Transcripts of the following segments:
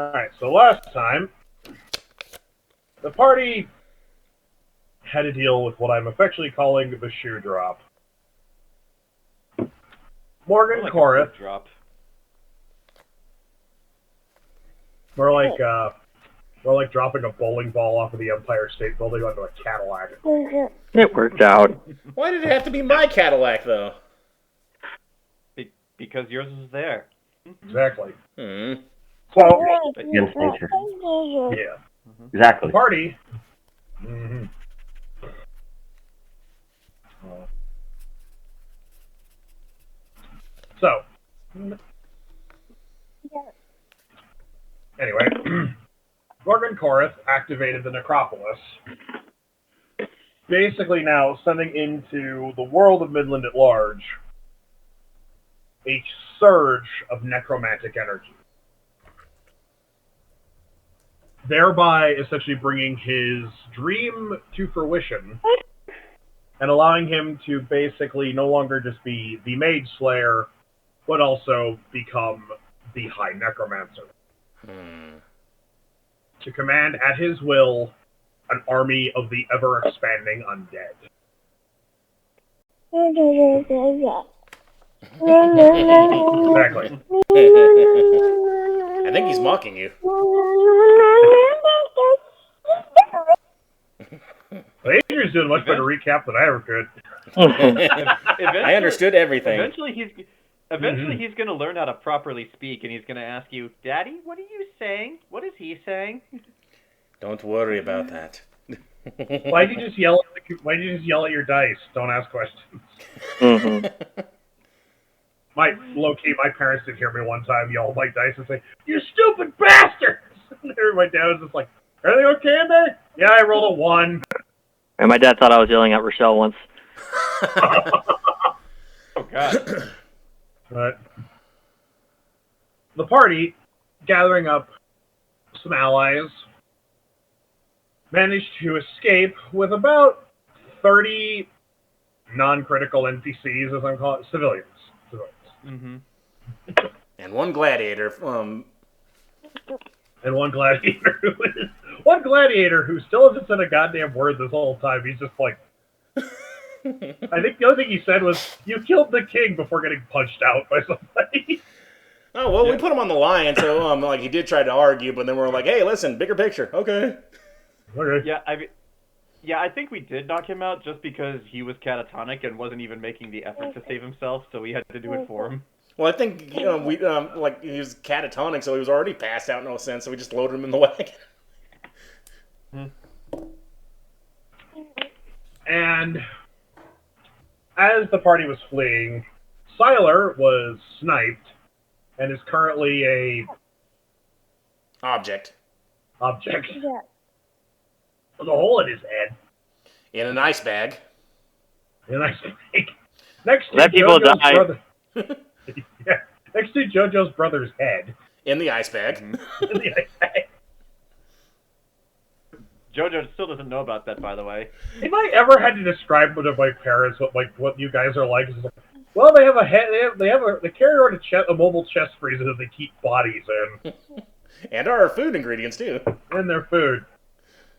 Alright, so last time, the party had to deal with what I'm affectionately calling the shoe drop. Morgan like Korith. Drop. More like dropping a bowling ball off of the Empire State Building onto a Cadillac. It worked out. Why did it have to be my Cadillac, though? Because yours is there. Exactly. So, against nature. Yeah. Exactly. The party. So. Anyway, Morgan Korith activated the Necropolis. Basically now sending into the world of Midland at large a surge of necromantic energy. Thereby essentially bringing his dream to fruition and allowing him to basically no longer just be the Mage Slayer, but also become the High Necromancer. To command at his will an army of the ever-expanding undead. Exactly. I think he's mocking you. Well, Adrian's doing a much better recap than I ever could. I understood everything. Eventually he's going to learn how to properly speak, and he's going to ask you, Daddy, what are you saying? What is he saying? Don't worry about that. Why did you just yell at your dice? Don't ask questions. My parents did hear me one time yell at my dice and say, "You stupid bastards!" And my dad was just like, "Are they okay in there?" "Yeah, I rolled a 1." And my dad thought I was yelling at Rochelle once. Oh, God. But the party, gathering up some allies, managed to escape with about 30 non-critical NPCs, as I'm calling it, civilians. And one gladiator. And one gladiator who still hasn't said a goddamn word this whole time. He's just like, I think the only thing he said was, "You killed the king," before getting punched out by somebody. Oh, well, we put him on the line, so like he did try to argue, but then we're like, "Hey, listen, bigger picture." Okay. Yeah, I think we did knock him out just because he was catatonic and wasn't even making the effort to save himself, so we had to do it for him. Well, I think he was catatonic, so he was already passed out in no sense, so we just loaded him in the wagon. And as the party was fleeing, Sylar was sniped and is currently a object with a hole in his head. In an ice bag. Next to Let people die. Yeah, next to Jojo's brother's head. In the ice bag. In the ice bag. Jojo still doesn't know about that, by the way. If I ever had to describe to my parents what you guys are like, it's like, well, they have a head. They carry around a mobile chest freezer that they keep bodies in, and our food ingredients too, and their food.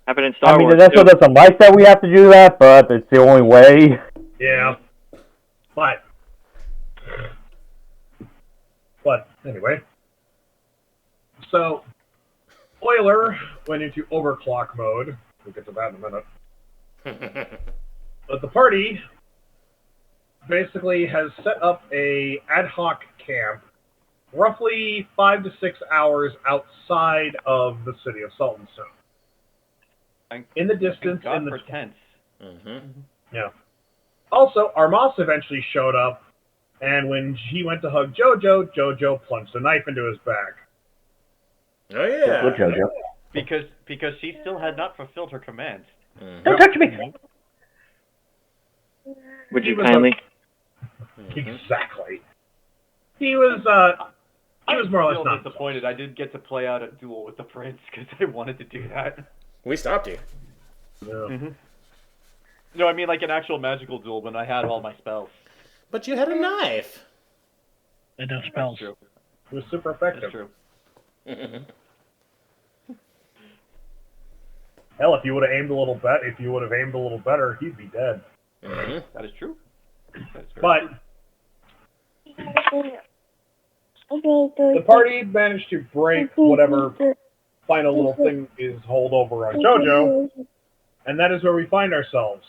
Happened in Star Wars. Ernesto doesn't like that we have to do that, but it's the only way. Yeah, but anyway, so Euler went into overclock mode. We'll get to that in a minute. But the party basically has set up a ad hoc camp roughly 5 to 6 hours outside of the city of Saltonstone. In the distance, in the tents. Yeah. Also, Armas eventually showed up, and when he went to hug Jojo, Jojo plunged a knife into his back. Oh yeah. Good Jojo. Because she still had not fulfilled her command. Don't touch me. Would you kindly? Exactly. He was more or less not disappointed. I did get to play out a duel with the prince because I wanted to do that. We stopped you. Yeah. No, I mean like an actual magical duel when I had all my spells. But you had a knife. And no spells. That's true. It was super effective. That's true. Hell, if you would have aimed a little better, he'd be dead. Mm-hmm. That is true. That is very But true. the party managed to break whatever final little thing is hold over on Jojo, and that is where we find ourselves,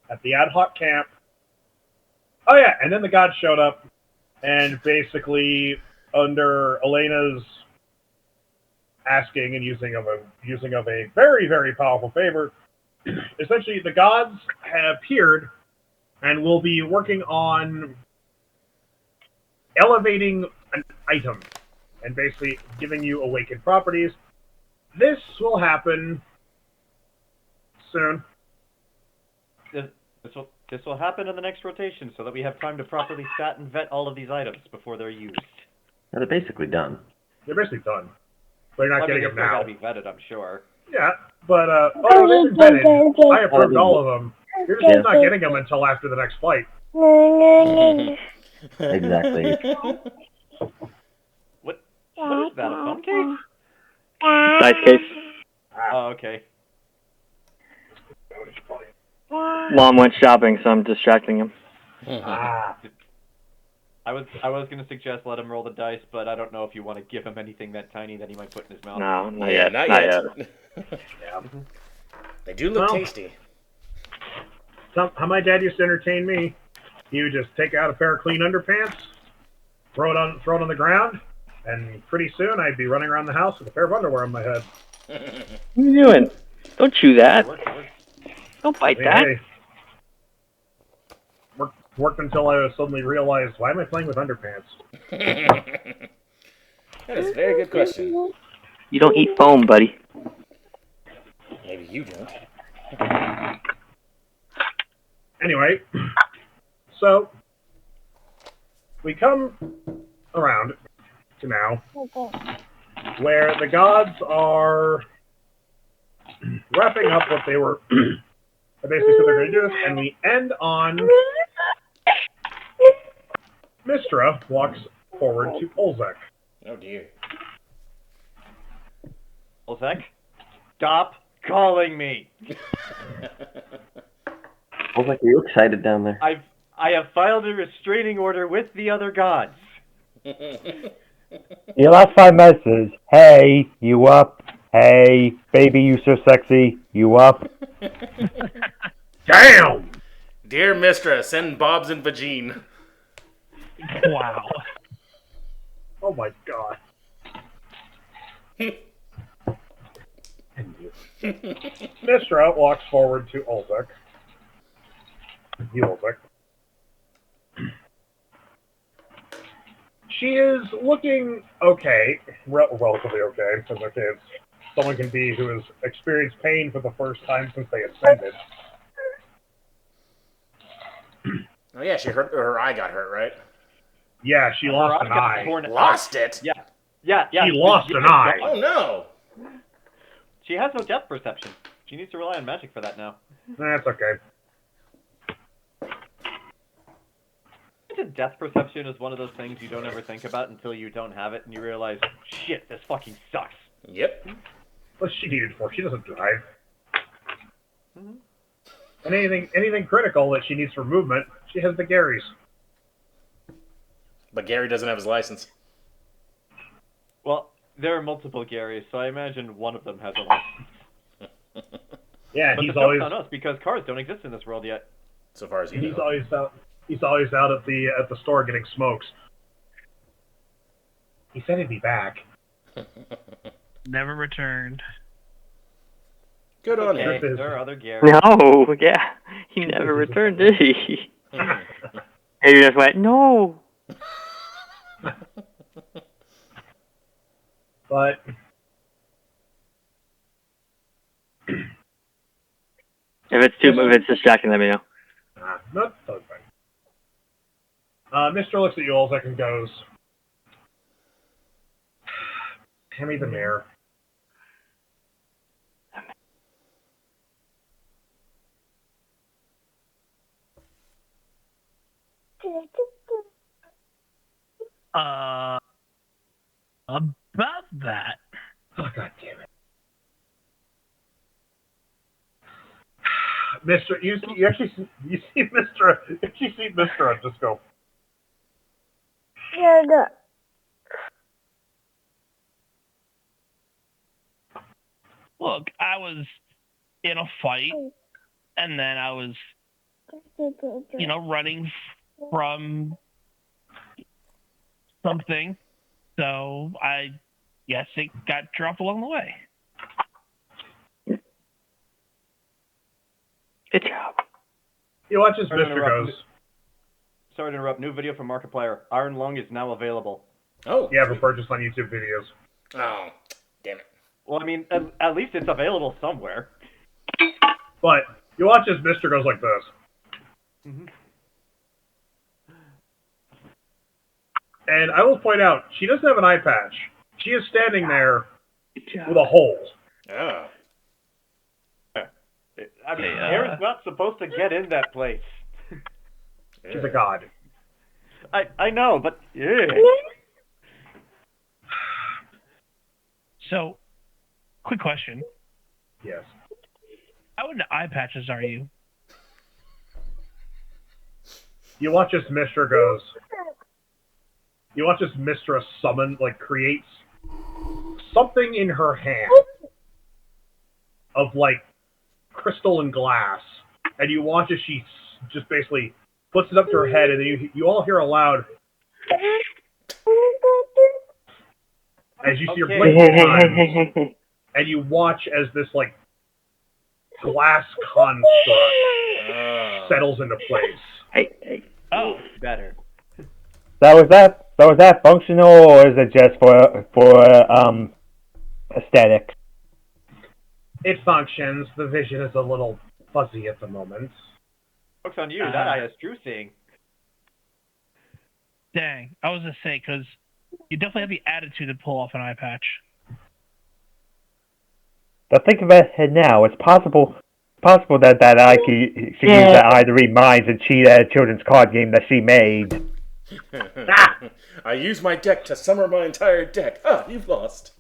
at the ad hoc camp. Oh yeah, and then the gods showed up, and basically, under Elena's asking and using of a very, very powerful favor, essentially the gods have appeared and will be working on elevating an item and basically giving you awakened properties. This will happen soon. This will happen in the next rotation so that we have time to properly stat and vet all of these items before they're used. They're basically done. They're basically done. They're not getting them now. They'll be vetted, I'm sure. Yeah, but they've been vetted. I approved all of them. You're just not getting them until after the next fight. Exactly. What is that, a phone case? Dice case. Oh, okay. Mom went shopping, so I'm distracting him. Ah. I was going to suggest let him roll the dice, but I don't know if you want to give him anything that tiny that he might put in his mouth. No, not Yeah, yet. not Not yet. yet. Yeah. They do look Well, tasty. How my dad used to entertain me. He would just take out a pair of clean underpants, throw it on the ground, and pretty soon I'd be running around the house with a pair of underwear on my head. What are you doing? Don't chew that. Don't bite that. Hey, worked until I suddenly realized, why am I playing with underpants? That is a very good question. You don't eat foam, buddy. Maybe you don't. Anyway, so we come around to now, where the gods are wrapping up what they were basically said they're going to do this, and we end on Mistra walks forward to Olzec. Oh dear. Olzec, stop calling me. Olzec, are you excited down there? I have filed a restraining order with the other gods. Your last 5 messages. Hey, you up? Hey, baby, you so sexy. You up? Damn! Dear Mistress, send Bob's and Vagine. Wow. Oh my god. Mistra walks forward to Olzec. You, Olzec. She is looking okay, relatively okay, because someone can be who has experienced pain for the first time since they ascended. Oh yeah, she hurt. Her eye got hurt, right? Yeah, she lost an eye. Lost it? Yeah. She lost an eye. Oh no! She has no depth perception. She needs to rely on magic for that now. That's okay. Depth perception is one of those things you don't ever think about until you don't have it, and you realize, shit, this fucking sucks. Yep. What's she needed for? She doesn't drive. Mm-hmm. And anything critical that she needs for movement, she has the Garys. But Gary doesn't have his license. Well, there are multiple Garys, so I imagine one of them has a license. Yeah, but he's the always joke's on us because cars don't exist in this world yet. So far as you know. He's always out at the store getting smokes. He said he'd be back. Never returned. Good on Okay, him. there are other Garys. No, yeah. He never returned, did he? And he just went, no. But If it's distracting, let me know. no, totally fine. Mr. looks at you, Olzec, and goes, "Hand me the mirror." About that. Oh, God damn it. Mr. You actually see Mr. Just go. Look, I was in a fight, and then I was, running from something. So I guess it got dropped along the way. Good job. You watch as Sorry to Mr. interrupt. goes. Sorry to interrupt. New video from Markiplier. Iron Lung is now available. Oh. Yeah, for purchase on YouTube videos. Oh, damn it. Well, I mean, at least it's available somewhere. But you watch as Mr. goes like this. Mm-hmm. And I will point out, she doesn't have an eye patch. She is standing there with a hole. Oh. I mean, hair's not supposed to get in that place. She's a god. I know, but yeah. So, quick question. Yes. How into eye patches are you? You watch as Mr. goes. You watch as Mistra creates something in her hand of, crystal and glass. And you watch as she just basically puts it up to her head, and then you all hear aloud as you see her blink times, and you watch as this, glass construct settles into place. Hey. Oh, better. So is that functional, or is it just for aesthetic? It functions. The vision is a little fuzzy at the moment. Looks on you. That eye is true seeing. Dang, I was going to say, because you definitely have the attitude to pull off an eye patch. But think about it now. It's possible that eye could use that eye to read minds and cheat at a children's card game that she made. I use my deck to summon my entire deck. Ah, you've lost.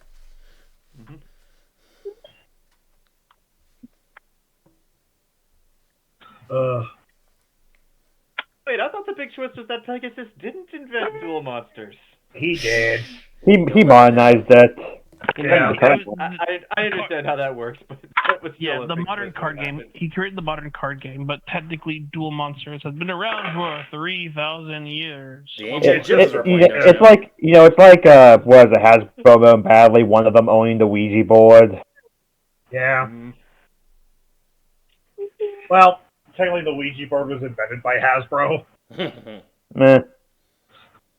Mm-hmm. Wait, I thought the big twist was that Pegasus didn't invent dual monsters. He did. He modernized it. Yeah. I understand how that works, but that was still a the big modern twist card when it game. happened. He created the modern card game, but technically, dual monsters has been around for 3,000 years. The ancient Egyptians were playing it. It's like was it Hasbro and Badly, one of them owning the Ouija board. Yeah. Mm-hmm. Well, technically the Ouija board was invented by Hasbro. Meh.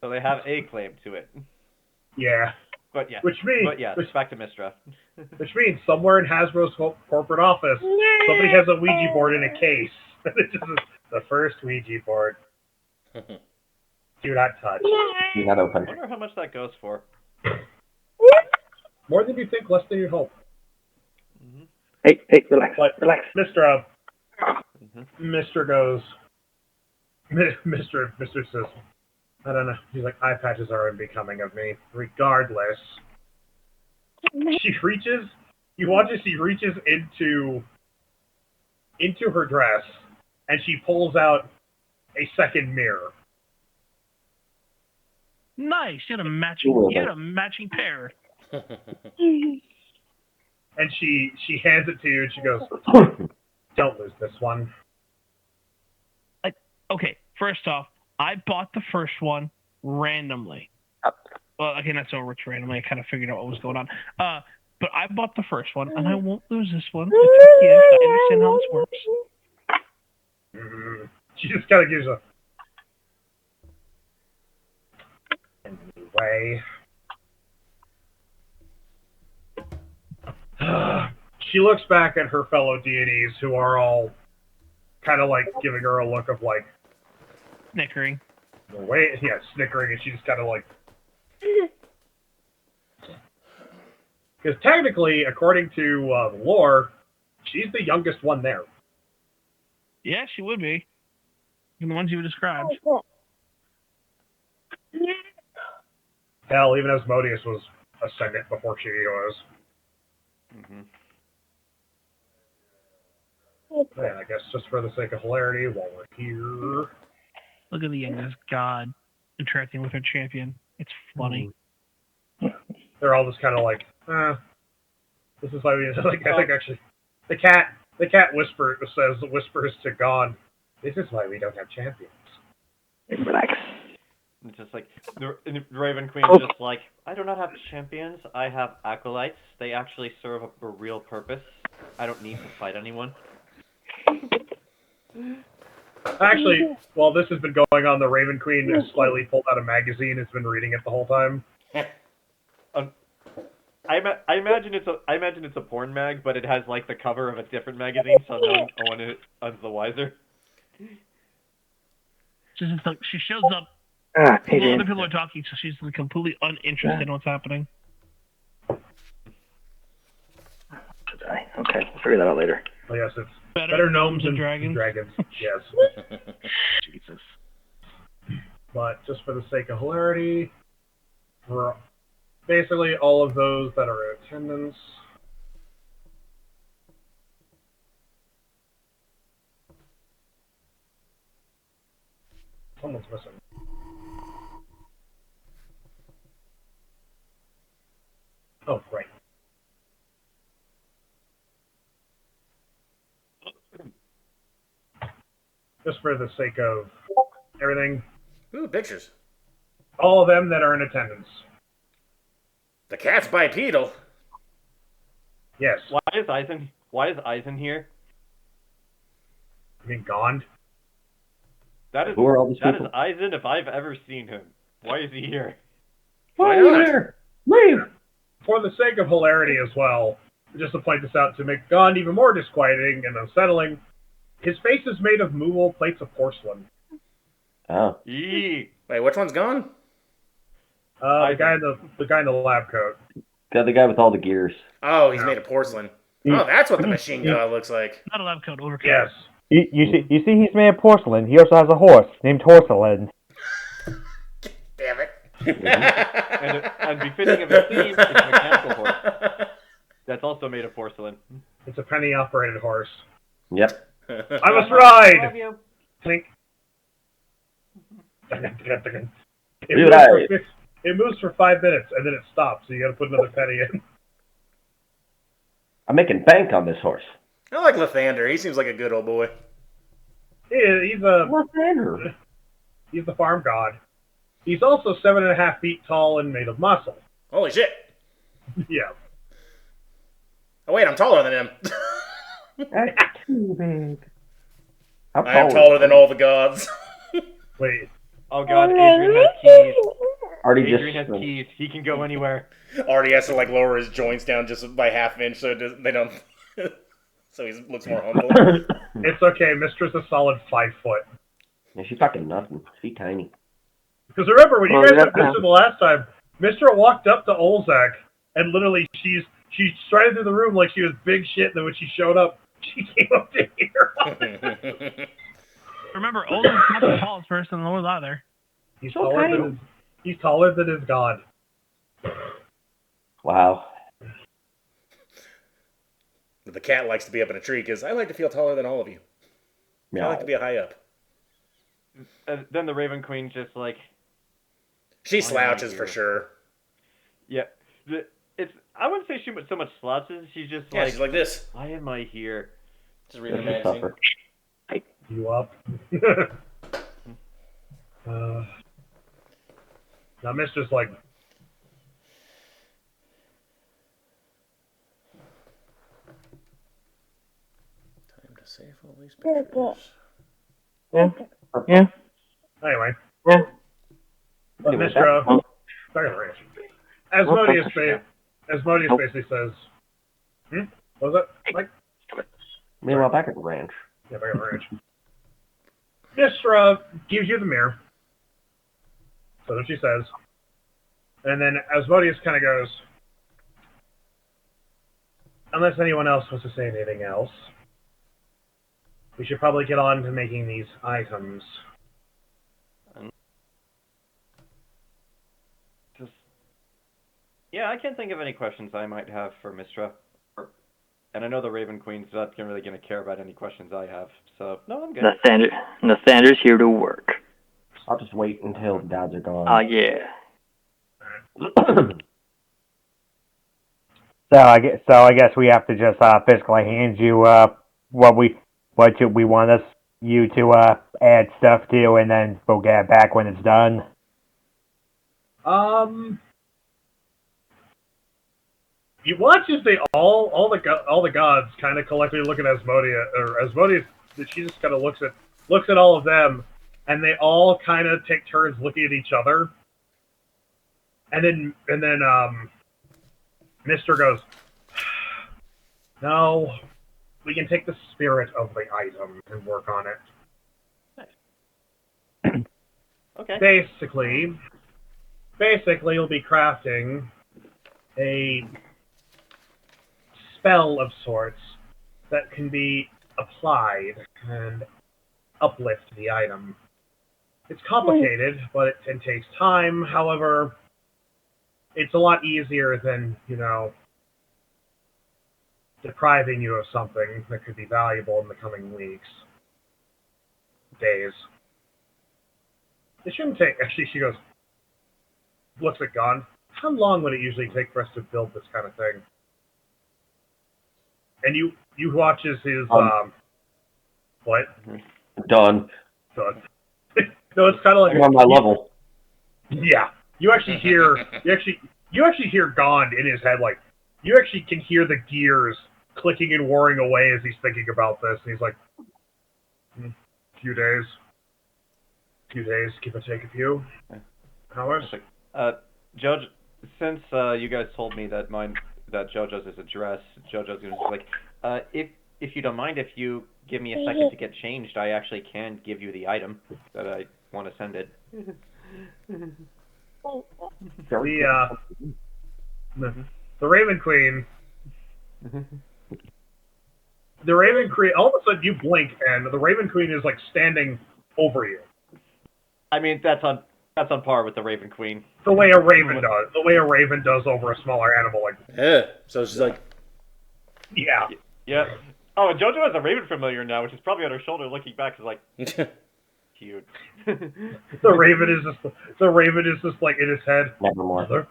So they have a claim to it. Yeah. But yeah. Which means back to Mistra. Which means somewhere in Hasbro's corporate office, somebody has a Ouija board in a case. It's just the first Ouija board. Do not touch. Do not open. I wonder how much that goes for. More than you think, less than you hope. Mm-hmm. Hey, relax. But Relax. Mr. goes. Mr. says, I don't know. He's like, eye patches are unbecoming of me. Regardless, she reaches. You watch as she reaches into her dress, and she pulls out a second mirror. Nice. You had a matching pair. And she hands it to you, and she goes, "Don't lose this one." Okay, first off, I bought the first one randomly. Well, okay, not so rich randomly. I kind of figured out what was going on. But I bought the first one, and I won't lose this one. It's a gift. I understand how this works. She just kind of gives Anyway. She looks back at her fellow deities, who are all kind of giving her a look of Snickering. Snickering, and she just kind of because technically, according to the lore, she's the youngest one there. Yeah, she would be. From the ones you described. Hell, even Asmodeus was ascendant before she was. Mm-hmm. And I guess just for the sake of hilarity, while we're here... Look at the youngest god interacting with her champion. It's funny. They're all just kind of like, this is why we... Like, I think actually... The cat whispers to God, this is why we don't have champions. Relax. It's just like, the Raven Queen is just like, I do not have champions, I have acolytes. They actually serve a real purpose. I don't need to fight anyone. Actually, while this has been going on, the Raven Queen has slightly pulled out a magazine, has been reading it the whole time. I imagine it's a porn mag, but it has like the cover of a different magazine, so no one is the wiser. She shows up. Adrian. Other people are talking, so she's completely uninterested in what's happening. Okay, we'll figure that out later. Oh, yes, it's better gnomes than dragons. Yes. Jesus. But just for the sake of hilarity, for basically all of those that are in attendance. Someone's missing. Oh, right. Just for the sake of everything. Ooh, pictures. All of them that are in attendance. The cat's bipedal. Yes. Why is Eisen here? I mean, gone. That is Who are all these people? is Eisen if I've ever seen him. Why is he here? Why are you not? there? Leave! For the sake of hilarity as well, just to point this out to make Gond even more disquieting and unsettling, his face is made of movable plates of porcelain. Oh. Eee. Wait, which one's gone? The guy in the lab coat. Got the guy with all the gears. Oh, he's made of porcelain. Oh, that's what the machine god looks like. Not a lab coat, overcoat. Yes. You see, he's made of porcelain. He also has a horse named Horseland. Damn it. and befitting of the theme, it's a mechanical horse. That's also made of porcelain. It's a penny-operated horse. Yep. I must ride! Clink. It moves for 5 minutes, and then it stops, so you gotta put another penny in. I'm making bank on this horse. I like Lathander. He seems like a good old boy. He's the farm god. He's also 7.5 feet tall and made of muscle. Holy shit. Yeah. Oh, wait, I'm taller than him. That's too big. I am taller than all the gods. Wait. Oh god, Adrian has keys. Adrian has keys. He can go anywhere. Artie has to like lower his joints down just by half inch so they don't. So he looks more humble. It's okay. Mistra's a solid 5 foot. Yeah, she's fucking nothing. She's tiny. Because remember, when you guys met Mistra the last time, Mistra walked up to Olzec, and literally she strided through the room like she was big shit, and then when she showed up, she came up to here. Remember, Olzec's not the tallest person in the world either. He's taller than his god. Wow. But the cat likes to be up in a tree because I like to feel taller than all of you. Yeah. I like to be high up. Then the Raven Queen just like... She slouches for sure. Yeah. I wouldn't say she so much slouches. She's just yeah, she's like this. Why am I here? Just reading the magazine. You up? Now Mistra's like... Time to save all these pictures. Yeah. Anyway. Yeah. But Mistra... Asmodeus basically says... What was that, Mike? Meanwhile, back at the ranch. Yeah, back at the ranch. Mistra gives you the mirror. So that's what she says. And then Asmodeus kind of goes... Unless anyone else wants to say anything else, we should probably get on to making these items. Yeah, I can't think of any questions I might have for Mistra. And I know the Raven Queen's not really going to care about any questions I have, so no, I'm good. Nathander's here to work. I'll just wait until the gods are gone. Oh, yeah. So I guess we have to just physically hand you what we want you to add stuff to, and then we'll get it back when it's done. You watch as they all the gods kind of collectively look at Asmodeus. She just kind of looks at all of them, and they all kind of take turns looking at each other, and then Mister goes, "No, we can take the spirit of the item and work on it." Okay. Basically, you'll be crafting a spell of sorts that can be applied and uplift the item. It's complicated, but it takes time. However, it's a lot easier than, depriving you of something that could be valuable in the coming weeks, days. It shouldn't take. Actually, she goes, looks at Gon. How long would it usually take for us to build this kind of thing? And you watches his what? Done. No, it's kind of like I'm on my level. Yeah, you actually hear Gon in his head, like you actually can hear the gears clicking and whirring away as he's thinking about this. And he's like, few days, give or take a few hours. Judge, since you guys told me that Jojo's is address, Jojo's gonna just like, if you don't mind, if you give me a second to get changed, I actually can give you the item that I want to send it. The Raven Queen. The Raven Queen. All of a sudden, you blink, and the Raven Queen is like standing over you. I mean, that's on par with the Raven Queen. The way a raven does. The way a raven does over a smaller animal. Like. Yeah. So she's like. Yeah. Yeah. Oh, and Jojo has a Raven familiar now, which is probably on her shoulder, looking back, is like, cute. The Raven is just like in his head. Nevermore.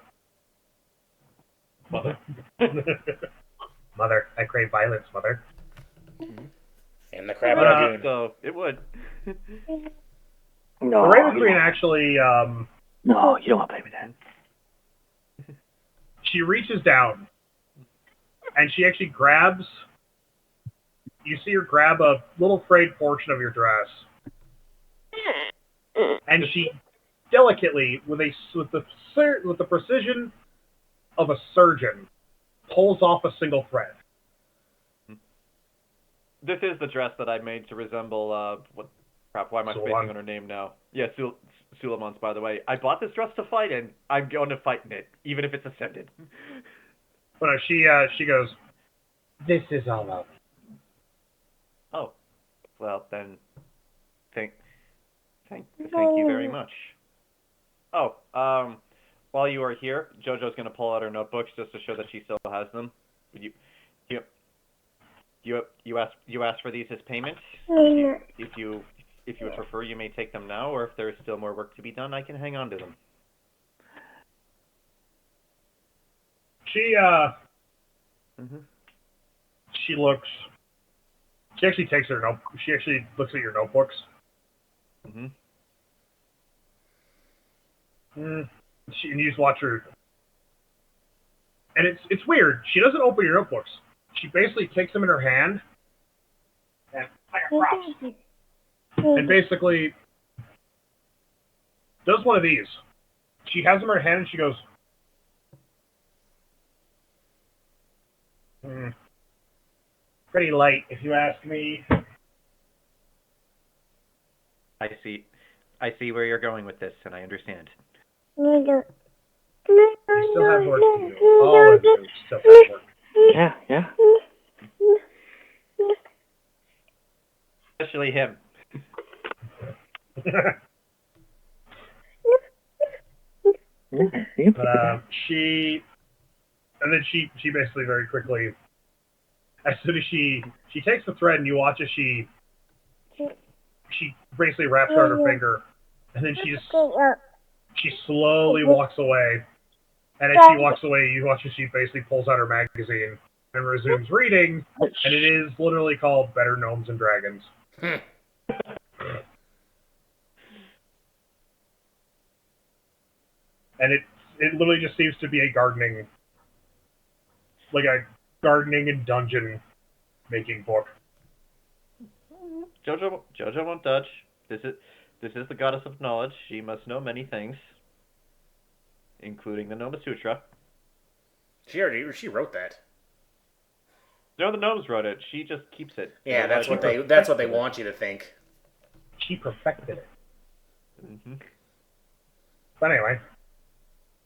Mother. Mother, I crave violence, Mother. And the crab lagoon. So it would. No, the Raven Queen actually. No, you don't want to play with that. She reaches down, and she actually grabs. You see her grab a little frayed portion of your dress, and she delicately, with the precision of a surgeon, pulls off a single thread. This is the dress that I made to resemble what? Crap! Why am I spacing on her name now? Yeah, Suleiman's. By the way, I bought this dress to fight in. I'm going to fight in it, even if it's ascended. But she goes, "This is all of." Oh, well then, thank you very much. Oh, while you are here, Jojo's gonna pull out her notebooks just to show that she still has them. You asked for these as payment. If you would prefer, you may take them now, or if there is still more work to be done, I can hang on to them. She looks. She actually takes her note. She actually looks at your notebooks. And you just watch her. And it's weird. She doesn't open your notebooks. She basically takes them in her hand and props. And basically does one of these. She has them in her hand and she goes, pretty light, if you ask me. I see where you're going with this, and I understand. You still have work to do. All of you still have work. Yeah. Especially him. She basically very quickly as soon as she takes the thread and you watch as she basically wraps it on her finger, and then she slowly walks away. And as she walks away, you watch as she basically pulls out her magazine and resumes reading, and it is literally called Better Gnomes and Dragons. And it literally just seems to be a gardening and dungeon making book. Jojo won't touch. This is the goddess of knowledge. She must know many things, including the Noma Sutra. She wrote that. No, the gnomes wrote it. She just keeps it. Yeah, that's what they want you to think. She perfected it. Mm-hmm. But anyway.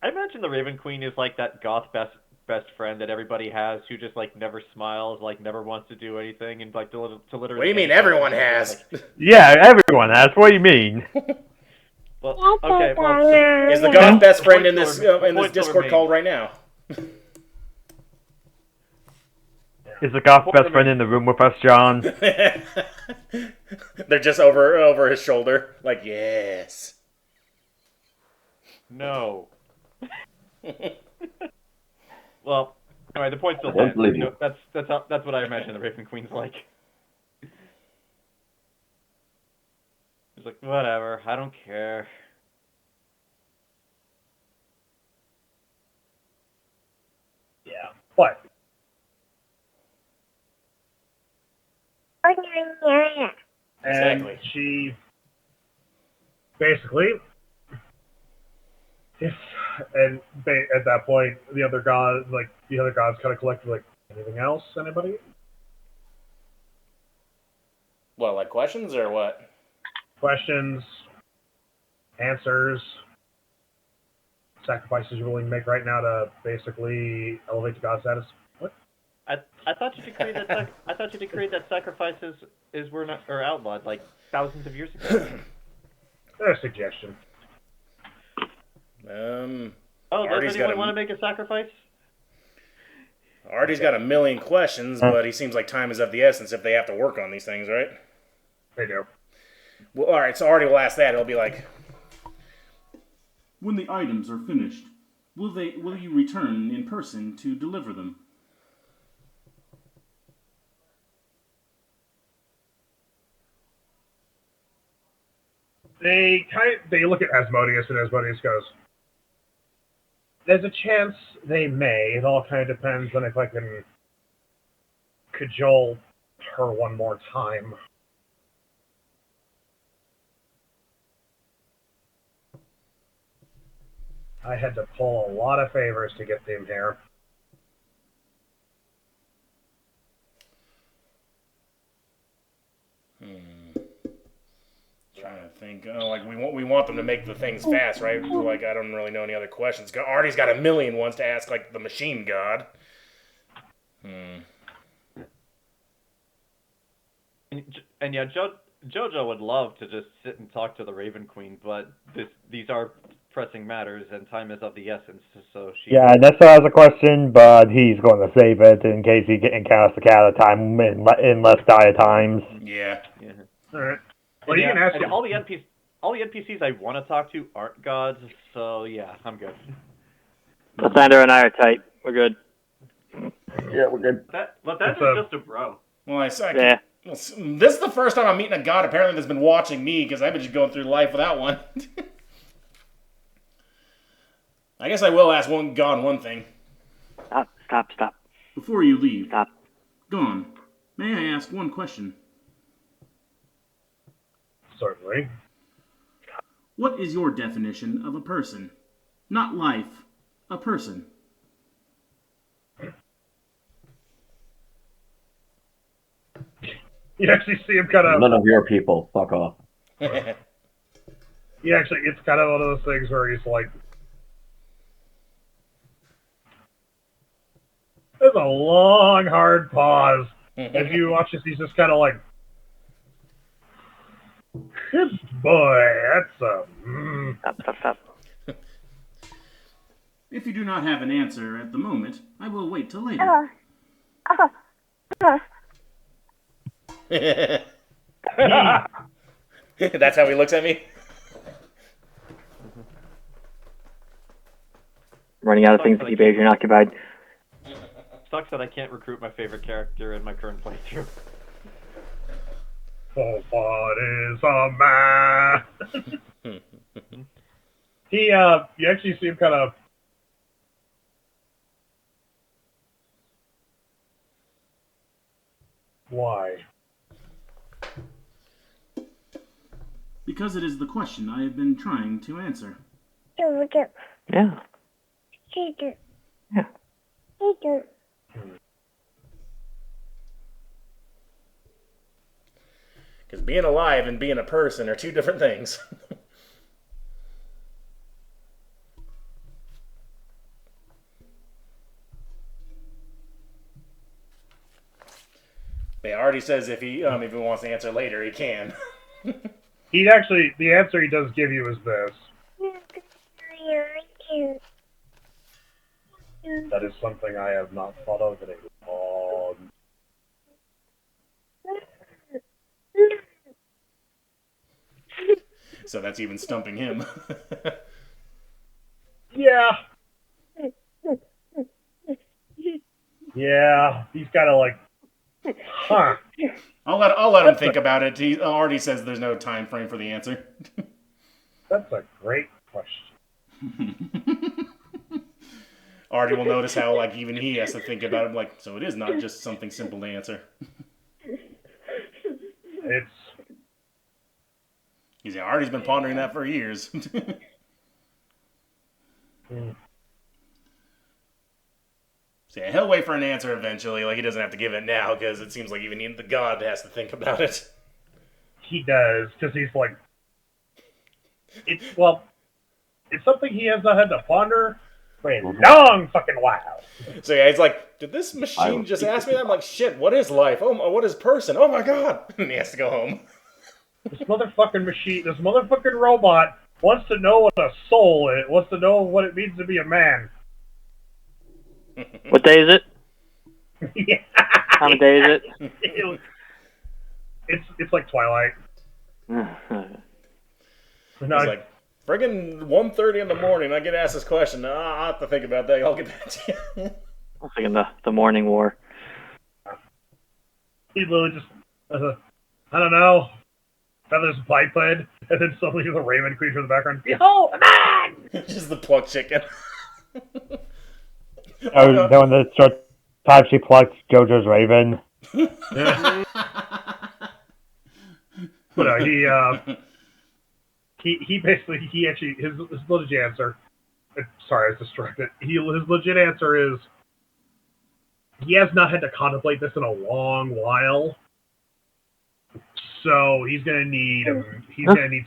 I imagine the Raven Queen is like that goth best friend that everybody has, who just like never smiles, like never wants to do anything, and like to literally. What do you mean everyone has? Yeah, everyone has. What do you mean? Well, okay. Well, is the goth best friend in this Discord call right now? Is the goth best friend in the room with us, John? They're just over his shoulder, like yes. No. Well, all right. The point still stands. You know, that's what I imagine the Raven Queen's like. It's like whatever. I don't care. Yeah, but. And exactly. She basically. At that point, the other gods kind of collectively, like, anything else? Anybody? What, like questions or what? Questions, answers, sacrifices you're willing to make right now to basically elevate to god status. What? I thought you decreed that. I thought you decreed that sacrifices were outlawed like thousands of years ago. There's a suggestion. Does anyone want to make a sacrifice? Artie's got a million questions, but he seems like time is of the essence if they have to work on these things, right? They do. Well, all right, so Artie will ask that. It'll be like, when the items are finished, will you return in person to deliver them? They look at Asmodeus, and Asmodeus goes, there's a chance they may. It all kind of depends on if I can cajole her one more time. I had to pull a lot of favors to get them here. Trying to think. Like we want them to make the things fast, right? Like I don't really know any other questions. Artie's got a million ones to ask, like the machine god. And yeah, Jojo would love to just sit and talk to the Raven Queen, but these are pressing matters, and time is of the essence. So she. Yeah, Ernesto has a question, but he's going to save it in case he encounters the cat of time in less dire times. Yeah. All right. Well, you can ask all the NPCs I want to talk to aren't gods, so yeah, I'm good. Lathander and I are tight. We're good. Yeah, we're good. Lathander's just a bro. Well, yeah. This is the first time I'm meeting a god apparently that's been watching me, because I've been just going through life without one. I guess I will ask one thing. Stop. Before you leave, stop. Gone. May I ask one question? Certainly. What is your definition of a person? Not life, a person. You actually see him kind of... None of your people. Fuck off. It's kind of one of those things where he's like... There's a long, hard pause. As you watch this, he's just kind of like... Good boy, that's a... Stop. If you do not have an answer at the moment, I will wait till later. That's how he looks at me? Running out of things to keep Adrian occupied. Sucks that I can't recruit my favorite character in my current playthrough. Oh, what is a man? You actually see him kind of. Why? Because it is the question I have been trying to answer. Yeah. Yeah. Because being alive and being a person are two different things. He already says if he wants to answer later, he can. He'd actually, the answer he does give you is this. That is something I have not thought of in a long. So that's even stumping him. Yeah. Yeah, he's kind of like, huh. I'll let him think about it. He already says there's no time frame for the answer. That's a great question. Artie will notice how like even he has to think about it. Like, so it is not just something simple to answer. He's Artie's been pondering that for years. So yeah, he'll wait for an answer eventually. Like he doesn't have to give it now because it seems like even the god has to think about it. He does, because he's like, it's something he has not had to ponder for a long fucking while. So yeah, he's like, did this machine just ask me that? I'm like, shit, what is life? Oh, what is person? Oh my god! And he has to go home. This motherfucking machine, this motherfucking robot wants to know what a soul is, wants to know what it means to be a man. What day is it? Yeah. How many day is it? It's like Twilight. He's like, friggin' 1:30 in the morning, I get asked this question. I'll have to think about that. I'll get back to you. I was thinking the morning war. He literally just, I don't know, feathers biped, and then suddenly the raven creature in the background. Behold, a man! Just the plucked chicken. Oh, then when the short time she plucked Jojo's raven. But he basically, his legit answer, sorry, I was distracted. His legit answer is, he has not had to contemplate this in a long while, so he's gonna need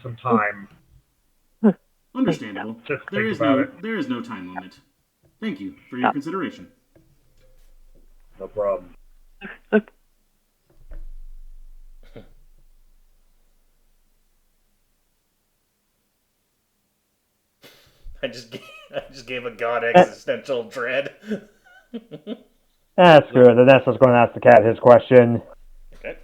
some time. Understandable. There is no time limit. Thank you for your consideration. No problem. I just gave a god existential dread. That's good. Ernesto's going to ask the cat his question. Okay.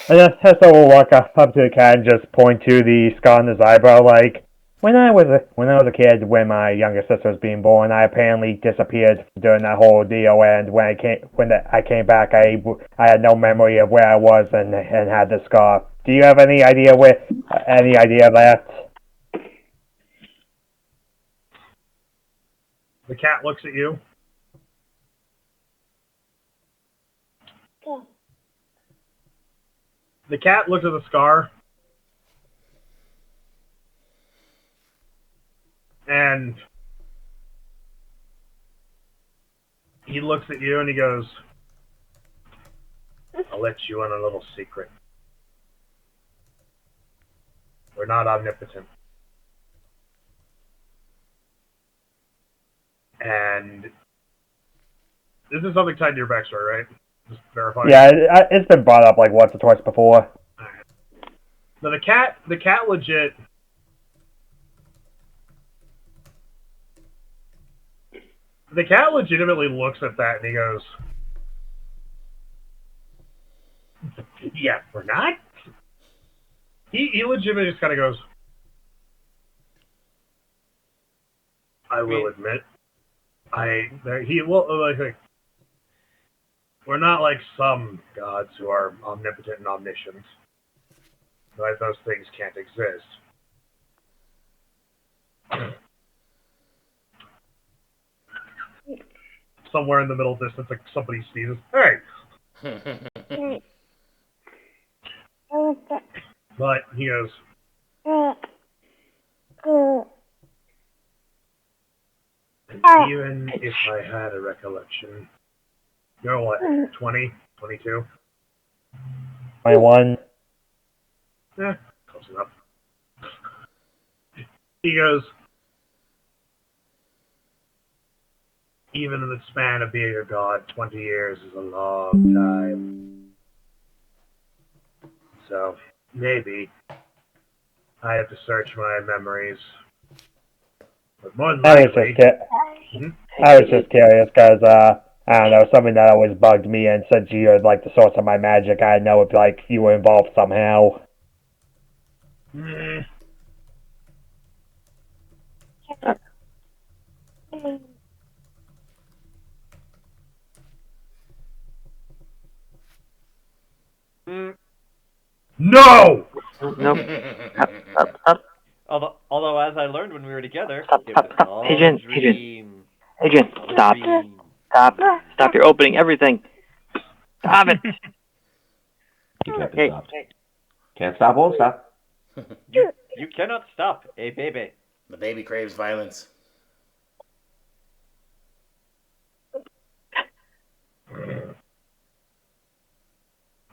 And then Ernesto will walk up to the cat and just point to the scar on his eyebrow, like, when I was a kid, when my younger sister was being born, I apparently disappeared during that whole deal, and when I came back, I had no memory of where I was and had the scar. Do you have any idea of that? The cat looks at you. The cat looks at the scar. And he looks at you and he goes, I'll let you in a little secret. We're not omnipotent. And this is something tied to your backstory, right? Just verifying. Yeah, it's been brought up like once or twice before. Now the cat legit. The cat legitimately looks at that and he goes, "Yeah, we're not." He legitimately just kind of goes, "I will admit, we're not like some gods who are omnipotent and omniscient. Like those things can't exist." Somewhere in the middle distance, like somebody sneezes. Hey! But he goes, "Even if I had a recollection, you're what, 20, 22? 21. Yeah, close enough." He goes, "Even in the span of being a god, 20 years is a long time. So, maybe I have to search my memories. But more than likely..." I was just curious because, I don't know, something that always bugged me, and since you're like the source of my magic, I know if like you were involved somehow. No! Nope. Stop. Although, as I learned when we were together, Stop. it was all a dream. Adrian, stop. Stop. You're opening everything. Stop it. You can't be stopped. Can't stop, won't stop. You cannot stop a baby. The baby craves violence.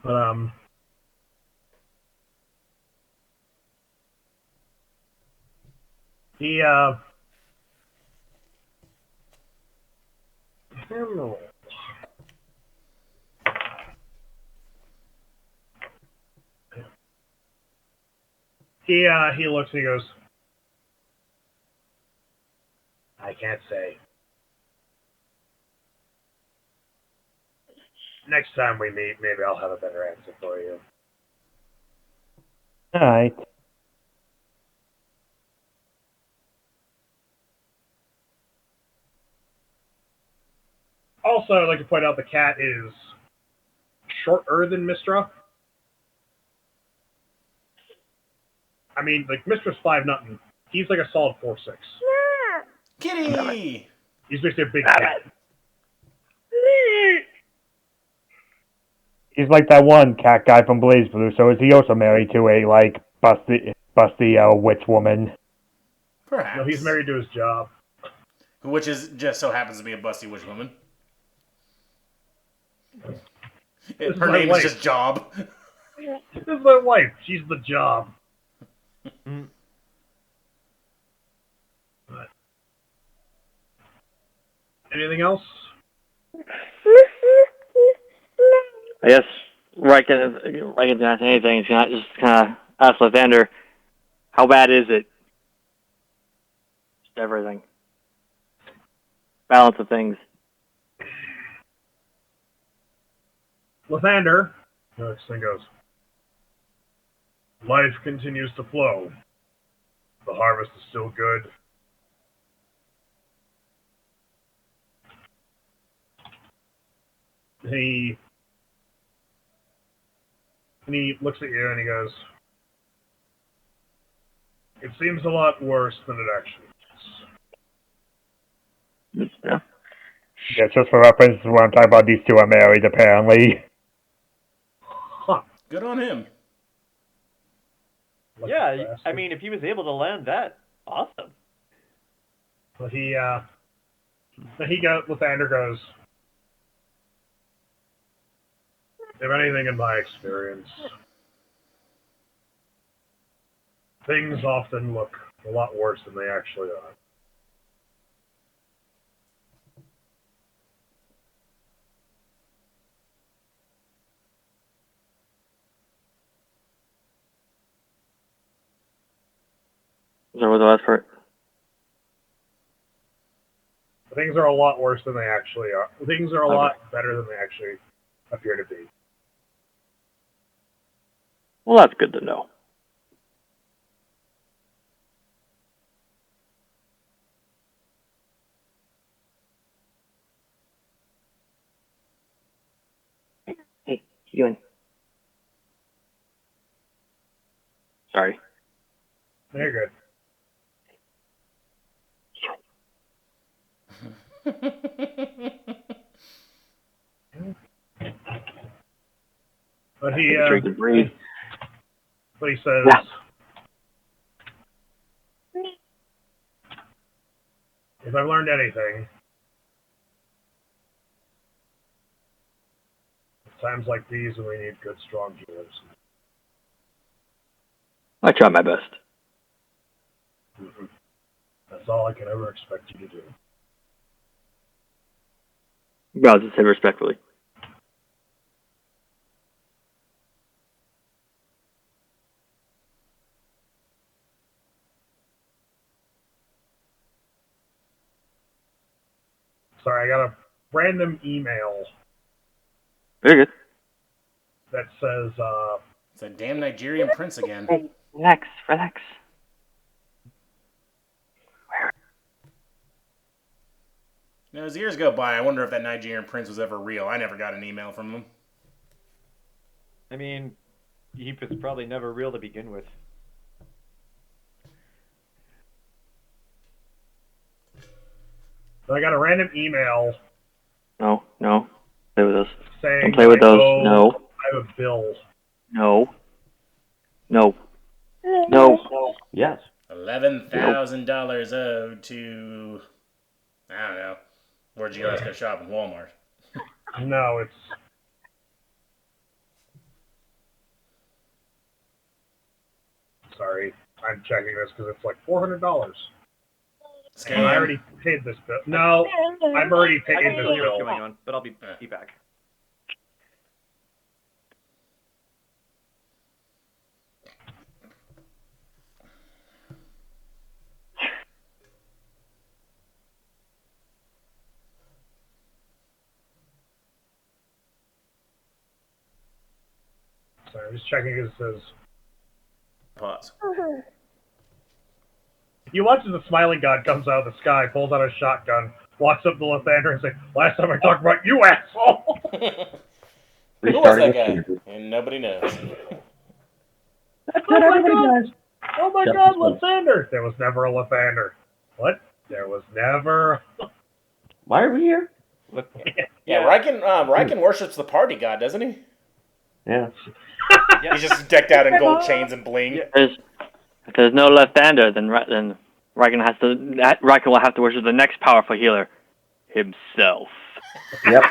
But, he, I don't know. He looks and he goes, "I can't say. Next time we meet, maybe I'll have a better answer for you." Alright. Also, I'd like to point out the cat is shorter than Mistra. I mean, like, Mistra's 5'0". He's like a solid 4'6". Kitty! He's basically a big cat. He's like that one cat guy from Blaze Blue, so is he also married to a, like, busty witch woman? Perhaps. No, he's married to his job. Which is just so happens to be a busty witch woman. Her name is just Job. This is my wife. She's the job. But, anything else? I guess Riken's not saying anything. He's not just kind of ask Lathander, how bad is it? Just everything. Balance of things. Lathander, next thing goes, "Life continues to flow. The harvest is still good. He looks at you and he goes, "It seems a lot worse than it actually is." Yeah. Yeah, just for reference, when I'm talking about these two are married, apparently. Huh. Good on him. Yeah, I mean, if he was able to land that, awesome. But Lathander goes, "If anything, in my experience, things often look a lot worse than they actually are." So what was the last part? Things are a lot worse than they actually are. Things are a lot better than they actually appear to be. Well, that's good to know. Hey, what you doing? Sorry. They're good. But he, Sure you can breathe. but he says, Yeah. if I've learned anything, it's times like these when we need good, strong healers. I try my best. Mm-hmm. That's all I can ever expect you to do. I'll just say respectfully. Sorry, I got a random email Very good. that says, It's a damn Nigerian prince again. Hey, relax. Now, as years go by, I wonder if that Nigerian prince was ever real. I never got an email from him. I mean, he was probably never real to begin with. so I got a random email No. Play with those. saying, Don't play with those. oh, No. I have a bill. No. Yes. $11,000 owed to, I don't know. Where'd you guys go shopping? Walmart. No, it's... Sorry, I'm checking this because it's like $400. And I already paid this bill. No, I've already paid I can this still hear what's bill. going on, but I'll be back. Sorry, I'm just checking because it says... Pause. You watch as the smiling god comes out of the sky, pulls out a shotgun, walks up to Lathander and says, last time I talked about you, asshole! Who was that guy? And nobody knows. Oh my god, Lathander! There was never a Lathander. What? There was never... Why are we here? Yeah, Riken worships the party god, doesn't he? Yeah. He's just decked out in gold chains and bling. If there's no left-hander, then Riken will have to worship the next powerful healer, himself. Yep.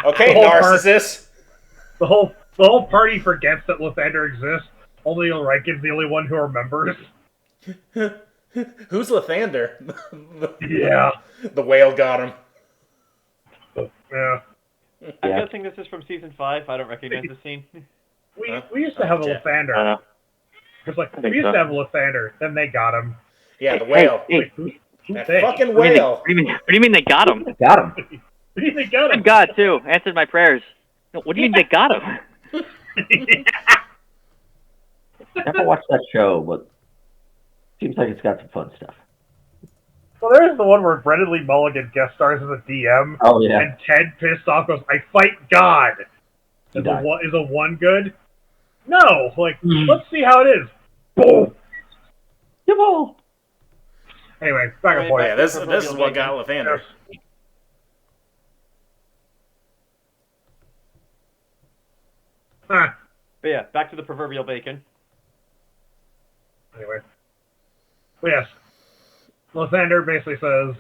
Okay, narcissist. The whole party forgets that Lathander exists. Only Riken's the only one who remembers. Who's Lathander? Yeah. The whale got him. Yeah. I'm guessing this is from season 5. I don't recognize the scene. We used to have a Lathander. It's like, we used to have a Lathander, then they got him. Yeah, the whale. Hey. That fucking whale. What do you mean they got him? Got him. What do you mean they got him? Good God, too. Answered my prayers. No, what do you mean they got him? Never watched that show, but seems like it's got some fun stuff. Well, there's the one where Brendan Lee Mulligan guest stars as a DM. Oh, yeah. And Ted, pissed off, goes, I fight God. Is died. a one good? No. Like, let's see how it is. Boom. Yabble. Anyway, back on point. Yeah, this is what got Lathander. Huh. But yeah, back to the proverbial bacon. Anyway. But yes. Lathander basically says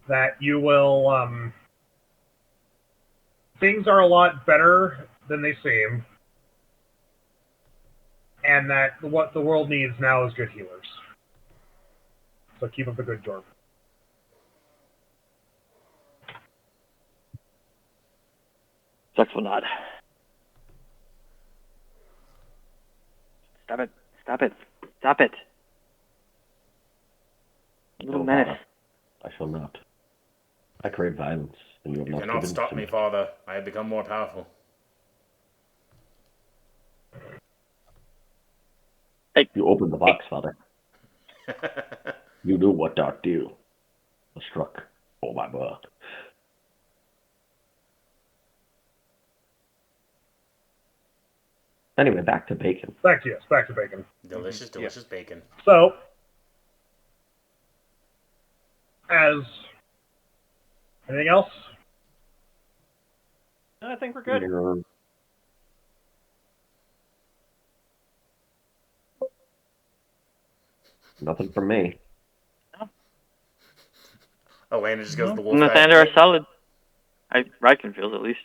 that you will, things are a lot better than they seem, and that what the world needs now is good healers. So keep up the good job. Respectful nod. Stop it. Stop it. Stop it. Little Oh, menace. Father, I shall not. I crave violence, and you have You not cannot given it stop to me, Father. I have become more powerful. Hey. You opened the box, Father. You knew what dark deal was struck. Oh, my God. Anyway, back to bacon. Back to bacon. Delicious, delicious bacon. So, as anything else? I think we're good. Yeah. Nothing from me. Elaina just goes to the wolf Nathanander guy. are solid. Riken feels at least.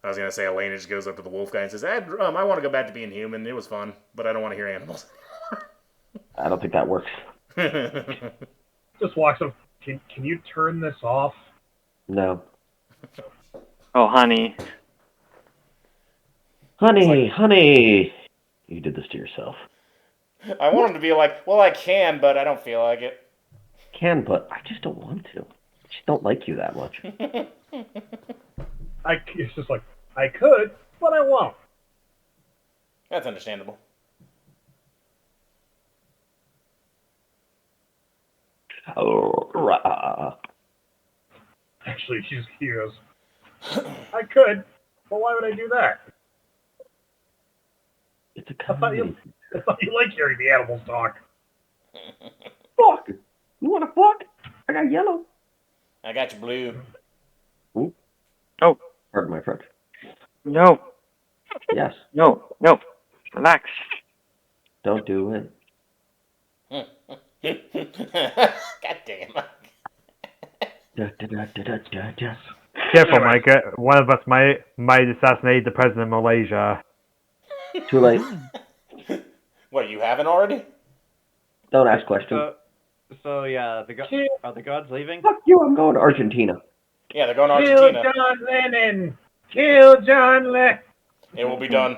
I was gonna say Elaina just goes up to the wolf guy and says, I want to go back to being human. It was fun, but I don't want to hear animals. I don't think that works. Just walks up. Can you turn this off? No. Oh, honey. Honey! You did this to yourself. I want him to be like, well, I can, but I don't feel like it. Can, but I just don't want to. I just don't like you that much. It's just like, I could, but I won't. That's understandable. Actually, he goes, I could, but why would I do that? It's a I thought you like hearing the animals talk. Fuck! You wanna fuck? I got yellow. I got you blue. Ooh. Oh. Pardon my French. No. Yes. No. Relax. Don't do it. God damn. Careful, Micah. One of us might assassinate the president of Malaysia. Too late. What, you haven't already? Don't ask questions. So yeah, are the gods leaving? Fuck you, I'm going to Argentina. Yeah, they're going to Kill Argentina. John Lennon! Kill John Lennon! It will be done.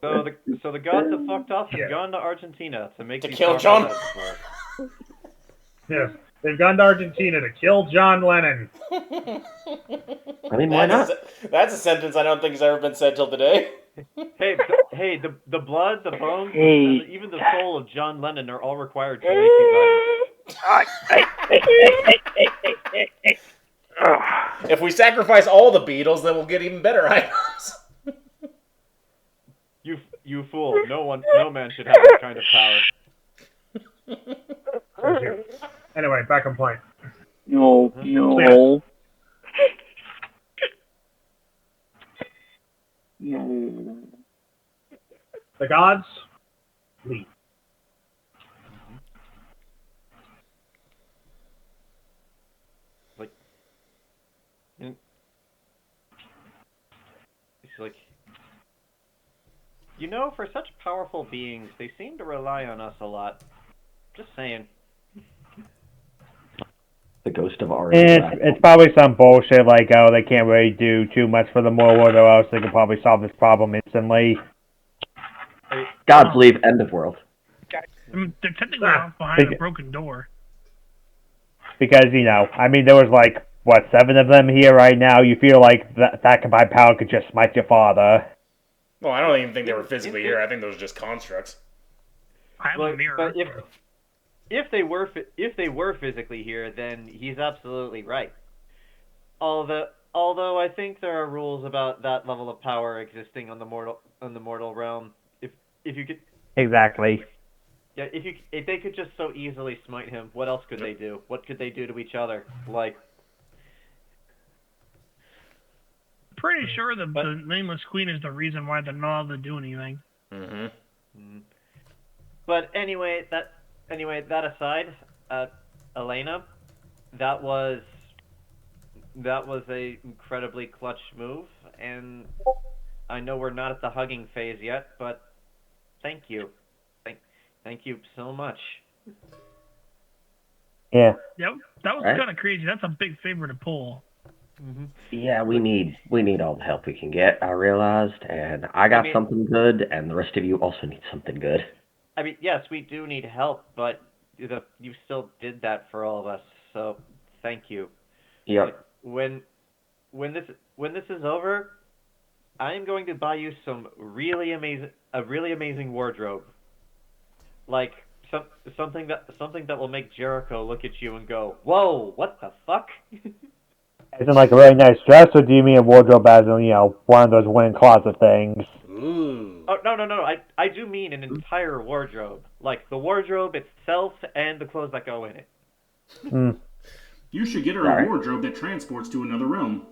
So the gods have fucked off and gone to Argentina to make To these kill powerful John? medicines. Yes, they've gone to Argentina to kill John Lennon. I mean, why not? That's a sentence I don't think has ever been said till today. Hey, the blood, the bones, Hey. and even the soul of John Lennon are all required to make these items. If we sacrifice all the Beatles, then we'll get even better items. You fool! No man should have that kind of power. Anyway, back on point. No. So, No. the gods leave. It's like, for such powerful beings, they seem to rely on us a lot. Just saying. The ghost of Ari. It's probably some bullshit like, oh, they can't really do too much for the moral world, or else they could probably solve this problem instantly. Gods leave, end of world. They're technically off behind a broken door. Because, there was 7 of them here right now. You feel like that combined power could just smite your father. Well, I don't even think they were physically here. I think those were just constructs. I have a mirror. But if they were physically here, then he's absolutely right. Although I think there are rules about that level of power existing on the mortal realm. If you could. Exactly. Yeah, if they could just so easily smite him, what else could they do? What could they do to each other? Pretty sure the nameless queen is the reason why they're not allowed to do anything. Mm-hmm. But anyway, that aside, Elaina, that was a incredibly clutch move, and I know we're not at the hugging phase yet, but thank you. Thank you so much. Yeah. Yep, that was kind of crazy. That's a big favor to pull. Yeah, we need all the help we can get, I realized, and I got something good, and the rest of you also need something good. I mean, yes, we do need help, but you still did that for all of us, so thank you. Yep. When this is over, I am going to buy you a really amazing wardrobe. Like something that will make Jericho look at you and go, "Whoa, what the fuck?" As in like a really nice dress, or do you mean a wardrobe as in, one of those linen closet things? Ooh. Oh, no. I do mean an entire wardrobe. Like the wardrobe itself and the clothes that go in it. You should get her a wardrobe that transports to another realm.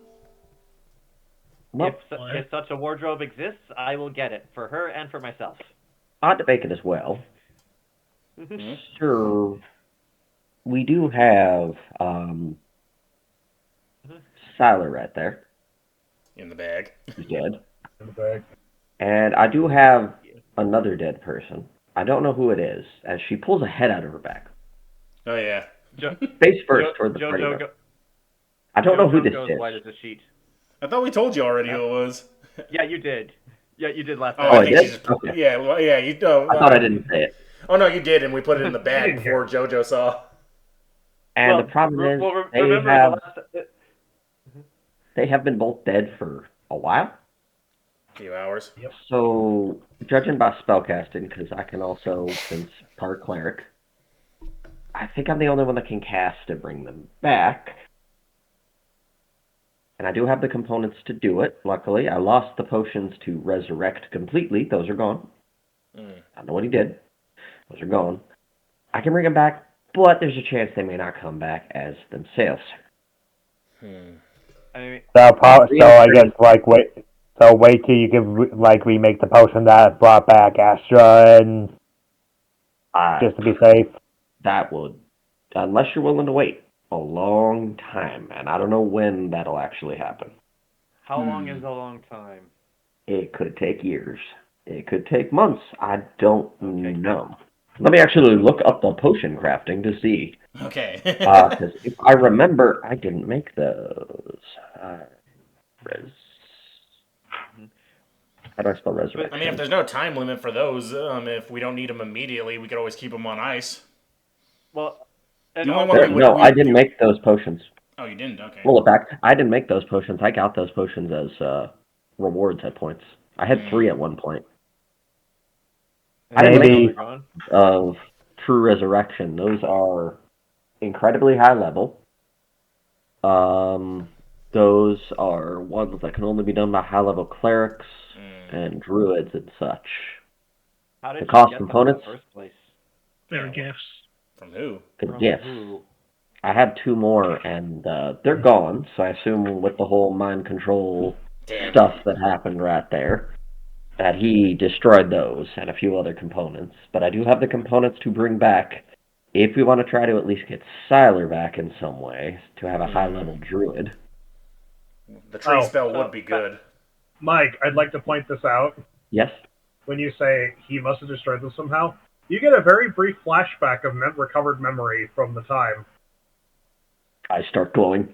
If such a wardrobe exists, I will get it for her and for myself. I'd make it as well. Sure. We do have Siler right there. In the bag. He's dead. In the bag. And I do have another dead person. I don't know who it is, as she pulls a head out of her back. Oh, yeah. Face first toward the party. I don't know who this is. White as a sheet. I thought we told you already who it was. Yeah, you did. Yeah, you did last time. I think she just... Okay. Yeah, well, yeah, you know. I thought I didn't say it. Oh, no, you did, and we put it in the bag before Jojo saw. And the problem is, they have been both dead for a while. A few hours. Yep. So, judging by spellcasting, because I can also, since part Cleric, I think I'm the only one that can cast to bring them back. And I do have the components to do it, luckily. I lost the potions to resurrect completely. Those are gone. I don't know what he did. Those are gone. I can bring them back, but there's a chance they may not come back as themselves. I guess, wait till you can, remake the potion that brought back Astra, and just to be safe. That would, unless you're willing to wait a long time, and I don't know when that'll actually happen. How long is a long time? It could take years. It could take months. I don't know. Let me actually look up the potion crafting to see. Okay. Because if I remember, I didn't make those. How do I spell resurrection? I mean, if there's no time limit for those, if we don't need them immediately, we could always keep them on ice. Well, I didn't make those potions. Oh, you didn't? Okay. Roll it back. I didn't make those potions. I got those potions as rewards at points. I had 3 at one point. I didn't make of True Resurrection. Those are incredibly high level. Those are ones that can only be done by high level clerics and druids and such. How did the cost you get components? Them in the first place? They're gifts. From who? Gifts. I had 2 more, and they're gone. So I assume with the whole mind control stuff that happened right there, that he destroyed those and a few other components. But I do have the components to bring back, if we want to try to at least get Siler back in some way, to have a high-level druid. The tree spell would be good. Mike, I'd like to point this out. Yes? When you say he must have destroyed them somehow, you get a very brief flashback of recovered memory from the time. I start glowing.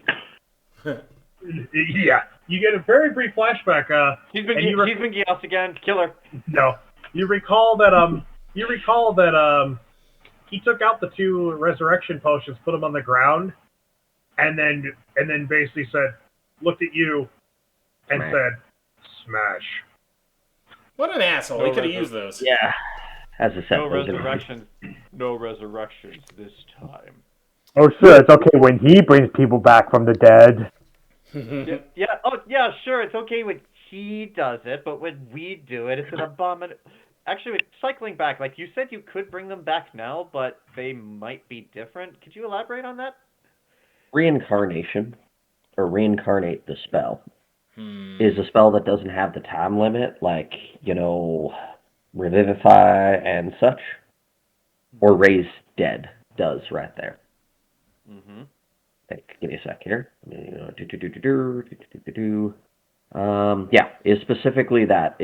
Yeah, you get a very brief flashback. He's been Goliath again. Killer. No, you recall that he took out the 2 resurrection potions, put them on the ground, and then basically looked at you, and said, "Smash." What an asshole! He could have used those. Yeah. As a set. No resurrections. No resurrections this time. Oh, sure. It's okay when he brings people back from the dead. Yeah. Oh, yeah. Sure. It's okay when he does it, but when we do it, it's an abomination. Actually, cycling back, like you said, you could bring them back now, but they might be different. Could you elaborate on that? Reincarnation, or reincarnate the spell, is a spell that doesn't have the time limit, like, revivify and such, or raise dead does right there. Give me a sec here. Is specifically that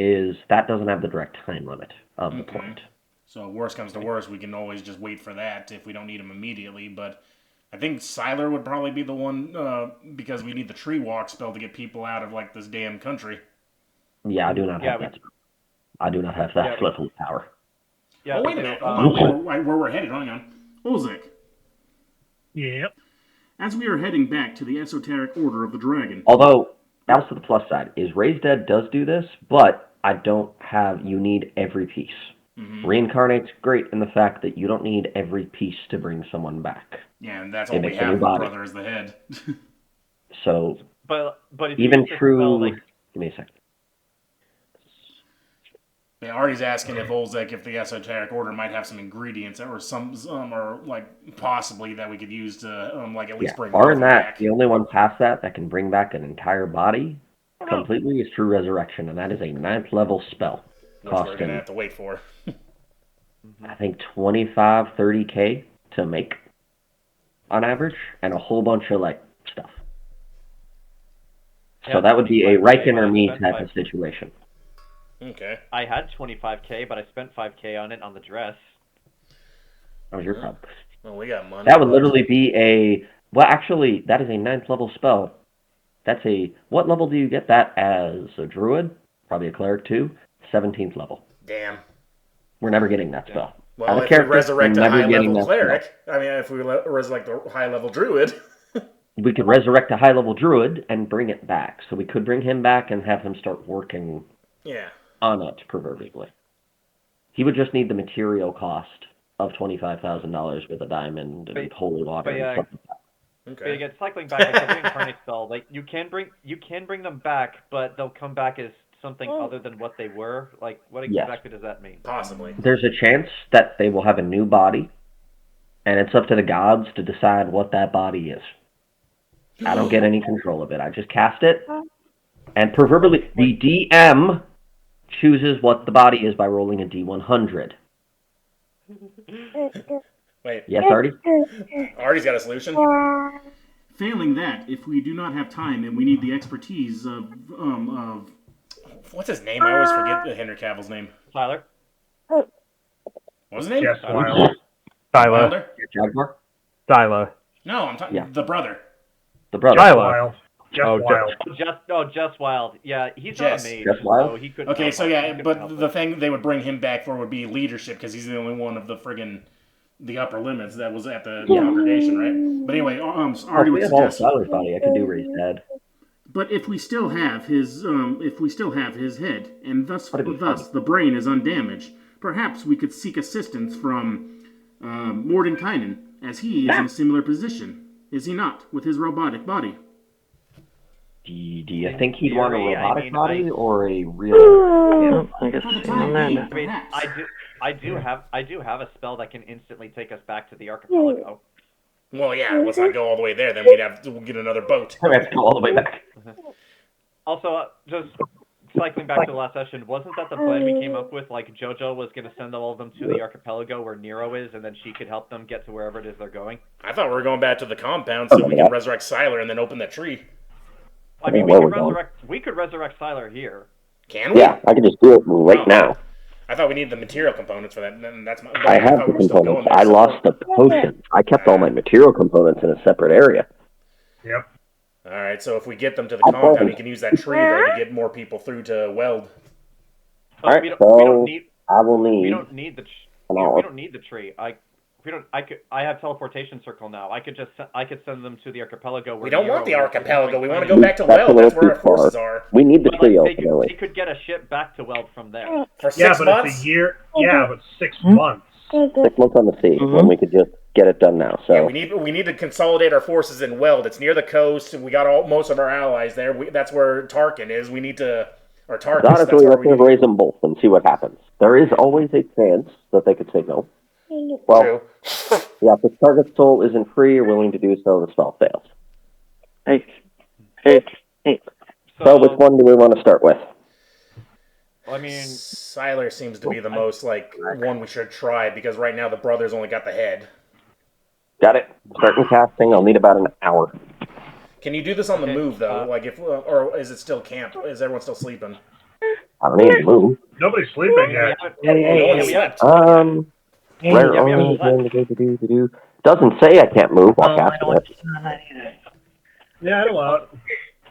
doesn't have the direct time limit of the point. So worst comes to worst, we can always just wait for that if we don't need them immediately, but I think Siler would probably be the one, because we need the tree walk spell to get people out of, like, this damn country. Yeah, I do not have that spell. I do not have that level of power. Yeah, wait a minute. Hold on. Where we're headed. Hang on. Olzec. Yep. As we are heading back to the Esoteric Order of the Dragon. Although, that's to the plus side, is Raise Dead does do this, but I don't have, you need every piece. Mm-hmm. Reincarnate's great in the fact that you don't need every piece to bring someone back. Yeah, and that's all we have. The brother is the head. So, but if even true. Spell, like, give me a second. Yeah, Artie's asking if Olzec, if the Esoteric Order might have some ingredients or some or like possibly that we could use to like at least bring. Barring that, back. The only one past that can bring back an entire body completely is True Resurrection, and that is a 9th level spell. Which we're gonna have to wait for. I think 25, 30K to make on average, and a whole bunch of like stuff. Yeah, so that would be a Riken or me type of situation. Okay. I had 25K, but I spent 5K on it on the dress. That was your problem. Well, we got money. That would literally be a... Well, actually, that is a 9th level spell. That's a... What level do you get that as? A Druid? Probably a Cleric too. 17th level. Damn. We're never getting that spell. Well, if we resurrect a high-level Cleric, I mean, if we resurrect a high-level Druid... We could resurrect a high-level Druid and bring it back. So we could bring him back and have him start working... Yeah. On it, proverbially. He would just need the material cost of $25,000 with a diamond and holy water and stuff like that. Okay. But again, cycling back, like the reincarnate spell, like you can bring them back, but they'll come back as something other than what they were. Like, what exactly does that mean? Possibly. There's a chance that they will have a new body, and it's up to the gods to decide what that body is. I don't get any control of it. I just cast it, and proverbially, the DM chooses what the body is by rolling a D100. Wait. Yes, Artie? Artie's got a solution. Failing that, if we do not have time and we need the expertise of what's his name? I always forget Henry Cavill's name. Tyler. What was his name? Yes, Tyler. Jaguar? Tyler. No, I'm talking the brother. The brother. Tyler. Just Wild. Yeah, he's not a mage, so he could. Okay, so yeah, but the thing they would bring him back for would be leadership because he's the only one of the friggin' the upper limits that was at the congregation, right? But anyway, Artie would suggest. Tyler's body, I could do Raise Dead. But if we still have his, head, and thus the brain is undamaged, perhaps we could seek assistance from Mordenkainen, as he is in a similar position, is he not, with his robotic body? Do you think he'd want a robotic body or a real? I guess I do have a spell that can instantly take us back to the archipelago. Well, yeah, let's not go all the way there. Then we'd have to get another boat. We have to go all the way back. Also, just cycling back to the last session, wasn't that the plan we came up with? Like, Jojo was going to send all of them to the archipelago where Nero is, and then she could help them get to wherever it is they're going? I thought we were going back to the compound so we can resurrect Siler and then open that tree. I mean, we could resurrect Siler here. Can we? Yeah, I can just do it right now. I thought we needed the material components for that. And that's my, I have the components. I lost the potions. I kept all my material components in a separate area. Yep. All right, so if we get them to the compound, we can use that tree there to get more people through to Weld. All right, I will need. We don't need the tree. I have teleportation circle now. I could send them to the archipelago. We don't want the archipelago. We want to go back to Weld. That's where our forces are. We need the tree ultimately. They could get a ship back to Weld from there. For 6 months? It's a year. Yeah, but 6 months. 6 months on the sea when we could just get it done now. So yeah, we need to consolidate our forces in Weld. It's near the coast. We got most of our allies there. That's where Tarkin is. We need to. Or Tarkus. Honestly, let's just raise them both and see what happens. There is always a chance that they could say no. Well, yeah, if the target soul isn't free or willing to do so, the spell fails. Hey. So which one do we want to start with? Well, I mean, Siler seems to be the most, one we should try, because right now the brother's only got the head. Got it. Starting casting, I'll need about an hour. Can you do this on the move, though? Or is it still camp? Is everyone still sleeping? I don't need to move. Nobody's sleeping yet. Where are we going to do? Does Doesn't say I can't move while I casting don't want it. to do that either. Yeah, I'd allow it.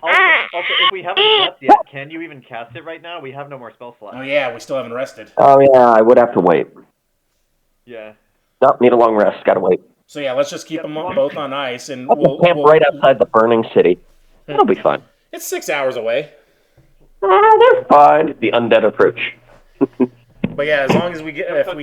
Also, if we haven't slept yet, can you even cast it right now? We have no more spell slots. Oh yeah, we still haven't rested. Oh yeah, I would have to wait. Yeah. Nope, need a long rest. Gotta wait. So yeah, let's just keep them both on ice, and I can camp right outside the burning city. It'll be fine. It's 6 hours away. They're fine. The undead approach. But yeah, as long as if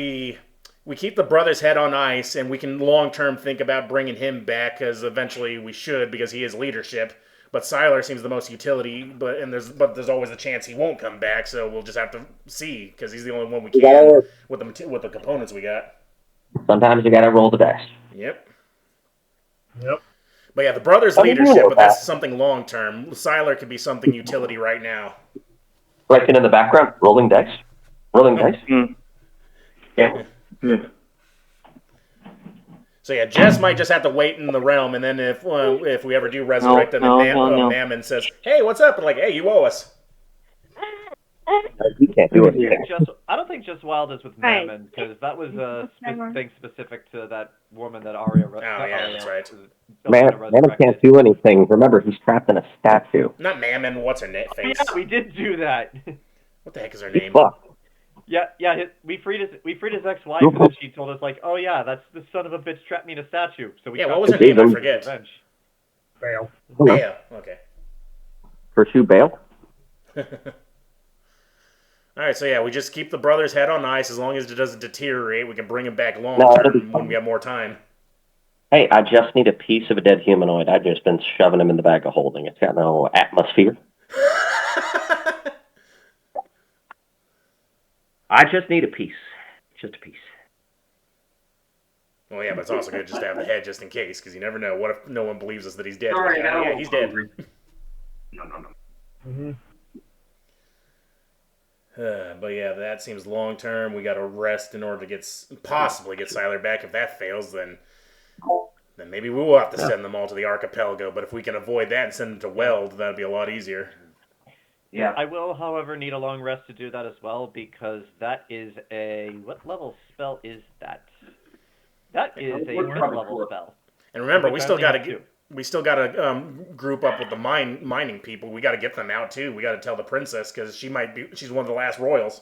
we keep the brother's head on ice, and we can long term think about bringing him back, because eventually we should, because he is leadership. But Sylar seems the most utility, but there's always a chance he won't come back. So we'll just have to see, because he's the only one we can with the components we got. Sometimes you gotta roll the dice. Yep. Yep. But yeah, the brother's leadership, but that's something long term. Sylar could be something utility right now. Riken in the background, rolling dice. Rolling dice. Yeah. So yeah, Jess might just have to wait in the realm, and then if we ever do resurrect him, and Mammon says, "Hey, what's up?" And like, "Hey, you owe us." He can't do anything. I don't think just Wild is with Mammon, because that was a thing specific to that woman that Arya. Oh yeah, that's right. Mammon can't do anything. Remember, he's trapped in a statue. Not Mammon. What's her face? Yeah, we did do that. What the heck is her name? Yeah. We freed his ex-wife, and then she told us like, "Oh yeah, that's the son of a bitch trapped me in a statue." So we what was her name? I forget. Bail. Bail. Okay. Pursue Bail. All right, so yeah, we just keep the brother's head on ice. As long as it doesn't deteriorate, we can bring him back long term when we have more time. Hey, I just need a piece of a dead humanoid. I've just been shoving him in the bag of holding. It's got no atmosphere. I just need a piece. Just a piece. Well, yeah, but it's also good just to have the head just in case, because you never know. What if no one believes us that he's dead? Sorry, like, yeah, he's dead. No. Mm-hmm. But yeah, that seems long term. We got to rest in order to possibly get Sylar back. If that fails, then maybe we will have to send them all to the archipelago. But if we can avoid that and send them to Weld, that'd be a lot easier. Yeah. I will, however, need a long rest to do that as well, because that is what level spell is that? That is a 5th level spell. And remember, we still got to group up with the mining people. We got to get them out too. We got to tell the princess, because she's one of the last royals.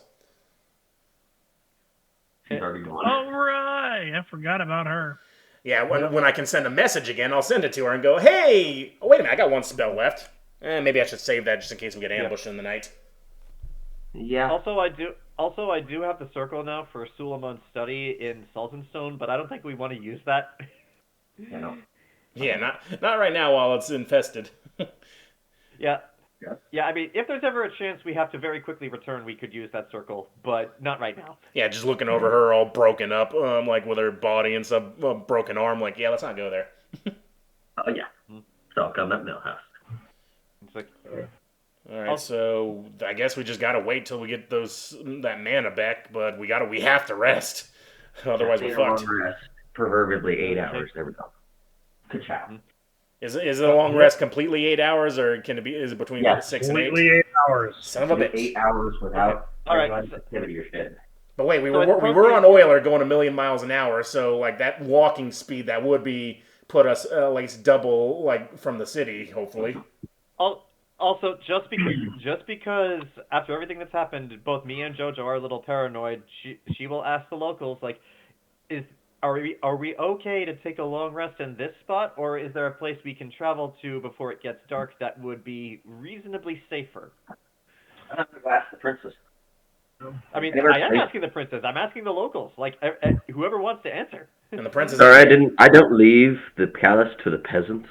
She's already gone. All right, I forgot about her. Yeah, when I can send a message again, I'll send it to her and go, "Hey, wait a minute, I got one spell left. Maybe I should save that just in case we get ambushed in the night." Yeah. Also, I do have the circle now for Suleiman's study in Saltonstone, but I don't think we want to use that. Yeah, not right now while it's infested. Yeah. I mean, if there's ever a chance we have to very quickly return, we could use that circle, but not right now. Yeah, just looking over her all broken up, like with her body and some broken arm. Like, yeah, let's not go there. Oh yeah. Talk on that millhouse. It's like, all right, so I guess we just gotta wait till we get that mana back, but we have to rest, otherwise we're fucked. Proverbially 8 hours. There we go. Good job. Is it a long rest completely 8 hours, or is it between 6 and 8? Completely 8 hours. Son of a bitch. 8 hours without activity or shit. But wait, we were on Oiler going a million miles an hour, so like that walking speed that would put us at least double like from the city, hopefully. Also, just because after everything that's happened, both me and Jojo are a little paranoid. She will ask the locals like, Are we okay to take a long rest in this spot, or is there a place we can travel to before it gets dark that would be reasonably safer? I have to ask the princess. I mean, I am asking the princess. I'm asking the locals. Like, whoever wants to answer. And the princess. Sorry, I don't leave the palace to the peasants.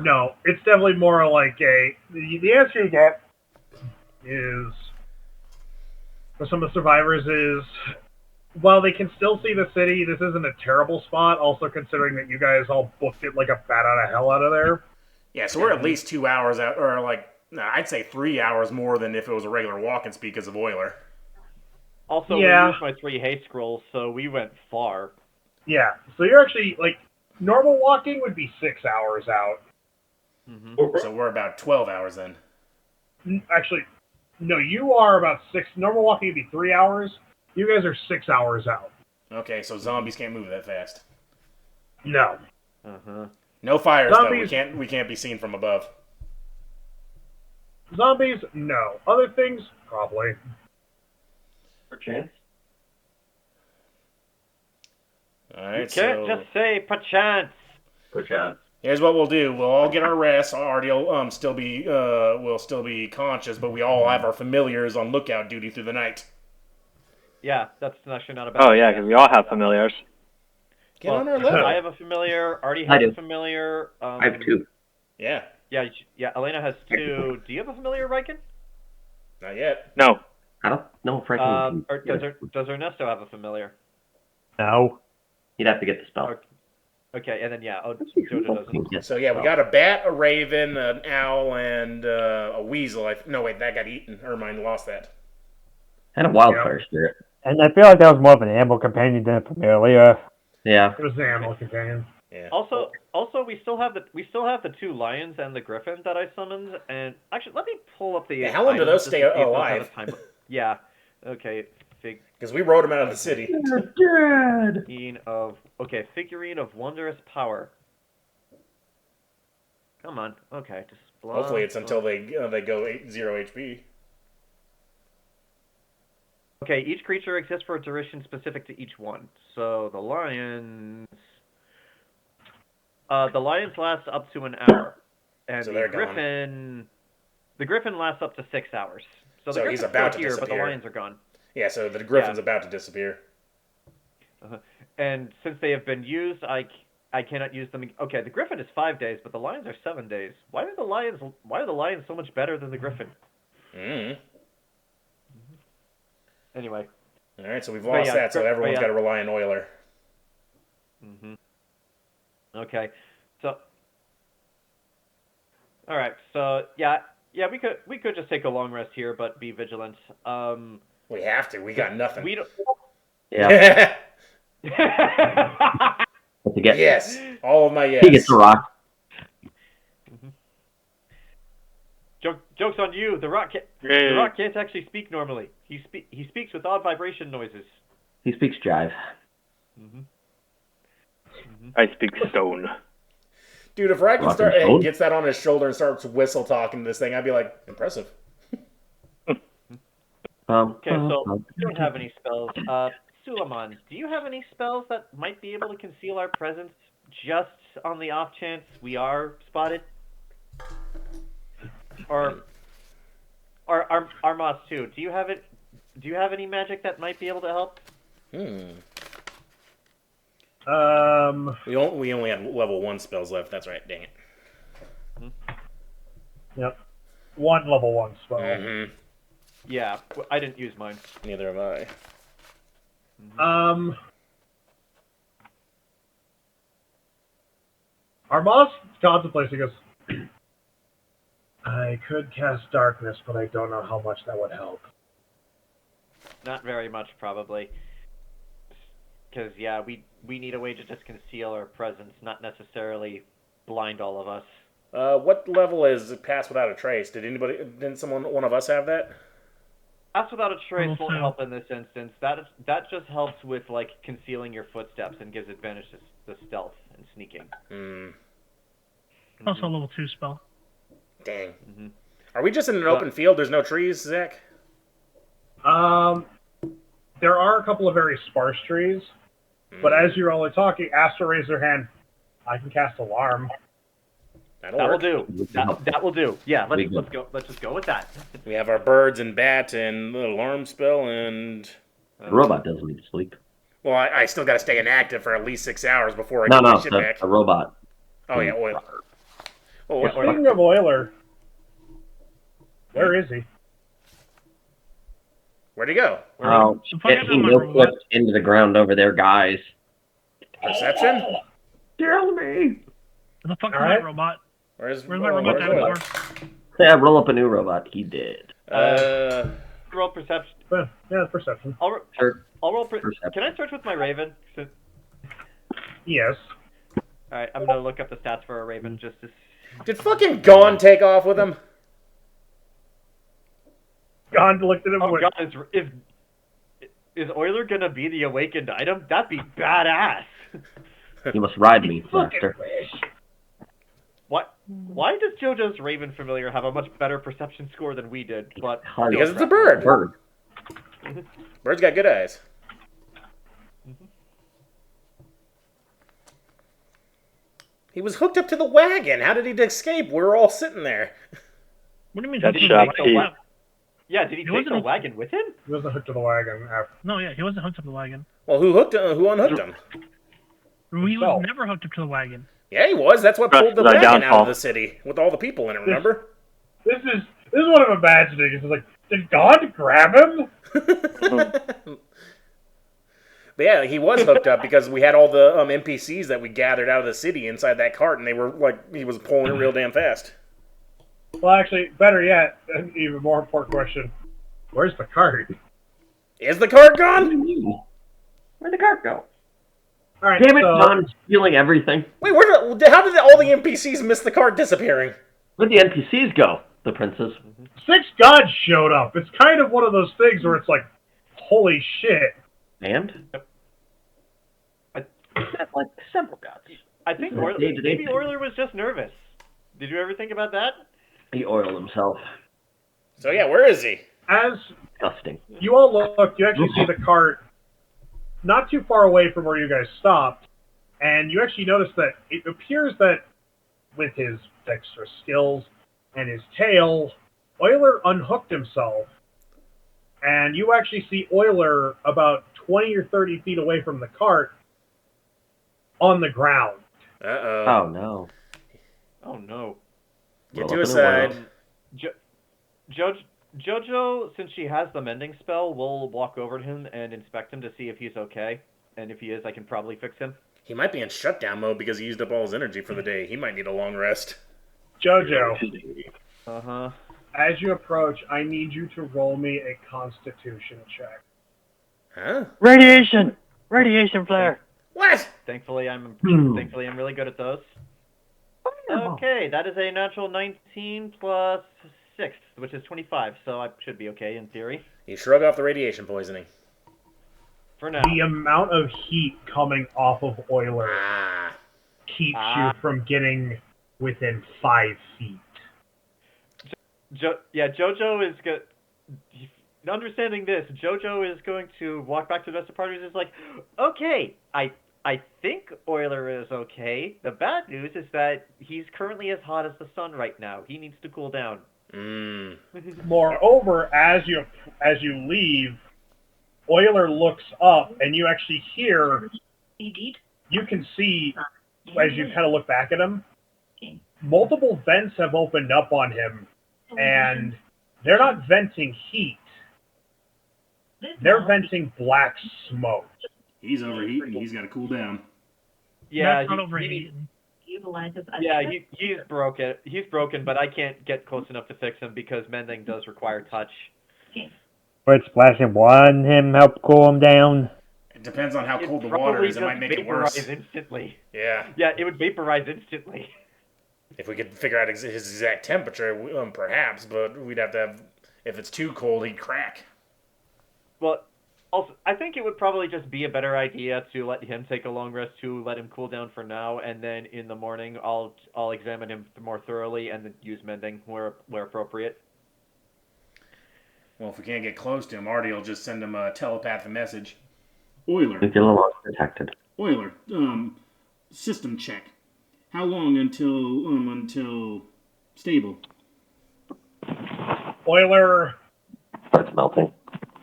No, it's definitely more like the answer you get is for some of the survivors is, while they can still see the city, this isn't a terrible spot, also considering that you guys all booked it like a bat out of hell out of there. Yeah, so we're at least 2 hours out, or I'd say 3 hours more than if it was a regular walking speed because of Oiler. Also, we used my 3 haste scrolls, so we went far. Yeah, so you're actually, normal walking would be 6 hours out. Mm-hmm. So we're about 12 hours then. Actually, no, you are about 6. Normal walking would be 3 hours. You guys are 6 hours out. Okay, so zombies can't move that fast. No. Uh-huh. No fires Zombies- though. We can't be seen from above. Zombies, no. Other things, probably. Perchance. All You right, can't so just say perchance. Perchance. here's what we'll do. We'll all get our rest. AARTI will still be conscious, but we all have our familiars on lookout duty through the night. Yeah, that's actually not a bad Oh idea. yeah, because we all have familiars. Get on our level. I have a familiar. Artie I has do. a familiar. I have 2. Yeah, Yeah, Elaina has 2. Do you have a familiar, Riken? not yet. No. I don't know if Franklin Or can. does Ernesto have a familiar? No. He'd have to get the spell. Okay, and then Jojo doesn't. Yes. So yeah, we got a bat, a raven, an owl, and a weasel. No, wait, that got eaten. Ermine lost that. And a wildfire spirit. And I feel like that was more of an animal companion than a familiar. Yeah. It was an animal companion. Yeah. Also, we still have the 2 lions and the griffin that I summoned. And actually, let me pull up the. Yeah, how long do items those just stay to see if those alive? have a time- Yeah. Okay. Because we rode them out of the city. Figurine of wondrous power. Come on. Okay. Just Hopefully, it's until they go 0 HP. Okay, each creature exists for a duration specific to each one. So the lions last up to an hour, and So the they're gone. griffin lasts up to 6 hours. So the So griffin's he's about still to here, but the disappear. lions are gone. Yeah, so the griffin's about to disappear. And since they have been used, I cannot use them. Okay, the griffin is 5 days, but the lions are 7 days. Why are the lions so much better than the griffin? Anyway. All right, so we've lost that, so everyone's got to rely on Oiler. Okay, so. All right, so yeah, we could just take a long rest here, but be vigilant. We have to. We got nothing. We don't. Yeah. To get, yes. All of my yes. He gets a rock. Joke's on you. The rock can't actually speak normally. He speaks with odd vibration noises. He speaks jive. I speak stone. Dude, if Riken gets that on his shoulder and starts whistle talking to this thing, I'd be like, impressive. Okay, so we don't have any spells. Suleiman, do you have any spells that might be able to conceal our presence just on the off chance we are spotted? Or Armas too. Do you have it? Do you have any magic that might be able to help? We only have level 1 spells left. That's right. Dang it. Yep. 1 level 1 spell. Yeah, I didn't use mine. Neither have I. Our boss contemplates. He goes, I could cast darkness, but I don't know how much that would help. Not very much, probably. Because, yeah, we need a way to just conceal our presence, not necessarily blind all of us. What level is Pass Without a Trace? Didn't one of us have that? Pass Without a Trace won't help in this instance. That just helps with, like, concealing your footsteps and gives advantage to stealth and sneaking. Also a level 2 spell. Dang. Are we just in an open field? There's no trees, Zach? There are a couple of very sparse trees, but as you're all talking, Asta raised her hand. I can cast Alarm. That will do. That will do. Yeah, let's go. Let's just go with that. We have our birds and bat and the alarm spell and. The robot doesn't need to sleep. Well, I still got to stay inactive for at least 6 hours before I No, get my shit the, back. the robot. Oh yeah, Oiler. Oh, Well, speaking of Oiler, where is he? Where'd he go? Oh, shit, he no-clipped into the ground over there, guys. Perception? Kill me! Where the fuck is my robot? Where's my robot dinosaur? Yeah, roll up a new robot. He did. Roll perception. Yeah, perception. I'll roll perception. Can I search with my raven? Yes. Alright, I'm gonna look up the stats for a raven just to... Did fucking Gone take off with him? Gone looked at him. Oh, God, is Is Euler gonna be the awakened item? That'd be badass. You must ride me, master. What? Why does JoJo's Raven Familiar have a much better perception score than we did? But Because it's a bird. Bird. Bird's got good eyes. He was hooked up to the wagon. How did he escape? We were all sitting there. What do you mean? That's hooked up to the shocking. wagon? Yeah, did he take the wagon with him? He wasn't hooked to the wagon after. No, yeah, he wasn't hooked up to the wagon. Well, who unhooked him? He was never hooked up to the wagon. Yeah, he was. That's what pulled the That's wagon out downfall. of the city with all the people in it. Remember? This is what I'm imagining. It's like, did God grab him? But yeah, he was hooked up because we had all the NPCs that we gathered out of the city inside that cart, and they were like, he was pulling it real damn fast. Well, actually, better yet, an even more important question: where's the cart? Is the cart gone? Where'd the cart go? All right, Damn it, so John, stealing everything. Wait, how did all the NPCs miss the cart disappearing? Where'd the NPCs go? The princes. 6 gods showed up. It's kind of one of those things where it's like, holy shit. And? That's like several gods. I think Day-to-day maybe thing. Euler was just nervous. Did you ever think about that? He oiled himself. So yeah, where is he? As Disgusting. you all look, you actually see the cart not too far away from where you guys stopped, and you actually notice that it appears that with his dexterous skills and his tail, Euler unhooked himself, and you actually see Euler about 20 or 30 feet away from the cart on the ground. Uh-oh. Oh, no. Oh no. Get Well, to up his in the side. Jojo, since she has the mending spell, will walk over to him and inspect him to see if he's okay. And if he is, I can probably fix him. He might be in shutdown mode because he used up all his energy for the day. He might need a long rest. Jojo, Uh-huh. as you approach, I need you to roll me a Constitution check. Huh? Radiation! Radiation flare! What? Thankfully, I'm really good at those. Oh. Okay, that is a natural 19 plus 6, which is 25, so I should be okay in theory. You shrug off the radiation poisoning. For now. The amount of heat coming off of Euler Ah. keeps you from getting within 5 feet. Jojo is good. Understanding this, Jojo is going to walk back to the rest of the party and is like, okay, I think Euler is okay. The bad news is that he's currently as hot as the sun right now. He needs to cool down. Moreover, as you leave, Euler looks up, and you actually hear. You can see as you kind of look back at him. Multiple vents have opened up on him, and they're not venting heat. They're venting black smoke. He's overheating. He's got to cool down. Yeah, That's not overheating. he's broken. He's broken, but I can't get close enough to fix him because mending does require touch. Would splashing water on him help cool him down? It depends on how It cold the water is. It probably might make just it worse. vaporize instantly. Yeah. Yeah, it would vaporize instantly. If we could figure out his exact temperature, perhaps, but we'd have to have... If it's too cold, he'd crack. Well, also, I think it would probably just be a better idea to let him take a long rest, to let him cool down for now, and then in the morning I'll examine him more thoroughly and then use mending where appropriate. Well, if we can't get close to him, AARTI will just send him a telepathic message. Euler. You feel a lot protected. Euler. System check. How long until stable? Euler, Starts melting.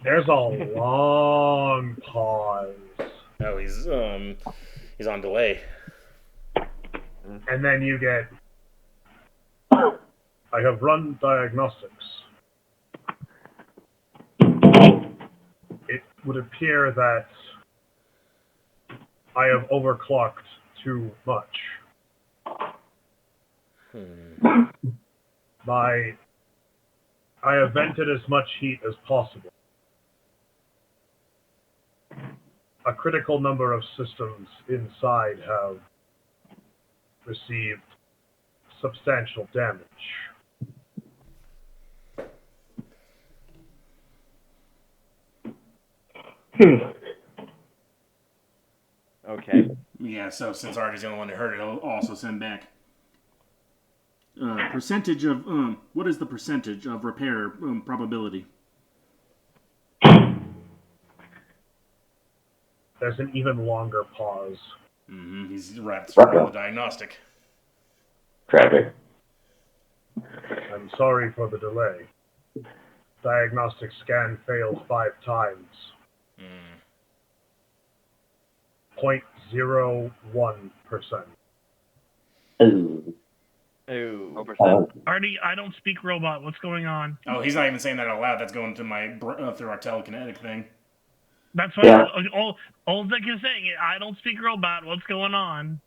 there's a long pause. Oh, he's on delay. And then you get, I have run diagnostics. It would appear that I have overclocked too much. I have vented as much heat as possible. A critical number of systems inside have received substantial damage. Okay. Yeah, so since Artie's the only one who heard it, I'll also send back. Percentage of, what is the percentage of repair probability? There's an even longer pause. Mm-hmm. He's right Raptor. on the diagnostic. Tragic. I'm sorry for the delay. Diagnostic scan failed 5 times. 0.01%. Ooh. Ooh. Artie, I don't speak robot. What's going on? Oh, he's not even saying that out loud. That's going to my through our telekinetic thing. That's what Yeah. Olzec is saying. I don't speak robot. What's going on?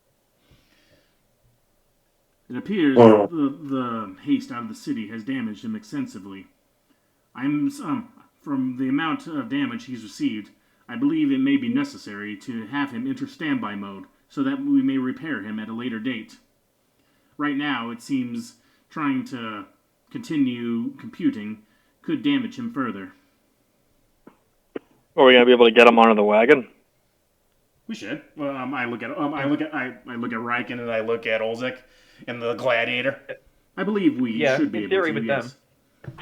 It appears the haste out of the city has damaged him extensively. From the amount of damage he's received, I believe it may be necessary to have him enter standby mode so that we may repair him at a later date. Right now, it seems trying to continue computing could damage him further. Are we gonna be able to get him onto the wagon? We should. I look at Riken and I look at Olzec and the gladiator. I believe we should be in able theory to. with Yes. them.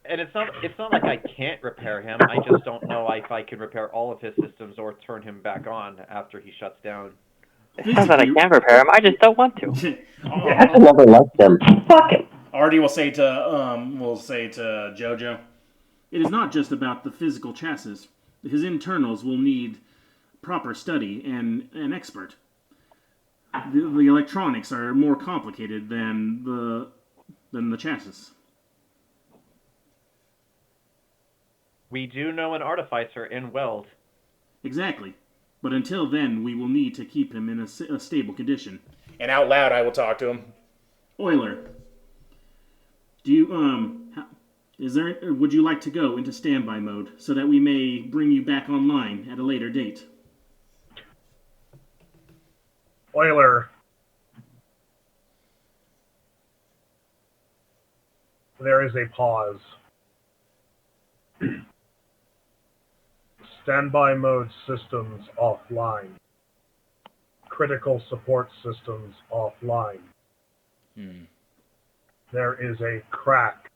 And it's not like I can't repair him. I just don't know if I can repair all of his systems or turn him back on after he shuts down. It's not that I can repair him. I just don't want to. I have never liked them. Fuck it. Artie will say to Jojo, It is not just about the physical chassis. His internals will need proper study and an expert. The electronics are more complicated than the chassis. We do know an artificer in Weld. Exactly. But until then, we will need to keep him in a stable condition. and out loud I will talk to him. Euler, do you would you like to go into standby mode so that we may bring you back online at a later date? Euler. There is a pause. Standby mode systems offline. Critical support systems offline. There is a crack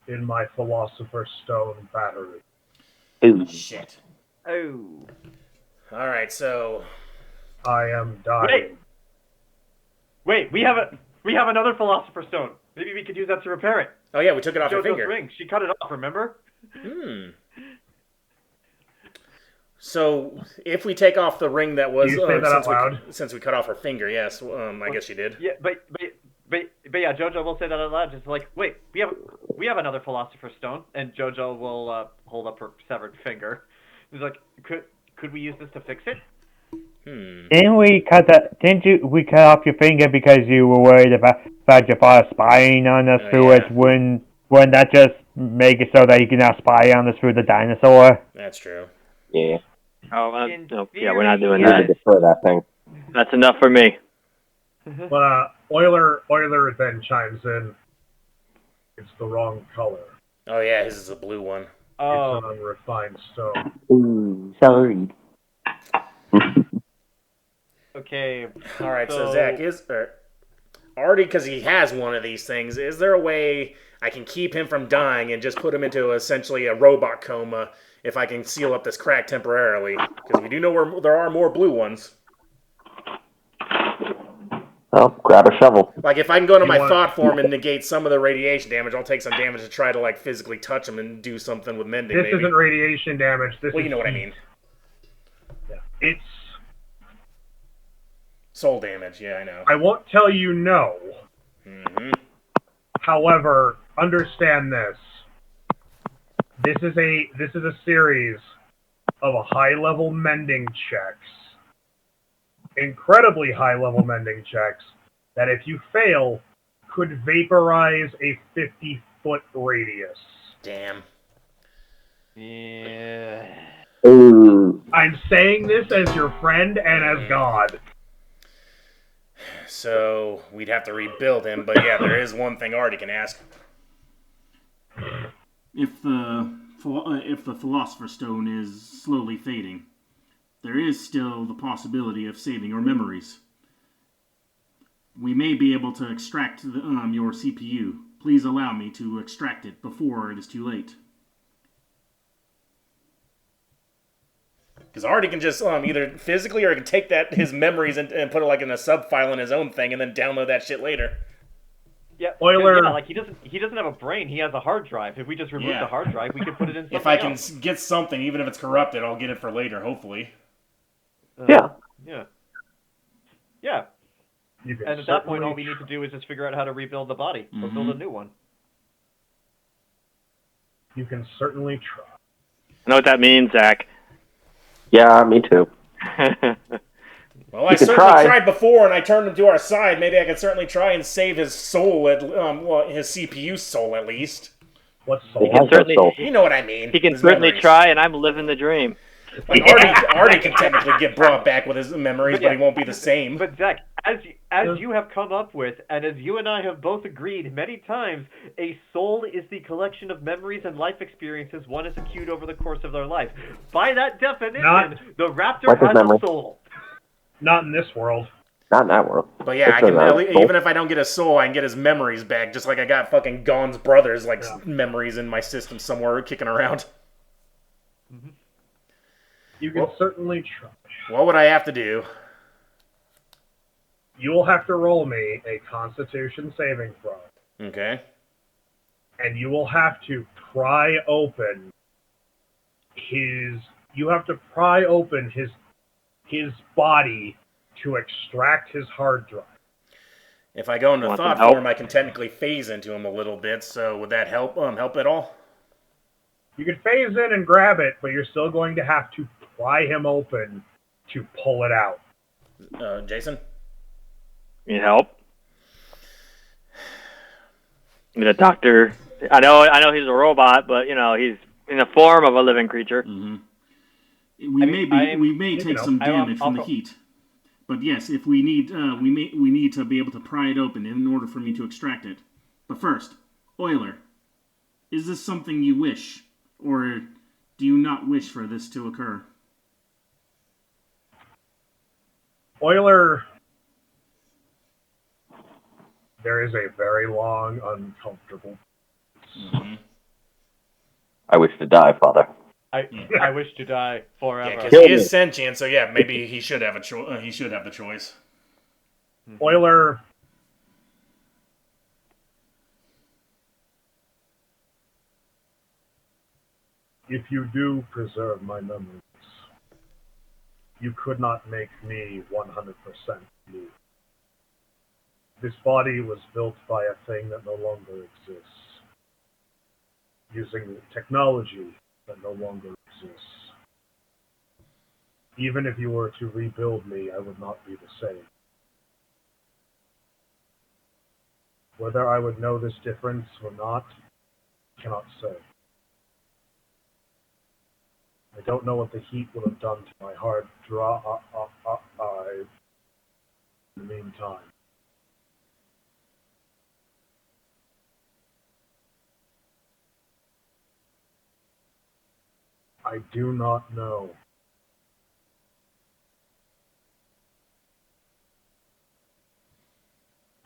in my Philosopher's Stone battery. Ooh. Shit. Oh. Alright, so... I am dying. Wait, we have another Philosopher's Stone. Maybe we could use that to repair it. Oh yeah, we took it off your Jojo's finger. ring. She cut it off, remember? So, if we take off the ring that was... Did you say that out loud? Since we cut off her finger, yes. I guess you did. Yeah, but yeah, Jojo will say that out loud. Just like, wait, we have another Philosopher's Stone, and Jojo will hold up her severed finger. He's like, could we use this to fix it? Didn't we cut off your finger because you were worried about your father spying on us through it? Wouldn't that just make it so that he can now spy on us through the dinosaur? That's true. Yeah. Oh, no, yeah, we're not doing I that. need to defer that thing. That's enough for me. But Euler then chimes in. It's the wrong color. Oh yeah, his is a blue one. Oh. It's an unrefined stone. Ooh, sorry. Okay. Alright, so Zach, Artie, because he has one of these things, is there a way I can keep him from dying and just put him into essentially a robot coma if I can seal up this crack temporarily? Because we do know there are more blue ones. Well, grab a shovel. Like, if I can go into my thought form and negate some of the radiation damage, I'll take some damage to try to, like, physically touch him and do something with mending, This maybe. isn't radiation damage. This Well, is you know what I mean. Yeah. It's... Soul damage, yeah, I know. I won't tell you no. However, understand this. This is a series of high-level mending checks. Incredibly high-level mending checks that if you fail, could vaporize a 50-foot radius. Damn. Yeah. Ooh. I'm saying this as your friend and as God. So, we'd have to rebuild him, but yeah, there is one thing Artie can ask. If the the Philosopher's Stone is slowly fading, there is still the possibility of saving your memories. We may be able to extract your CPU. Please allow me to extract it before it is too late. Because AARTI can just either physically or he can take his memories and put it like in a sub file in his own thing and then download that shit later. Yeah, Euler. Yeah, like he doesn't have a brain. He has a hard drive. If we just remove the hard drive, we could put it in something If I can else. get something, even if it's corrupted, I'll get it for later, hopefully. Yeah. Yeah. Yeah. And at that point, all we need to do is just figure out how to rebuild the body or build a new one. You can certainly try. I know what that means, Zach. Yeah, me too. Well, I certainly tried before, and I turned him to our side. Maybe I could certainly try and save his soul, his CPU soul at least. What soul? You know what I mean. He can certainly try, and I'm living the dream. Like AARTI can technically get brought back with his memories, but he won't be the same. But Zach, as you have come up with, and as you and I have both agreed many times, a soul is the collection of memories and life experiences one has accrued over the course of their life. By that definition, the Raptor has a soul. Not in this world. Not in that world. But yeah, I can even if I don't get his soul, I can get his memories back, just like I got fucking Gon's brothers memories in my system somewhere kicking around. Mm-hmm. You can certainly try. What would I have to do? You will have to roll me a Constitution saving throw. Okay. And you will have to pry open his body to extract his hard drive. If I go into thought form, I can technically phase into him a little bit. So would that help? Help at all? You can phase in and grab it, but you're still going to have to pry him open to pull it out. Jayson? Need help? I mean, the doctor. I know he's a robot, but he's in the form of a living creature. Mm-hmm. We may take some damage from the heat, but yes, if we need, we need to be able to pry it open in order for me to extract it. But first, Euler, is this something you wish, or do you not wish for this to occur? Euler, there is a very long, uncomfortable. Mm-hmm. I wish to die, Father. I wish to die forever. Yeah, because he is sentient, so yeah, maybe he should have he should have the choice. Euler, if you do preserve my memories, you could not make me 100% you. This body was built by a thing that no longer exists, using technology that no longer exists. Even if you were to rebuild me, I would not be the same. Whether I would know this difference or not, I cannot say. I don't know what the heat would have done to my hard drive in the meantime. I do not know.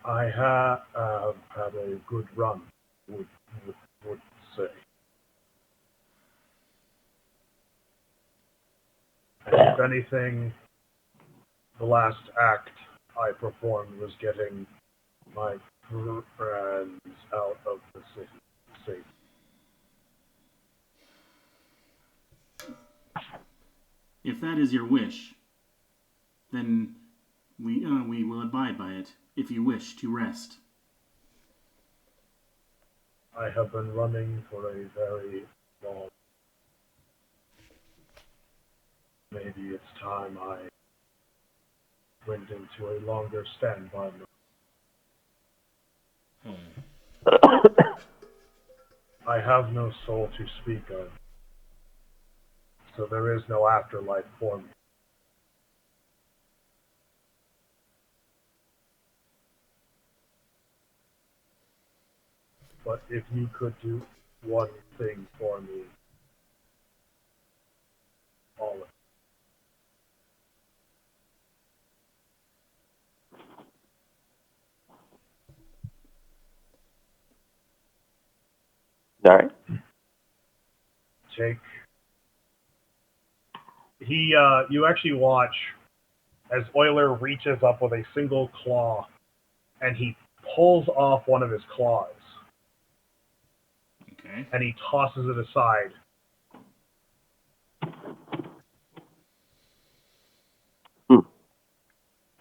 I have had a good run, would say. And if anything, the last act I performed was getting my friends out of the city safe. If that is your wish, then we will abide by it, if you wish to rest. I have been running for a very long. Maybe it's time I went into a longer standby mode. I have no soul to speak of, so there is no afterlife for me. But if you could do one thing for me, take. You actually watch as Euler reaches up with a single claw, and he pulls off one of his claws. Okay. And he tosses it aside.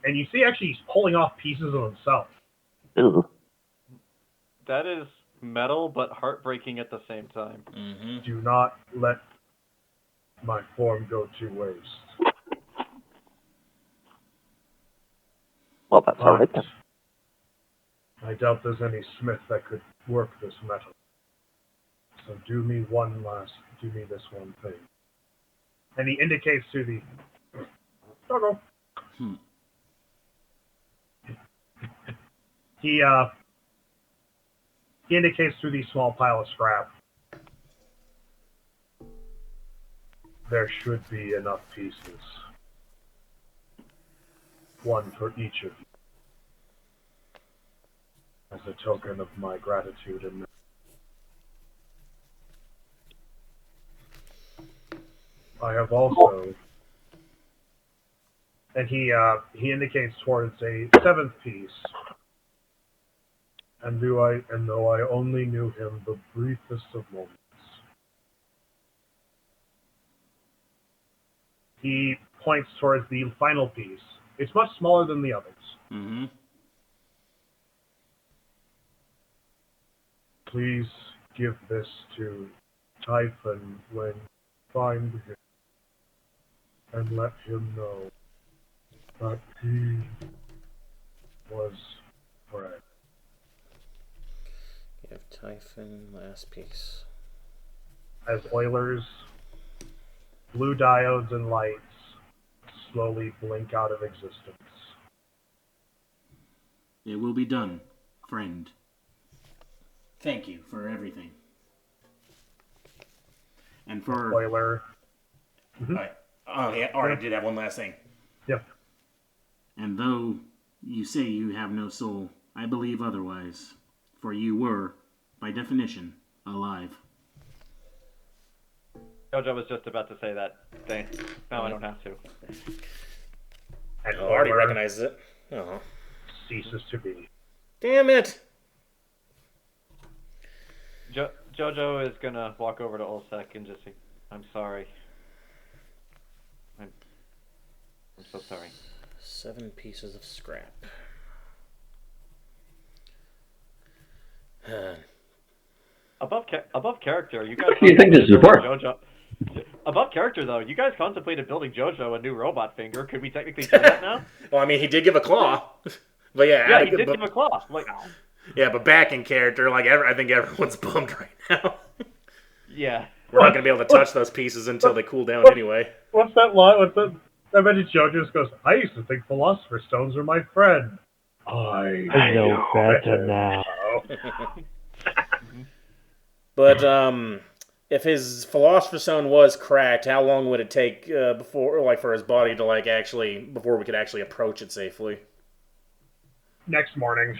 And you see actually he's pulling off pieces of himself. Ew. That is metal, but heartbreaking at the same time. Mm-hmm. Do not let my form go to waste. Well, that's all right then. I doubt there's any smith that could work this metal. So do me this one thing. And he indicates to the Jojo. He indicates to the small pile of scrap. There should be enough pieces. One for each of you. As a token of my gratitude and I have also, and he indicates towards a seventh piece. And though I only knew him the briefest of moments, he points towards the final piece. It's much smaller than the others. Mm-hmm. Please give this to Typhon when you find him, and let him know that he was correct. You have Typhon, last piece. As Euler's blue diodes and lights slowly blink out of existence. It will be done, friend. Thank you for everything. And for... Euler. I already did have one last thing. Yep. And though you say you have no soul, I believe otherwise. For you were, by definition, alive. Jojo was just about to say that. Thanks. No, I don't have to. And already recognizes it. Oh. Ceases to be. Damn it! Jojo is gonna walk over to Olzec and just say, "I'm sorry. I'm so sorry." 7 pieces of scrap. Above character, you guys. What do you think this is for? Jojo. Above character, though, you guys contemplated building Jojo a new robot finger. Could we technically do that now? Well, I mean, he did give a claw. But yeah, he did give a claw. Like, yeah, but back in character, like I think everyone's bummed right now. Yeah. We're not gonna be able to touch those pieces until they cool down anyway. What's that line? I bet Jojo just goes, I used to think Philosopher's Stones were my friend. I know better now. But if his Philosopher's Stone was cracked, how long would it take for his body to before we could actually approach it safely? Next morning.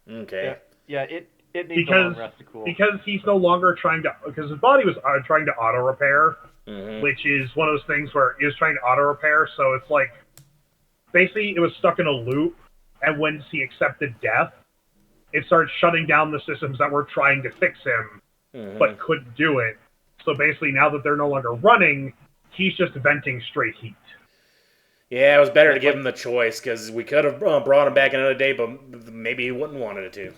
Okay. Yeah, it needs a long rest to cool. Because he's no longer because his body was trying to auto repair, which is one of those things where he was trying to auto repair. So it's like basically it was stuck in a loop, and once he accepted death, it started shutting down the systems that were trying to fix him, but couldn't do it. So basically, now that they're no longer running, he's just venting straight heat. Yeah, it was better to give him the choice, because we could have brought him back another day, but maybe he wouldn't wanted it to.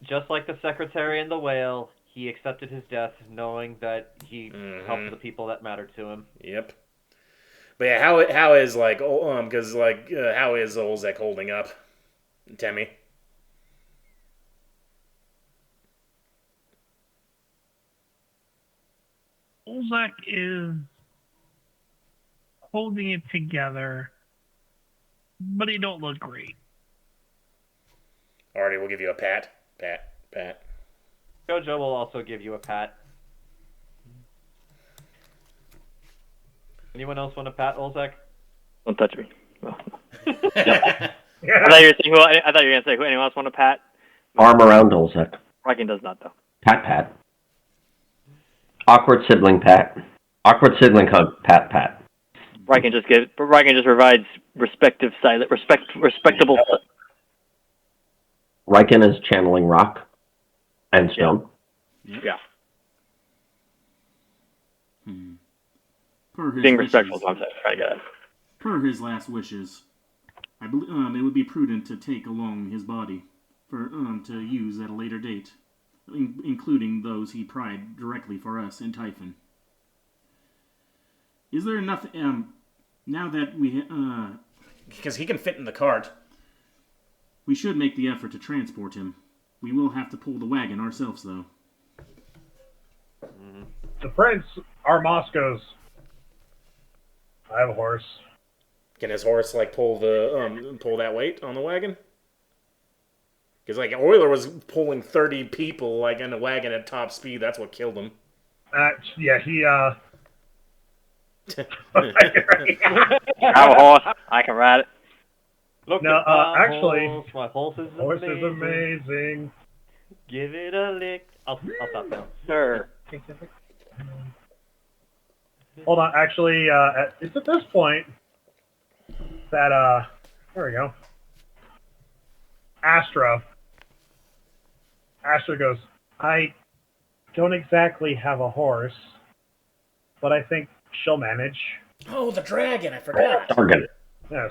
Just like the Secretary and the Whale, he accepted his death knowing that he helped the people that mattered to him. Yep. But yeah, how is how is Olzec holding up, Temme? Olzec is holding it together, but he don't look great. AARTI will give you a pat. Pat. Jojo will also give you a pat. Anyone else want a pat, Olzec? Don't touch me. I thought you were going to say who anyone else want a pat. Arm around Olzec. Riken does not, though. Pat. Awkward sibling pat. Awkward sibling hug. Pat. Pat. Riken just provides respectable. Riken is channeling rock and stone. Yeah. Per his Being wishes, respectful, I'm trying to get it. Per his last wishes, I believe it would be prudent to take along his body for to use at a later date, including those he pried directly for us in Typhon. Is there enough? Now that we Because he can fit in the cart. we should make the effort to transport him. We will have to pull the wagon ourselves, though. The prince, Armoscos. I have a horse. Can his horse pull that weight on the wagon? Because Euler was pulling 30 people in a wagon at top speed. That's what killed him. Yeah, he I have a horse. I can ride it. Look No, at my actually, horse. My horse is horse amazing. is amazing. Give it a lick. I'll stop now. Sure. Hold on, actually, it's at this point that there we go. Astra goes, I don't exactly have a horse, but I think she'll manage. Oh, the dragon! I forgot. Dragon. Yes.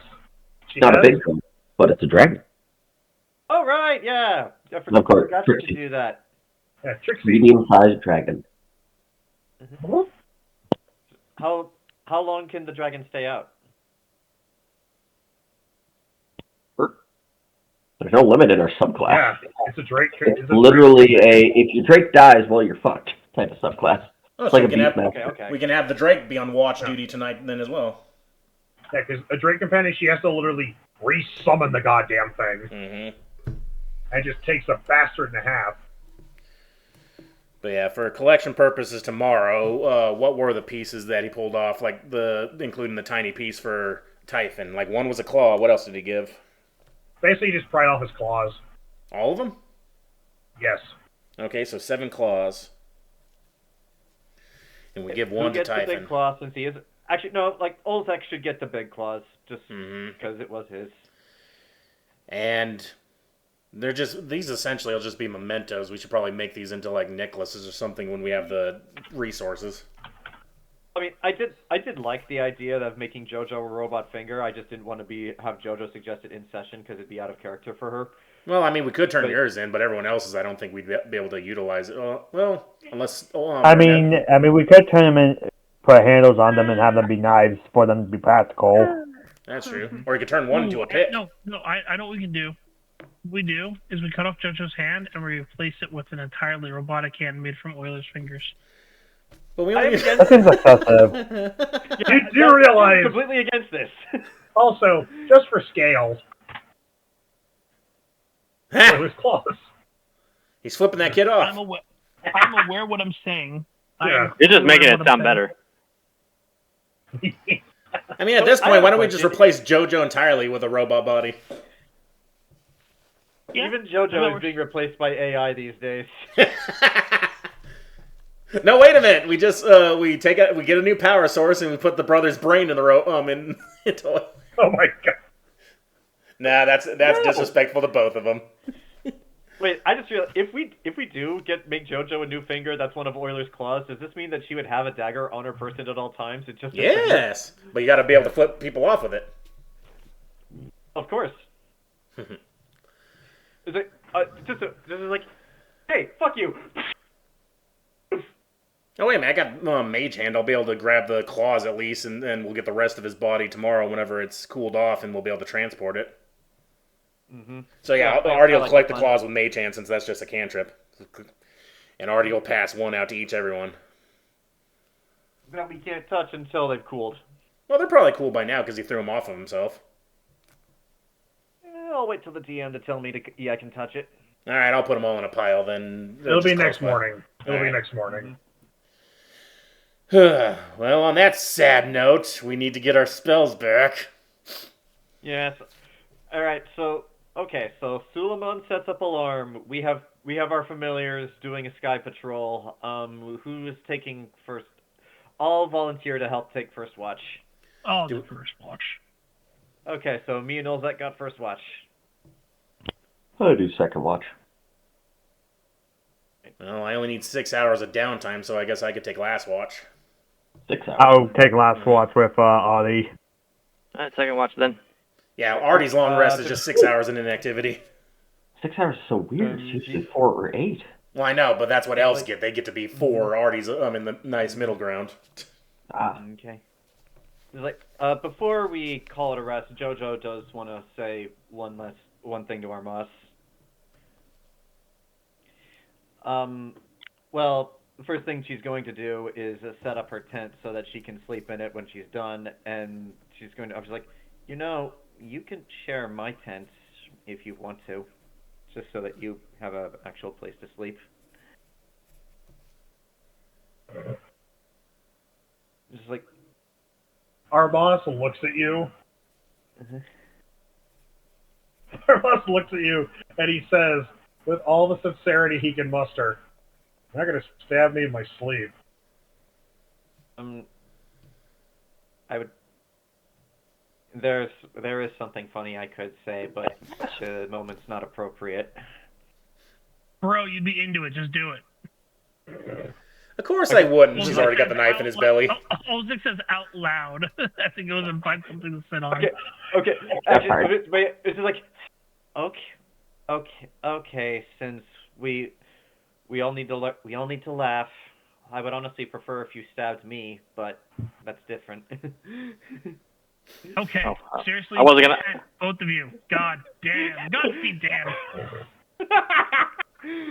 She Not a has. big one, but it's a dragon. Oh, right, yeah. I Of course, forgot you Trixie. to do that. Yeah, Trixie. Medium-sized dragon. How long can the dragon stay out? There's no limit in our subclass. Yeah, it's a Drake. It's literally if your Drake dies, well, you're fucked type of subclass. Oh, It's so like a we can have beastmaster. Okay. we can have the Drake be on watch duty tonight then as well. Yeah, because a Drake companion, she has to literally re-summon the goddamn thing. Mm-hmm. And it just takes a bastard and a half. But yeah, for collection purposes tomorrow, what were the pieces that he pulled off? Including the tiny piece for Typhon. One was a claw. What else did he give? Basically, he just pried off his claws. All of them? Yes. Okay, so 7 claws. And we give Who one to gets the Typhon. big claw since he is... Actually, no, Olzec should get the big claws, just Mm-hmm. because it was his. And these essentially will just be mementos. We should probably make these into necklaces or something when we have the resources. I mean, I did like the idea of making Jojo a robot finger. I just didn't want to have Jojo suggest it in session because it'd be out of character for her. Well, I mean, we could turn yours in, but everyone else's, I don't think we'd be able to utilize it. Well, unless... I mean, we could turn them in, put handles on them, and have them be knives for them to be practical. That's true. Or you could turn one into a pit. No, I know what we can do. What we do is we cut off Jojo's hand and we replace it with an entirely robotic hand made from Euler's fingers. But we only... That seems excessive. You do realize... I'm completely against this. Also, just for scale... his claws. He's flipping that kid off. I'm aware what I'm saying. Yeah. You're just making it sound better. I mean, at this point, why don't we just replace Jojo entirely with a robot body? Yeah, Even Jojo is being replaced by AI these days. No, wait a minute. We just we get a new power source and we put the brother's brain in the into it. Oh my god. Nah, that's disrespectful to both of them. Wait, I just realized if we do make Jojo a new finger that's one of Euler's claws, does this mean that she would have a dagger on her person at all times? It's just Yes, but you got to be able to flip people off with it. Of course. Is it this is like, hey, fuck you. Oh wait a minute, I got Mage Hand. I'll be able to grab the claws at least, and then we'll get the rest of his body tomorrow whenever it's cooled off, and we'll be able to transport it. Mm-hmm. So yeah, Yeah, Artie I will like collect the the plan. claws with Mage Hand since that's just a cantrip, and Artie will pass one out to everyone. That we can't touch until they've cooled. Well, they're probably cool by now because he threw them off of himself. I'll wait till the DM to tell me I can touch it. All right, I'll put them all in a pile then. It'll be Just next close by. morning. It'll be Alright. next morning. Well, on that sad note, we need to get our spells back. Yes. All right. So Suleiman sets up alarm. We have we have our familiars doing a sky patrol. Who is taking first? I'll volunteer to help take first watch. Oh, the first watch. Okay, so me and Olzec got first watch. I'll do second watch. Well, I only need 6 hours of downtime, so I guess I could take last watch. 6 hours. I'll take last watch with AARTI. Alright, second watch then. Yeah, Artie's long rest is just 6 hours in inactivity. 6 hours is so weird. It's usually 4 or 8. Well, I know, but that's what elves get. They get to be 4. Artie's in the nice middle ground. Okay. Before we call it a rest, Jojo does want to say one thing to our moss. Well, the first thing she's going to do is set up her tent so that she can sleep in it when she's done, and she's going to. I was like, you can share my tent if you want to, just so that you have an actual place to sleep. Just like. Our boss looks at you. Our boss looks at you, and he says, with all the sincerity he can muster, "You're not going to stab me in my sleep." I would. There is something funny I could say, but the moment's not appropriate. Bro, you'd be into it. Just do it. Of course I wouldn't. He's already got the knife in his belly. Olzec says out loud as he goes and finds something to sit on. Okay. Actually, it's just like, okay. Since we all need to laugh. I would honestly prefer if you stabbed me, but that's different. Okay, seriously, I wasn't gonna. both of you. God damn. God be damn.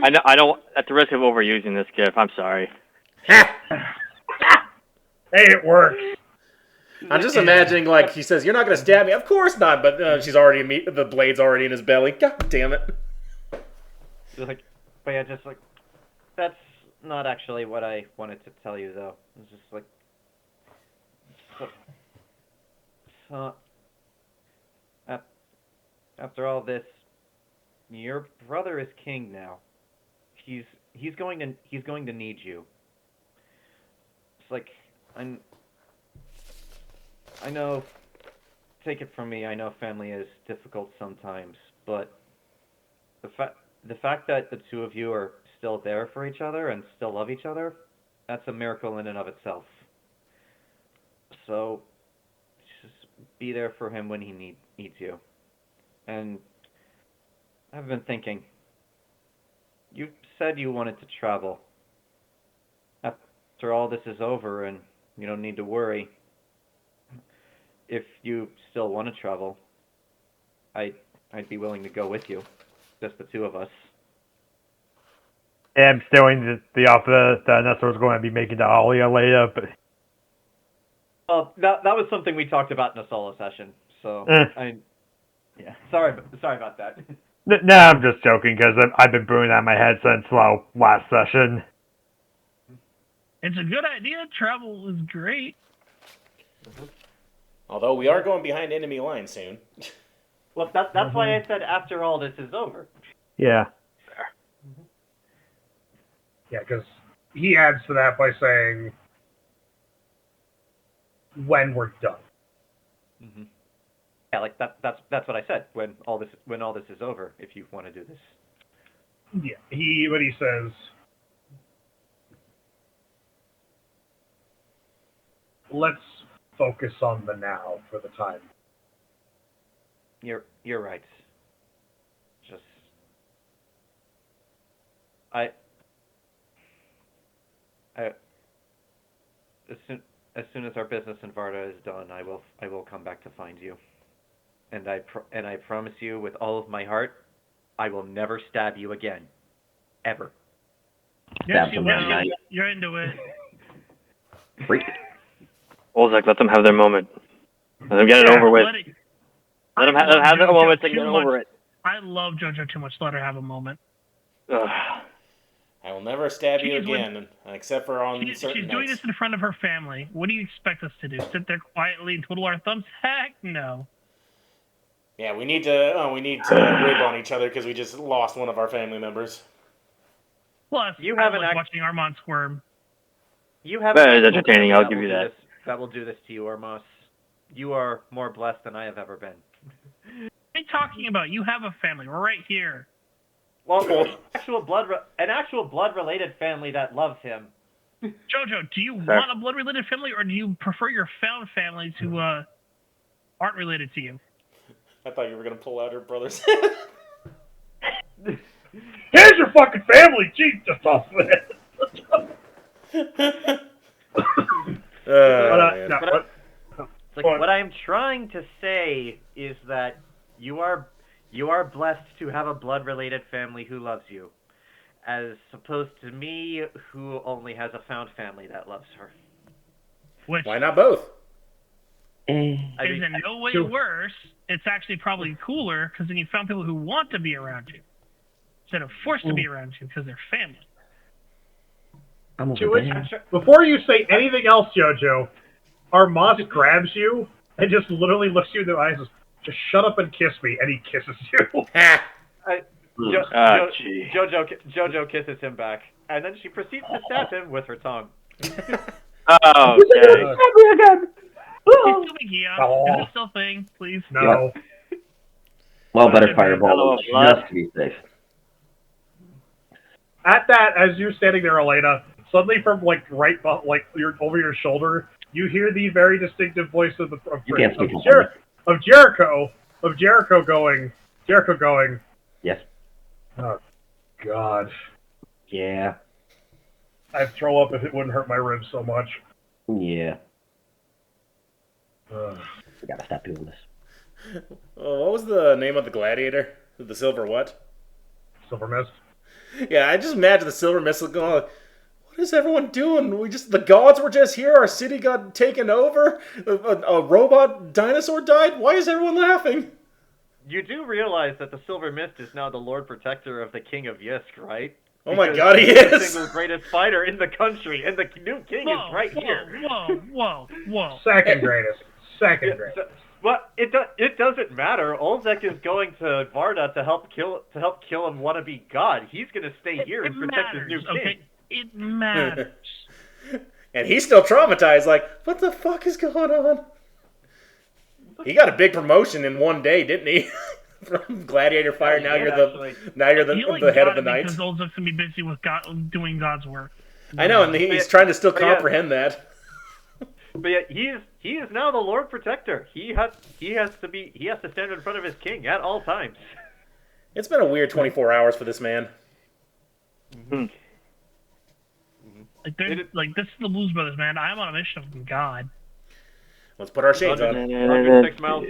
I know. At the risk of overusing this gif, I'm sorry. Hey, it works. I'm just imagining, like, he says, "You're not going to stab me." Of course not, but the blade's already in his belly. God damn it. That's not actually what I wanted to tell you, though. It's just like, so after all this, your brother is king now. He's going to need you. It's like, I know, take it from me, I know family is difficult sometimes, but the fact that the two of you are still there for each other and still love each other, that's a miracle in and of itself. So, just be there for him when he needs you. And I've been thinking, you said you wanted to travel. After all this is over and you don't need to worry, if you still want to travel, I'd be willing to go with you. Just the two of us. Yeah, I'm still in the offer that Ernesto was going to be making to Alia later, but... That was something we talked about in a solo session, so... Yeah, sorry about that. No, I'm just joking, because I've been brewing out my head since, last session. It's a good idea. Travel is great. Although we are going behind enemy lines soon. Well, that's why I said after all this is over. Yeah. Yeah, because he adds to that by saying, when we're done. Mm-hmm. Yeah, like that's what I said. When all this is over, if you want to do this. Yeah, what he says. Let's focus on the now for the time. You're right. Just as soon as our business in Varda is done, I will come back to find you. And I promise you with all of my heart, I will never stab you again. Ever. Yes, you will. You're into it. Olzec, let them have their moment. Let them get it over with. Let them have their moment to get over it. I love Jojo too much. Let her have a moment. I will never stab you again, except for on certain nights. She's doing this in front of her family. What do you expect us to do? Sit there quietly and twiddle our thumbs? Heck no. Yeah, we need to rib on each other because we just lost one of our family members. Plus, You I haven't was watching Armand squirm. You have That is entertaining, I'll give you that. That will do this to you, Ormos. You are more blessed than I have ever been. What are you talking about? You have a family. We're right here. Well, an actual blood-related family that loves him. Jojo, do you want a blood-related family, or do you prefer your found families who aren't related to you? I thought you were gonna pull out her brother's. Here's your fucking family, Jesus, off What I'm trying to say is that you are blessed to have a blood-related family who loves you, as opposed to me, who only has a found family that loves her. Which Why not both? is in no way worse. It's actually probably cooler, because then you found people who want to be around you, instead of forced to be around you, because they're family. Before you say anything else, Jojo, Armand grabs you and just literally looks you in the eyes and says, just shut up and kiss me, and he kisses you. Jojo kisses him back, and then she proceeds to stab him with her tongue. Oh, Is it still a thing, please? No. Yep. Well, better fireball just to be safe. At that, as you're standing there, Elaina, suddenly from over your shoulder, you hear the very distinctive voice of Jericho going. Yes. Oh, God. Yeah. I'd throw up if it wouldn't hurt my ribs so much. Yeah. We gotta stop doing this. What was the name of the gladiator? The silver what? Silver Mist. Yeah, I just imagine the silver mist going like, what is everyone doing? The gods were just here, our city got taken over, a robot dinosaur died, why is everyone laughing? You do realize that the Silver Mist is now the Lord Protector of the King of Yisk, right? Oh my God, he is! The single greatest fighter in the country, and the new king is right here. Whoa. Second greatest. But it doesn't matter. Olzec is going to Varda to help kill him wannabe god. He's going to stay here and protect his new king. Okay? It matters. And he's still traumatized, like, what the fuck is going on? He got a big promotion in one day, didn't he? From Gladiator Fire, now you're the head of the Knights. Because Olzec's going to be busy with doing God's work. I know, and he's trying to still comprehend that. But yeah, he is now the Lord Protector. He has to stand in front of his king at all times. It's been a weird 24 hours for this man. Mm-hmm. This is the Blues Brothers, man. I'm on a mission from God. Let's put our shades on. 106 miles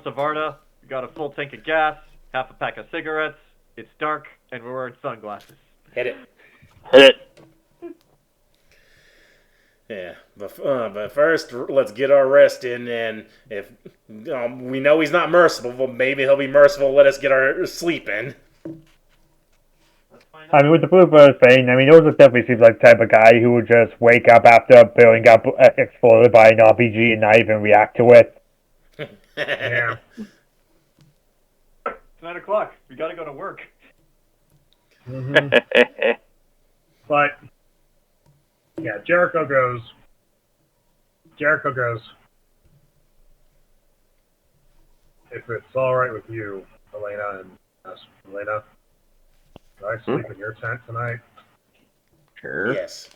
to Varda. We got a full tank of gas, half a pack of cigarettes. It's dark, and we're wearing sunglasses. Hit it. Yeah, but first, let's get our rest in, and if we know he's not merciful, well, maybe he'll be merciful. Let us get our sleep in. I mean, with the Blue Brothers thing, I mean, Olzec definitely seems like the type of guy who would just wake up after a building got exploded by an RPG and not even react to it. Yeah. It's 9 o'clock. We gotta go to work. Mm-hmm. But yeah, Jericho goes. If it's all right with you, Elaina and us, Elaina, do I sleep in your tent tonight? Sure. Yes.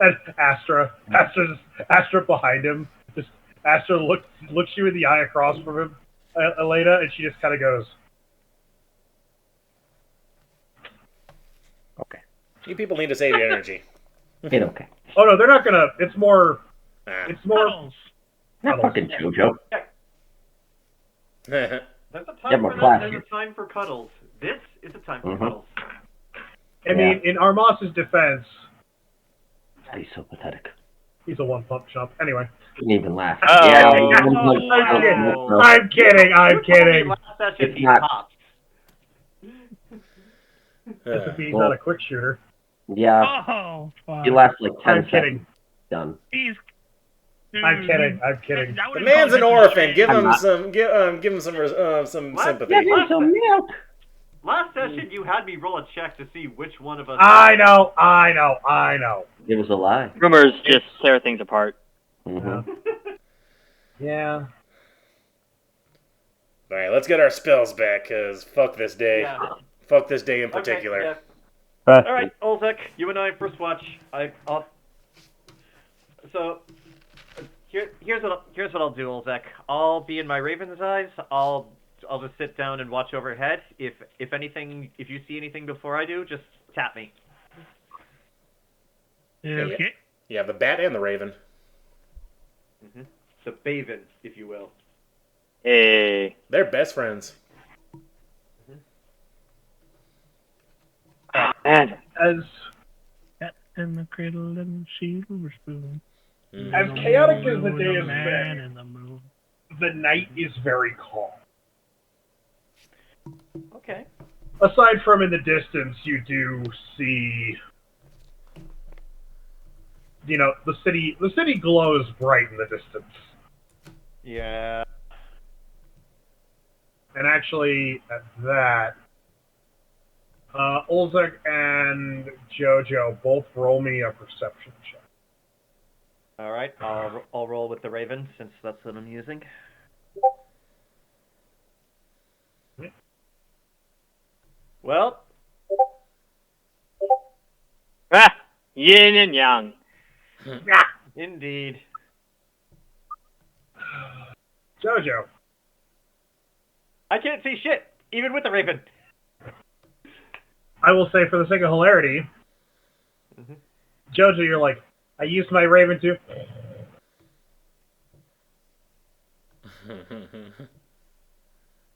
And Astra behind him. Just Astra looks you in the eye across from him, Elaina, and she just kind of goes. Okay. You people need to save your energy. It's okay. Oh no, they're not gonna. It's more. Cuddles. Not fucking Jojo. There's a time Yeah, more for class that. There's here. a time for cuddles. This is a time for cuddles. I mean, in Armas's defense, He's so pathetic. he's a one-pump chump. Anyway. Didn't even laugh. I'm kidding. It's not. popped. If he's not a quick shooter. Yeah. Oh, fuck. He lasts like 10 I'm seconds. kidding. Done. I'm kidding. The man's an orphan. Give him some sympathy. Give him some milk. Last session, you had me roll a check to see which one of us. I know. It was a lie. Rumors just tear things apart. Mm-hmm. Yeah. All right, let's get our spells back, because fuck this day. Yeah. Fuck this day in particular. Okay, yeah. All right, Olzec, you and I first watch. Here's what I'll do, Olzec. I'll be in my Raven's eyes. I'll just sit down and watch overhead. If you see anything before I do, just tap me. Okay. You have the bat and the raven. Mm-hmm. The Baven, if you will. Hey. They're best friends. Man. As Cat in the cradle and silver spoon. as chaotic as the day has Man been, in the moon. the night is very calm. Okay. Aside from in the distance, you do see, the city. The city glows bright in the distance. Yeah. And actually, at that, Olzec and Jojo both roll me a perception check. All right. I'll roll with the Raven since that's what I'm using. Well. Yin and yang. Indeed. Jojo. I can't see shit, even with the Raven. I will say, for the sake of hilarity, Jojo, you're like, I used my Raven to.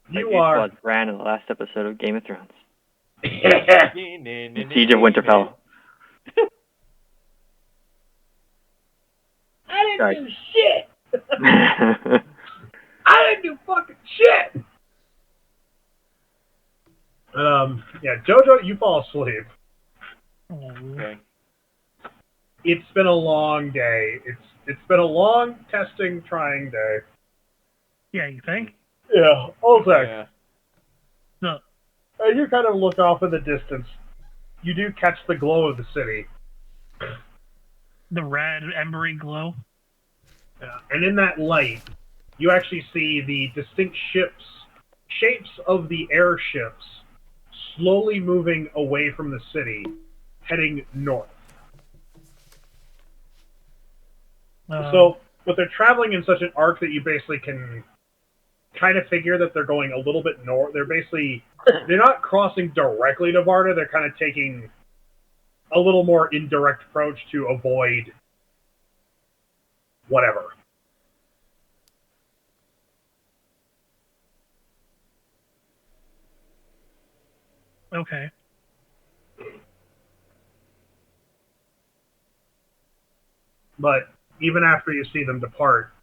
You are. Like Bran in the last episode of Game of Thrones. Siege of Winterfell. I didn't do shit. I didn't do fucking shit. Yeah, Jojo, you fall asleep. Okay. It's been a long day. It's been a long, testing, trying day. Yeah, you think? Yeah, Olzec. Yeah. No. You kind of look off in the distance. You do catch the glow of the city. The red, embery glow. And in that light, you actually see the distinct shapes of the airships slowly moving away from the city, heading north. So, but they're traveling in such an arc that you basically can kind of figure that they're going a little bit north. They're not crossing directly to Varda, they're kind of taking a little more indirect approach to avoid whatever. Okay. But even after you see them depart,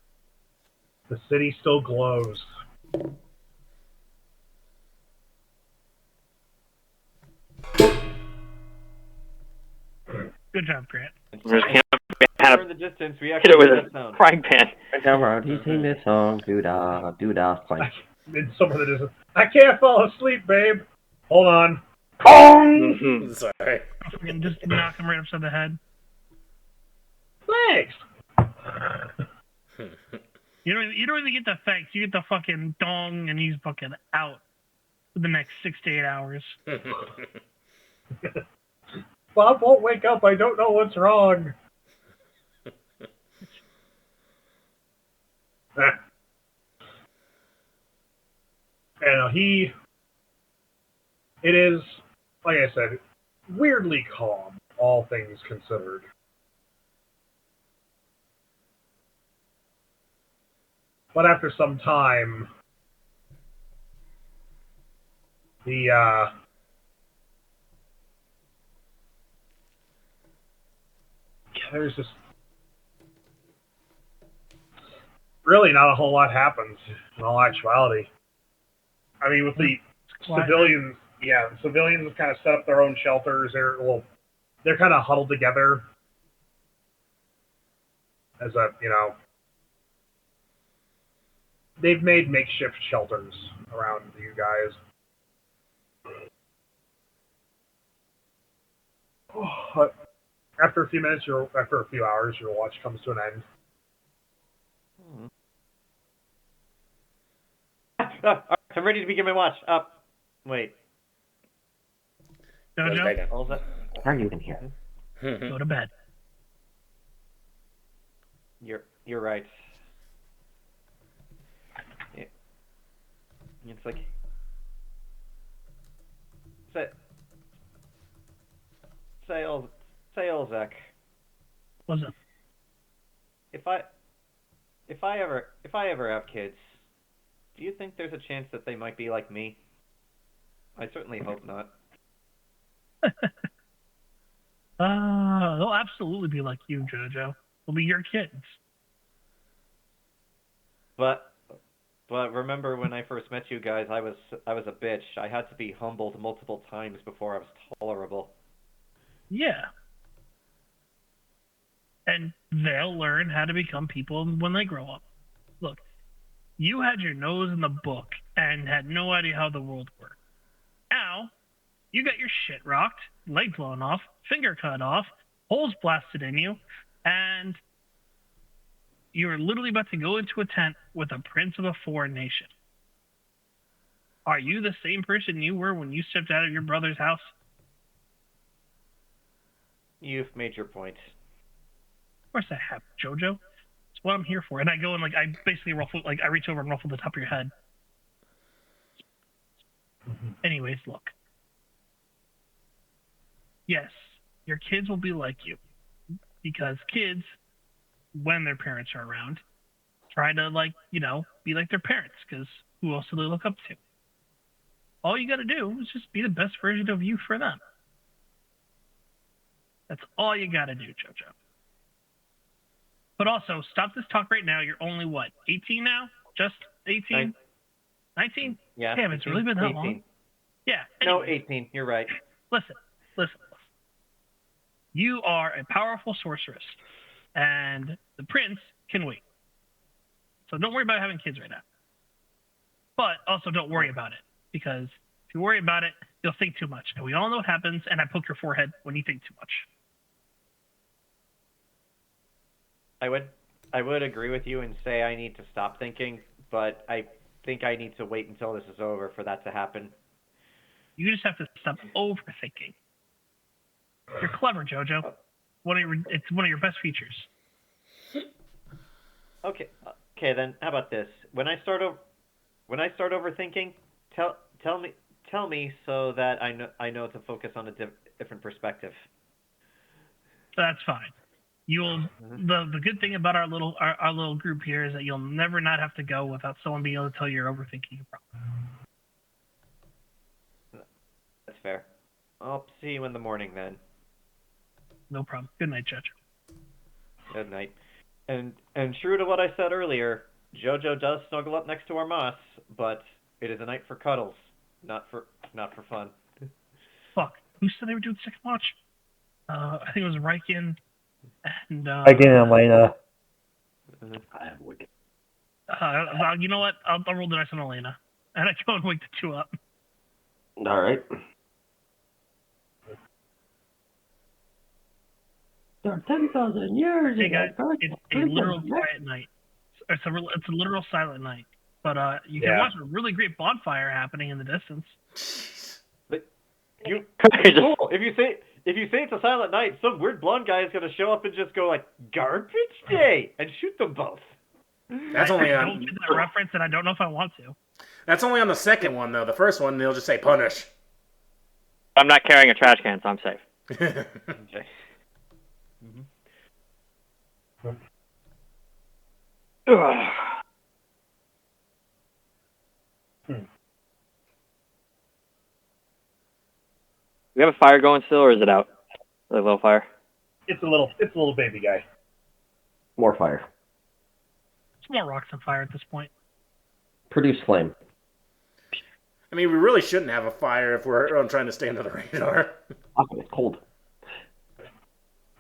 the city still glows. Good job, Grant. In the distance, we Hit actually it with hear a that sound. frying pan. He's sing this song, doo-dah, doo-dah, clank. In somewhere that isn't. I can't fall asleep, babe. Hold on. Sorry. And just knock him right upside the head. Thanks. You don't even get the thanks. You get the fucking dong, and he's fucking out for the next 6 to 8 hours. Bob won't wake up. I don't know what's wrong. And it is, like I said, weirdly calm, all things considered. But after some time, there's just really not a whole lot happens in all actuality. I mean, with the civilians, the civilians kind of set up their own shelters. They're kind of huddled together as they've made makeshift shelters around you guys. After a few minutes, after a few hours, your watch comes to an end. All right, I'm ready to begin my watch. Up. Wait. Jojo, Olzec? How are you in here? go to bed. You're right. Yeah. It's like say Olzec. What's up? If I ever have kids, do you think there's a chance that they might be like me? I certainly hope not. They'll absolutely be like you, Jojo. They'll be your kids. But remember when I first met you guys, I was a bitch. I had to be humbled multiple times before I was tolerable. Yeah. And they'll learn how to become people when they grow up. Look, you had your nose in the book and had no idea how the world worked. Now, you got your shit rocked, leg blown off, finger cut off, holes blasted in you, and you're literally about to go into a tent with a prince of a foreign nation. Are you the same person you were when you stepped out of your brother's house? You've made your point. Of course I have, Jojo. It's what I'm here for. And I go and I basically ruffle, I reach over and ruffle the top of your head. Anyways, look. Yes, your kids will be like you. Because kids, when their parents are around, try to, be like their parents. Because who else do they look up to? All you got to do is just be the best version of you for them. That's all you got to do, Jojo. But also, stop this talk right now. You're only, 18 now? Just 18? 19? Yeah. Damn, it's really been that 18. long. Yeah. No, Anyways, 18. You're right. Listen. You are a powerful sorceress, and the prince can wait. So don't worry about having kids right now. But also don't worry about it, because if you worry about it, you'll think too much. And we all know what happens, and I poke your forehead when you think too much. I would agree with you and say I need to stop thinking, but I think I need to wait until this is over for that to happen. You just have to stop overthinking. You're clever, Jojo. It's one of your best features. Okay, then how about this? When I start overthinking, tell me so that I know to focus on a different perspective. That's fine. The good thing about our little group here is that you'll never not have to go without someone being able to tell you're overthinking a problem. That's fair. I'll see you in the morning then. No problem. Good night, Judge. Good night. And true to what I said earlier, Jojo does snuggle up next to our moss, but it is a night for cuddles, not for fun. Fuck. Who said they were doing second watch? I think it was Riken and Riken and Elaina. I have wicked. You know what? I'll roll the dice on Elaina, and I go and wake the two up. All right. There are 10,000 years. Hey guys, it's a literal quiet night. It's a literal silent night. But you can watch a really great bonfire happening in the distance. But cool. If you say it's a silent night, some weird blonde guy is gonna show up and just go like garbage day and shoot them both. That's only I don't get that reference, and I don't know if I want to. That's only on the second one though. The first one they'll just say punish. I'm not carrying a trash can, so I'm safe. Okay. We have a fire going still, or is it out? The little fire. It's a little baby guy. More fire. It's more rocks than fire at this point. Produce flame. I mean, we really shouldn't have a fire if we're trying to stay under the radar. Oh, it's cold.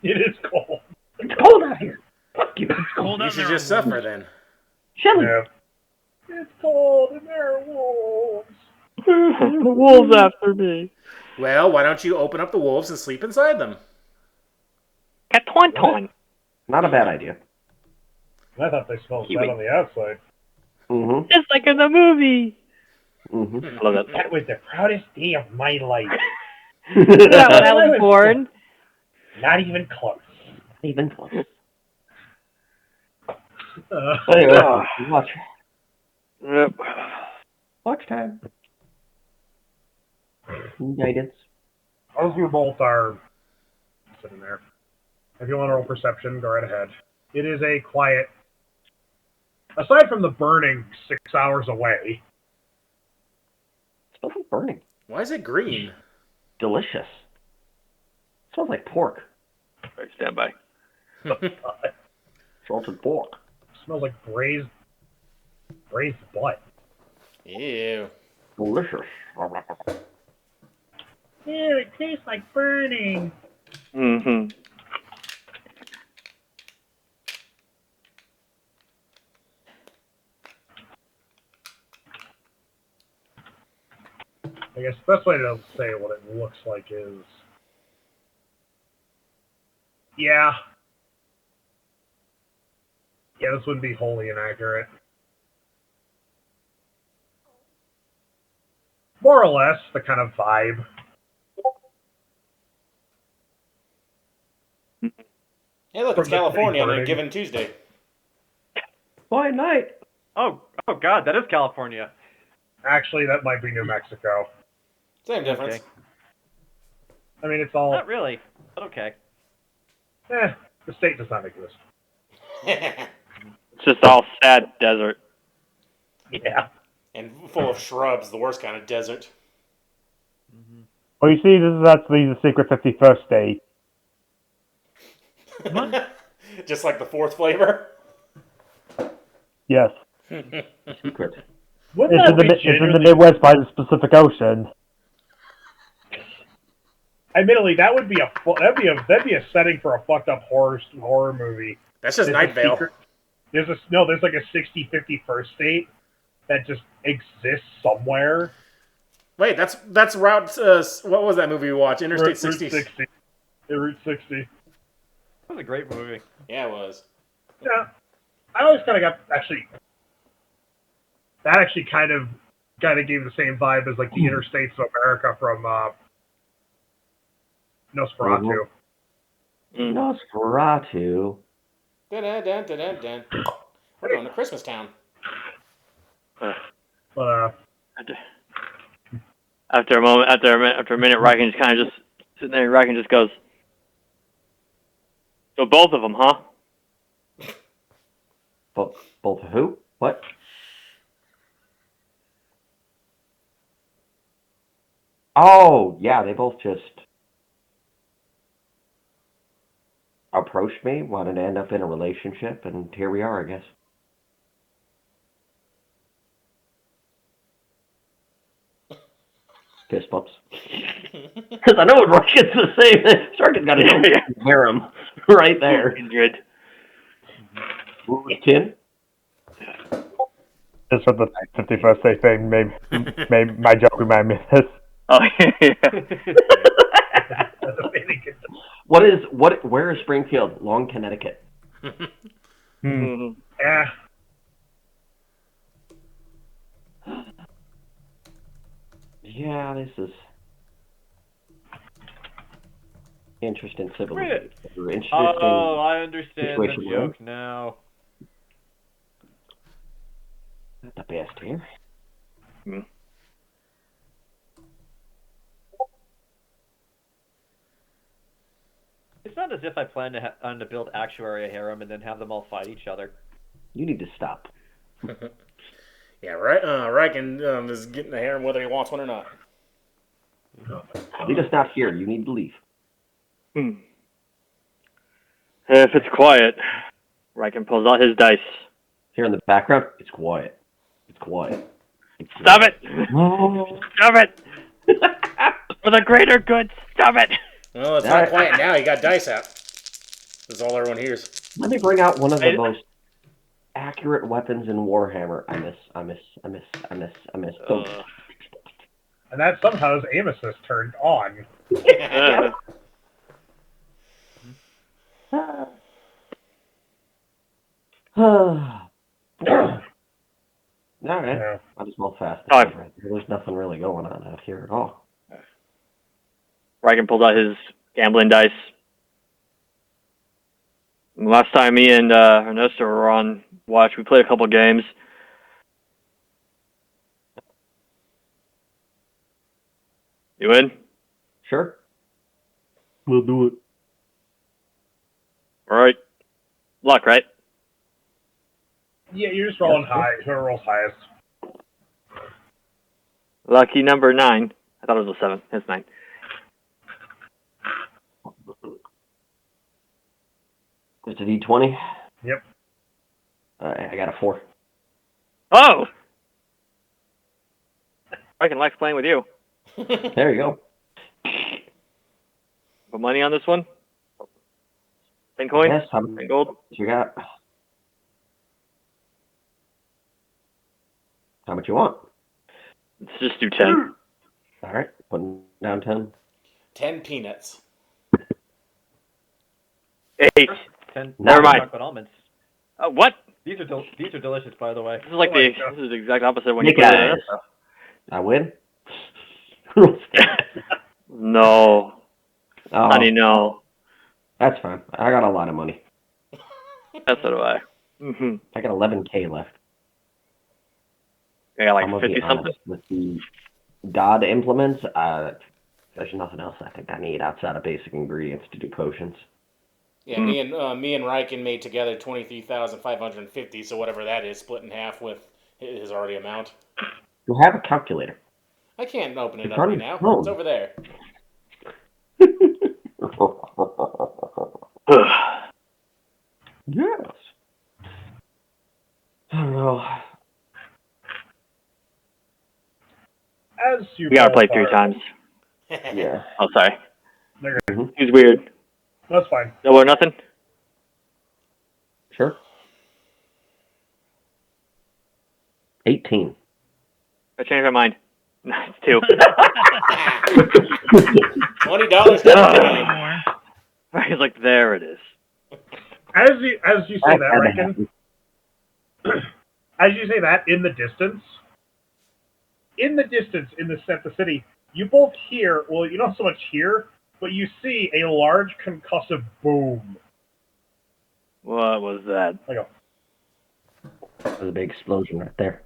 It is cold. It's cold out here. Fuck you. It's cold out You should there. just suffer then. Chilly. Yeah. It's cold and there are wolves. The wolves after me. Well, why don't you open up the wolves and sleep inside them? Cat-ton-ton. Not a bad idea. I thought they smelled bad on the outside. Mm-hmm. Just like in the movie. Mm-hmm. I love that. That was the proudest day of my life. That when I was born. Not even close. Even close. Anyway, Watch. Yep. Watch time. Guidance. Those you both are sitting there. If you want to roll perception, go right ahead. It is a quiet. Aside from the burning 6 hours away. It smells like burning. Why is it green? Delicious. It smells like pork. Right, stand by. Salted pork. Smells like braised butt. Ew. Delicious. Ew, it tastes like burning. Mm-hmm. I guess the best way to say what it looks like is... Yeah, this wouldn't be wholly inaccurate. More or less, the kind of vibe. Hey, look, it's California on a given Tuesday. Why night? Oh God, that is California. Actually, that might be New Mexico. Same difference. Okay. I mean, it's all... Not really, but okay. the state does not exist. It's just all sad desert. Yeah. And full of shrubs, the worst kind of desert. Well, you see, this is actually the secret 51st state. Just like the fourth flavor? Yes. Secret. Wouldn't It's that be in the genuinely... Midwest by the Pacific Ocean. Admittedly, that'd be a setting for a fucked up horror movie. That's just There's Night Vale. There's like a 60-51st state that just exists somewhere. Wait, that's Route. What was that movie we watched? Interstate 60. Route 60. That was a great movie. Yeah, it was. Yeah, I always kind of got that actually kind of gave the same vibe as like the Interstates of America from Nosferatu. Nosferatu. Dun, dun, dun, dun, dun. We're going to Christmas Town. But After a minute, Riken just kind of just sitting there. Riken just goes, "So both of them, huh?" Both who? What? Oh, yeah, they both just approached me, wanted to end up in a relationship, and here we are, I guess. Fist bumps. Because I know Riken's the same. Sarkin got his own harem right there. Kindred. Tin? Just for the 51st state thing, maybe my joke reminded me of this. Oh yeah. Where is Springfield? Long, Connecticut. Mm-hmm. yeah, Yeah, this is interesting civilization. Interesting. Oh, I understand the situation, joke now. Not the best here. It's not as if I plan to build actuary a harem and then have them all fight each other. You need to stop. Yeah, right. Riken is getting a harem whether he wants one or not. Lead us not here. You need to leave. If it's quiet, Riken pulls out his dice. Here in the background, it's quiet. It's quiet. Stop it! Stop it! For the greater good, stop it! Well, it's not quiet now. You got dice out. That's all everyone hears. Let me bring out one of the most accurate weapons in Warhammer. I miss. And that somehow is aim assist turned on. Alright. Yeah. Might as well fast. Oh, There's nothing really going on out here at all. Riken pulled out his gambling dice. Last time me and Ernesto were on watch, we played a couple games. You in? Sure. We'll do it. All right. Luck, right? Yeah, you're just rolling high. Whoever rolls highest. Lucky number 9. I thought it was a 7. It's 9. It's a D20. Yep. I got a 4. Oh! Riken likes playing with you. There you go. Put money on this one? 10 coins? Yes, 10 gold? what you got? How much you want? Let's just do 10. All right, putting down 10. 10 peanuts. 8. 10. Never mind. Chocolate almonds. What? These are delicious, by the way. This is like this is the exact opposite when you Nick play eyes. this. I win? No. Oh, Honey, no. that's fine. I got a lot of money. That's what do I. Mm-hmm. I got 11K left. I got I'm like gonna be 50 something. honest, with the God implements, there's nothing else I think I need outside of basic ingredients to do potions. Yeah, me and Riken made together 23,550. So whatever that is, split in half with his already amount. You have a calculator. I can't open it It's up on right your now. phone. It's over there. Yes. I don't know. As you We gotta both play 3 are- times. Yeah. Oh, sorry. Mm-hmm. He's weird. That's fine. No or nothing? Sure. 18. I changed my mind. No, it's 2. $20 down. He's like, there it is. As you say that, That Riken, as you say that, in the distance, in the city, you both hear, well, you don't so much hear, but you see a large concussive boom. What was that? Like a, That was a big explosion right there.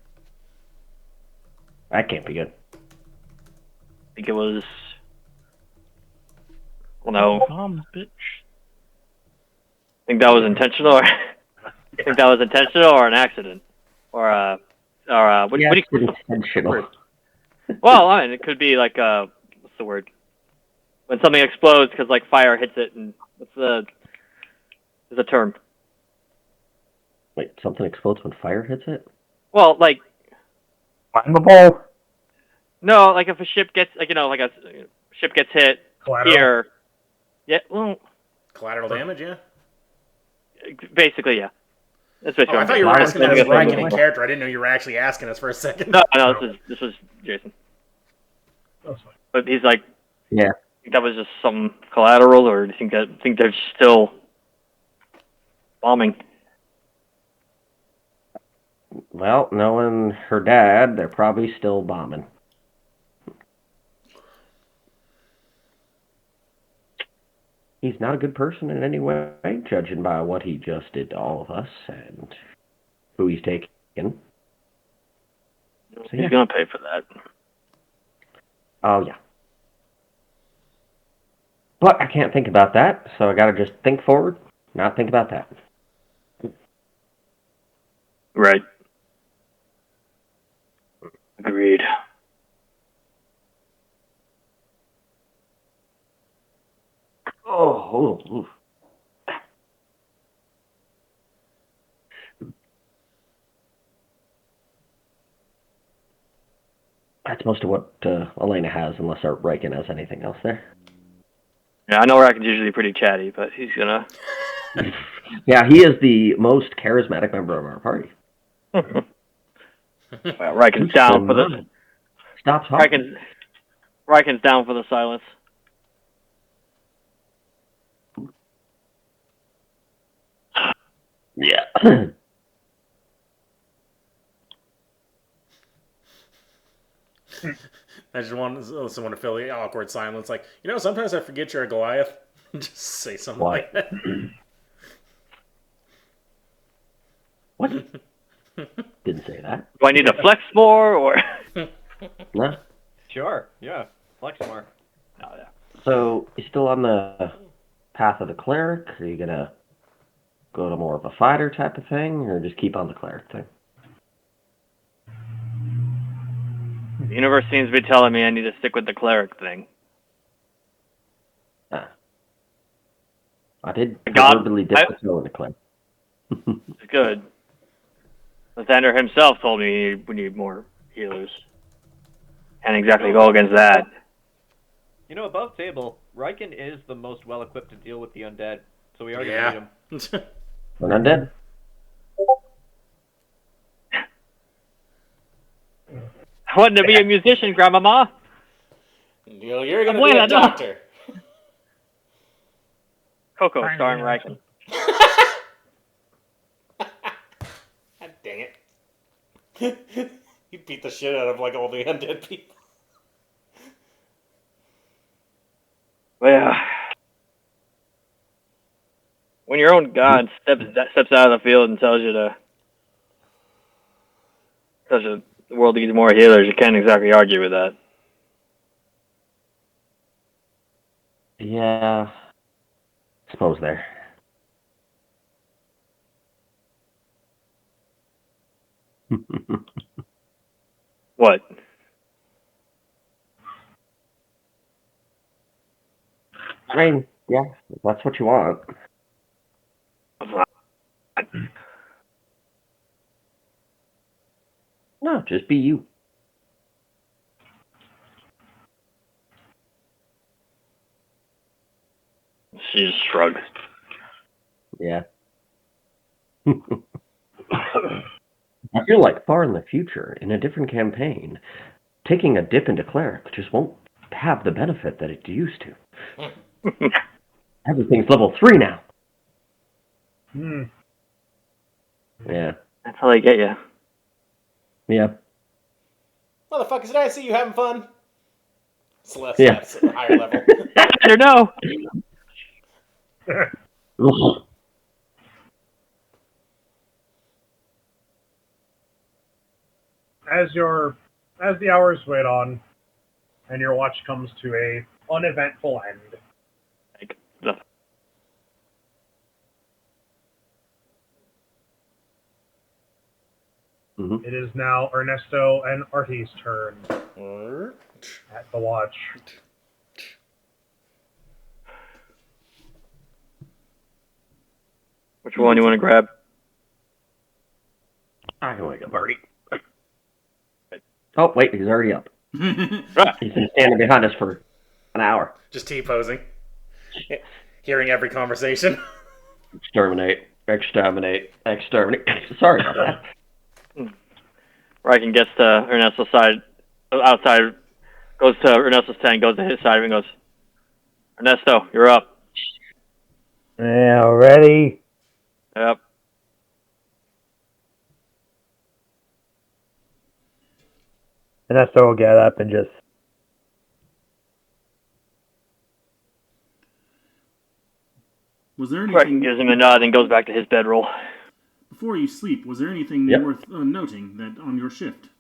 That can't be good. I think it was. Well, no. Bombs, bitch. I think that was intentional. Or I think that was intentional or an accident, or what do you Intentional. Well, I mean, it could be like what's the word? When something explodes because like fire hits it, and what's the term? Wait, something explodes when fire hits it? Well, like Flammable? no, like if a ship gets like like a ship gets hit collateral. here. Yeah, well, Collateral damage, yeah? basically, yeah. That's what Oh, I thought you were asking us Riken in character. I didn't know you were actually asking us for a second. No, this was Jayson. That's fine. But he's like, Yeah. you think that was just some collateral, or do you think they're still bombing? Well, knowing her dad, they're probably still bombing. He's not a good person in any way, judging by what he just did to all of us and who he's taken. So, He's gonna pay for that. Oh, yeah. But I can't think about that, so I gotta just think forward, not think about that. Right. Agreed. Oh, ooh. That's most of what Elaina has, unless our Riken has anything else there. Yeah, I know Riken's usually pretty chatty, but he's gonna. Yeah, he is the most charismatic member of our party. Well, Riken's down for this. Stop talking. Riken's down for the silence. Yeah. I just want someone to fill the awkward silence. Like, sometimes I forget you're a Goliath. Just say something like that. What? Didn't say that. Do I need to flex more, or? No. Sure, yeah. Flex more. Oh, yeah. So, you still on the path of the Cleric? Are you going to go to more of a fighter type of thing, or just keep on the Cleric thing? The universe seems to be telling me I need to stick with the Cleric thing. I did verbally dip the toe in the Cleric. It's good. Lathander himself told me we need more healers. Can't exactly go against that. Above table, Riken is the most well-equipped to deal with the undead, so we are going to need him. An undead? I wanted to be a musician, Grandmama. You're going to be a doctor. Coco, starring Riken. God dang it. You beat the shit out of all the undead people. Well, when your own god steps out of the field and tells you the world needs more healers, you can't exactly argue with that. Yeah. I suppose there. What? I mean, yeah, if that's what you want. No, just be you. She just shrugged. Yeah. I feel like far in the future, in a different campaign, taking a dip into Cleric just won't have the benefit that it used to. Everything's level 3 now. Yeah. That's how they get you. Yeah. Motherfuckers, did I see you having fun? Celeste, Yeah. that's a higher level. I don't know. As the hours wait on, and your watch comes to a uneventful end. It is now Ernesto and AARTI's turn at the watch. Which one do you want to grab? I can wake up already. Oh, wait, he's already up. He's been standing behind us for an hour. Just T-posing. Hearing every conversation. Exterminate. Sorry about that. Riken gets to Ernesto's side, outside, goes to Ernesto's tent, goes to his side, and goes, Ernesto, you're up. Yeah, ready? Yep. Ernesto will get up and just... Was there Riken anything... gives him a nod and goes back to his bedroll. Before you sleep, was there anything worth noting that on your shift?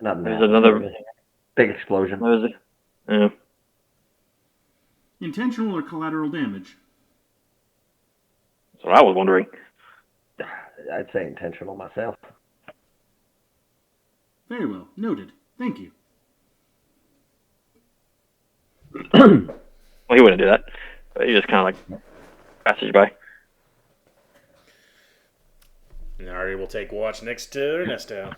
Not There's another big explosion. What is it? Yeah. Intentional or collateral damage? That's what I was wondering. I'd say intentional myself. Very well. Noted. Thank you. Well, he wouldn't do that. But he just kind of like passes you by. Alright, we'll take watch next to Ernesto.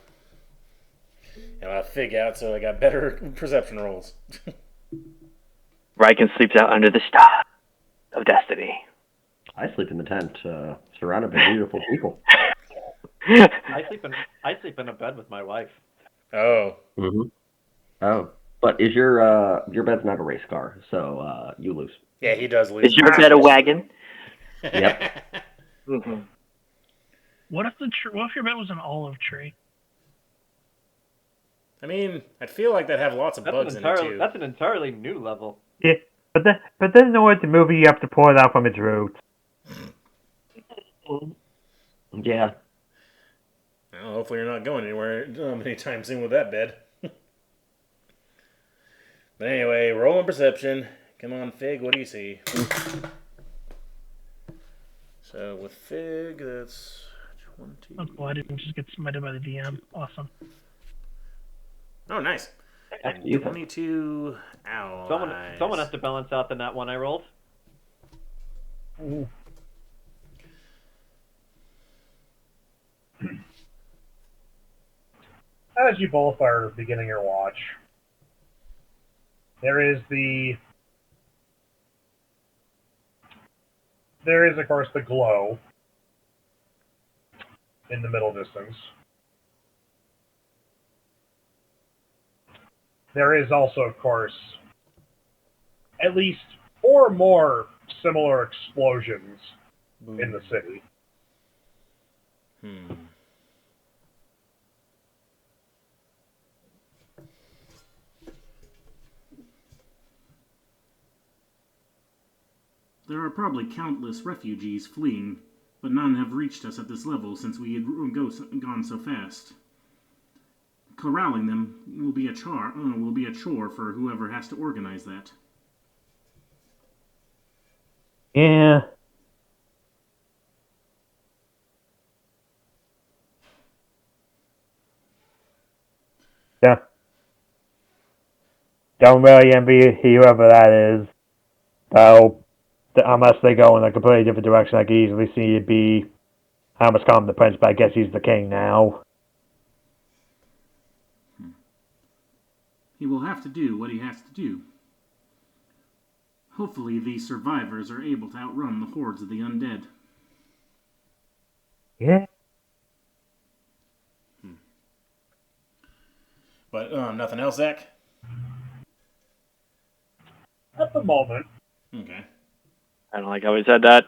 And I'll fig out so I got better perception rolls. Riken sleeps out under the star of destiny. I sleep in the tent, surrounded by beautiful people. I sleep in a bed with my wife. Oh. Mm-hmm. Oh, but is your bed's not a race car, so you lose. Yeah, he does lose. Is your bed a wagon? Yep. Mm-hmm. What if your bed was an olive tree? I mean, I'd feel like they'd have lots of bugs in it too. That's an entirely new level. Yeah, but then in order to move it, you have to pull it out from its roots. Yeah. Well, hopefully you're not going anywhere anytime soon with that bed. But anyway, roll on perception. Come on, Fig, what do you see? So with Fig, that's 20. Oh, cool. I didn't just get smited by the DM. Awesome. Oh, nice. And 22 allies. Someone has to balance out the nat one I rolled. Ooh. As you both are beginning your watch, there is, of course, the glow in the middle distance. There is also, of course, at least 4 more similar explosions in the city. There are probably countless refugees fleeing, but none have reached us at this level since we had gone so fast. Corralling them will be a chore for whoever has to organize that. Yeah. Yeah. Don't really envy whoever that is. Though, unless they go in a completely different direction, I could easily see it be Thomas Calm the Prince, but I guess he's the king now. He will have to do what he has to do. Hopefully these survivors are able to outrun the hordes of the undead. Yeah. But nothing else, Zach? At the moment. Okay. I don't like how he said that.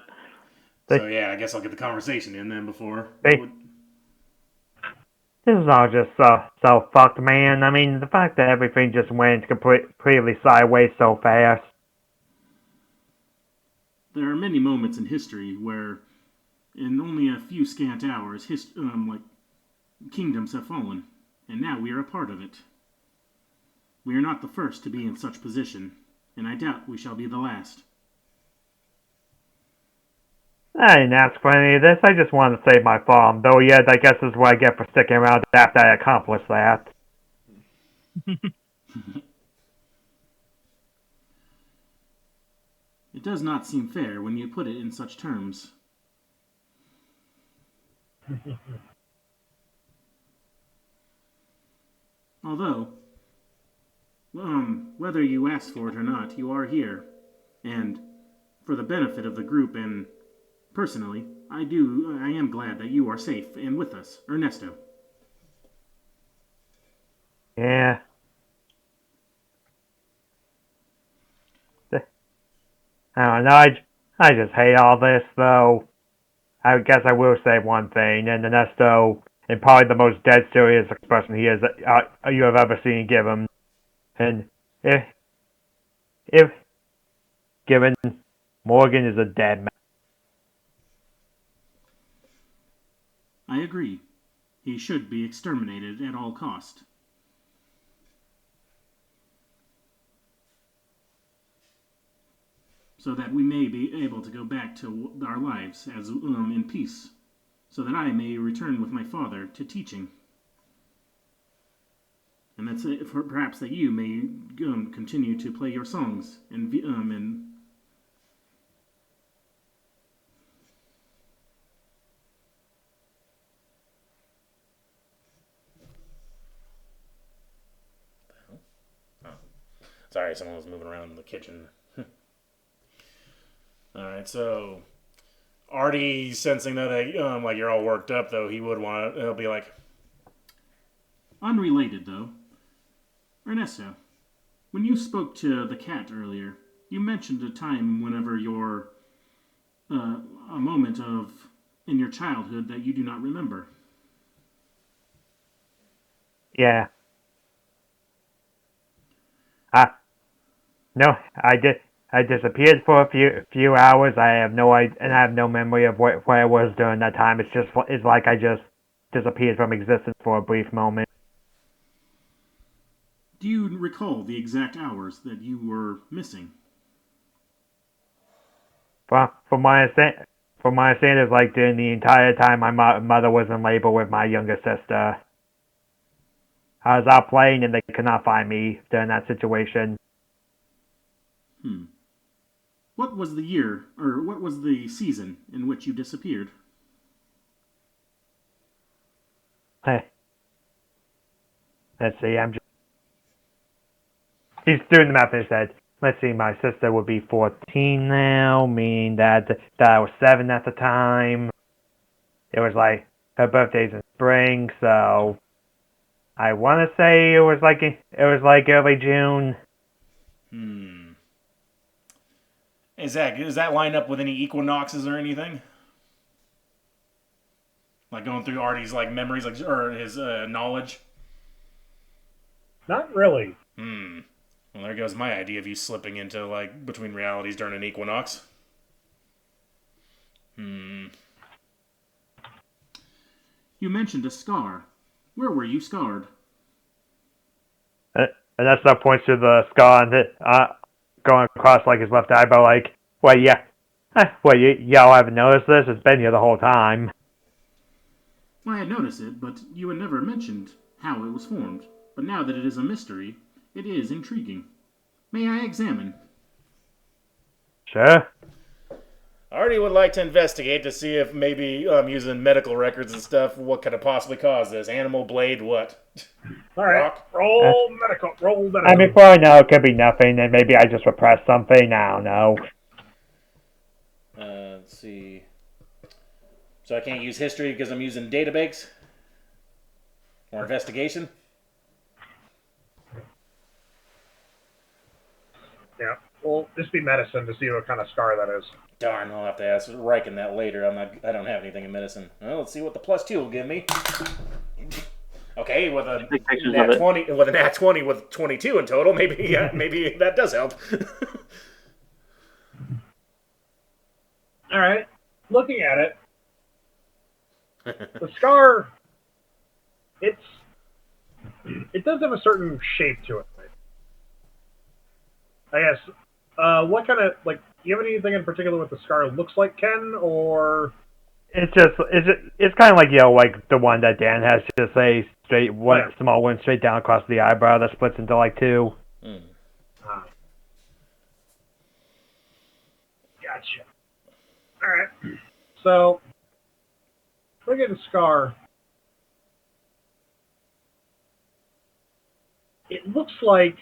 So yeah, I guess I'll get the conversation in then before. This is all just so fucked, man. I mean, the fact that everything just went completely sideways so fast. There are many moments in history where, in only a few scant hours, kingdoms have fallen, and now we are a part of it. We are not the first to be in such position, and I doubt we shall be the last. I didn't ask for any of this. I just wanted to save my farm. Though, yeah, I guess this is what I get for sticking around after I accomplish that. It does not seem fair when you put it in such terms. Although, whether you asked for it or not, you are here. And, for the benefit of the group and, personally, I am glad that you are safe and with us, Ernesto. Yeah. I don't know, I just hate all this, though. I guess I will say one thing, and Ernesto, in probably the most dead serious expression you have ever seen give him. And if given, Morgan is a dead man. I agree. He should be exterminated at all cost. So that we may be able to go back to our lives as in peace, so that I may return with my father to teaching, and that's perhaps that you may continue to play your songs and Sorry, someone was moving around in the kitchen. Alright, so AARTI sensing that like you're all worked up, though, he'll be like, Unrelated, though. Ernesto, when you spoke to the cat earlier, you mentioned a time whenever you're a moment of in your childhood that you do not remember. Yeah. No, I disappeared for a few hours. I have no idea, and I have no memory of where I was during that time. It's like I just disappeared from existence for a brief moment. Do you recall the exact hours that you were missing? From my understanding, it's like during the entire time my mother was in labor with my younger sister. I was out playing and they could not find me during that situation. What was the year, or what was the season in which you disappeared? Let's see, he's doing the math in his head. Let's see, my sister would be 14 now, meaning that I was 7 at the time. It was like, her birthday's in spring, so I want to say it was like early June. Hey, Zach, does that line up with any equinoxes or anything? Like going through Artie's like memories, like or his knowledge? Not really. Well, there goes my idea of you slipping into like between realities during an equinox. You mentioned a scar. Where were you scarred? And that's that points to the scar and going across like his left eyebrow. Like, y'all haven't noticed this? It's been here the whole time. Well, I had noticed it, but you had never mentioned how it was formed. But now that it is a mystery, it is intriguing. May I examine? Sure. Artie would like to investigate to see if maybe using medical records and stuff, what could have possibly caused this? Animal, blade, what? All right, Rock? roll medical. I mean, for all I know, it could be nothing, and maybe I just repressed something. I don't know. Let's see. So I can't use history because I'm using database? Or investigation? Yeah, well, this be medicine to see what kind of scar that is. Darn, I'll have to ask Riken that later. I don't have anything in medicine. Well, let's see what the +2 will give me. Okay, with a nat 20, with a nat 20 with 22 in total, maybe maybe that does help. All right, looking at it, the scar, it does have a certain shape to it. I guess. What kind of, like, do you have anything in particular what the scar looks like, Ken, or? It's kind of like, like the one that Dan has, just a small one straight down across the eyebrow that splits into like 2. Gotcha. All right. So, look at the scar. It looks like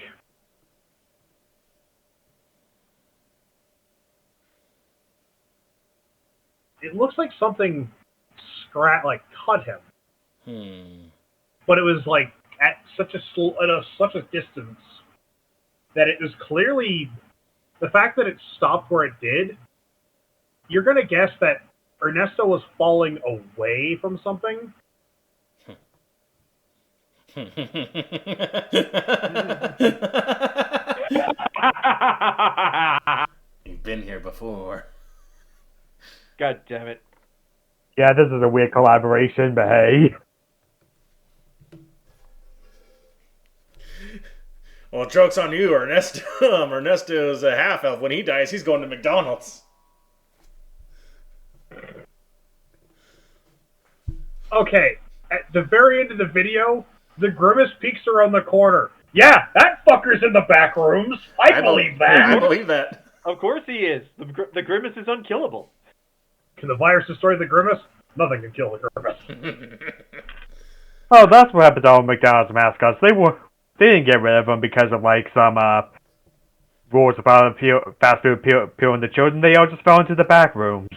something cut him. But it was like at such a distance that it was clearly the fact that it stopped where it did. You're gonna guess that Ernesto was falling away from something. You've been here before. God damn it. Yeah, this is a weird collaboration, but hey. Well, joke's on you, Ernesto. Ernesto's a half-elf. When he dies, he's going to McDonald's. Okay, at the very end of the video, the Grimace peeks around the corner. Yeah, that fucker's in the back rooms. I believe that. I believe that. Of course he is. The Grimace is unkillable. Can the virus destroy the Grimace? Nothing can kill the Grimace. Oh, that's what happened to all McDonald's mascots. They didn't get rid of them because of like some rules about fast food appealing to children. They all just fell into the back rooms.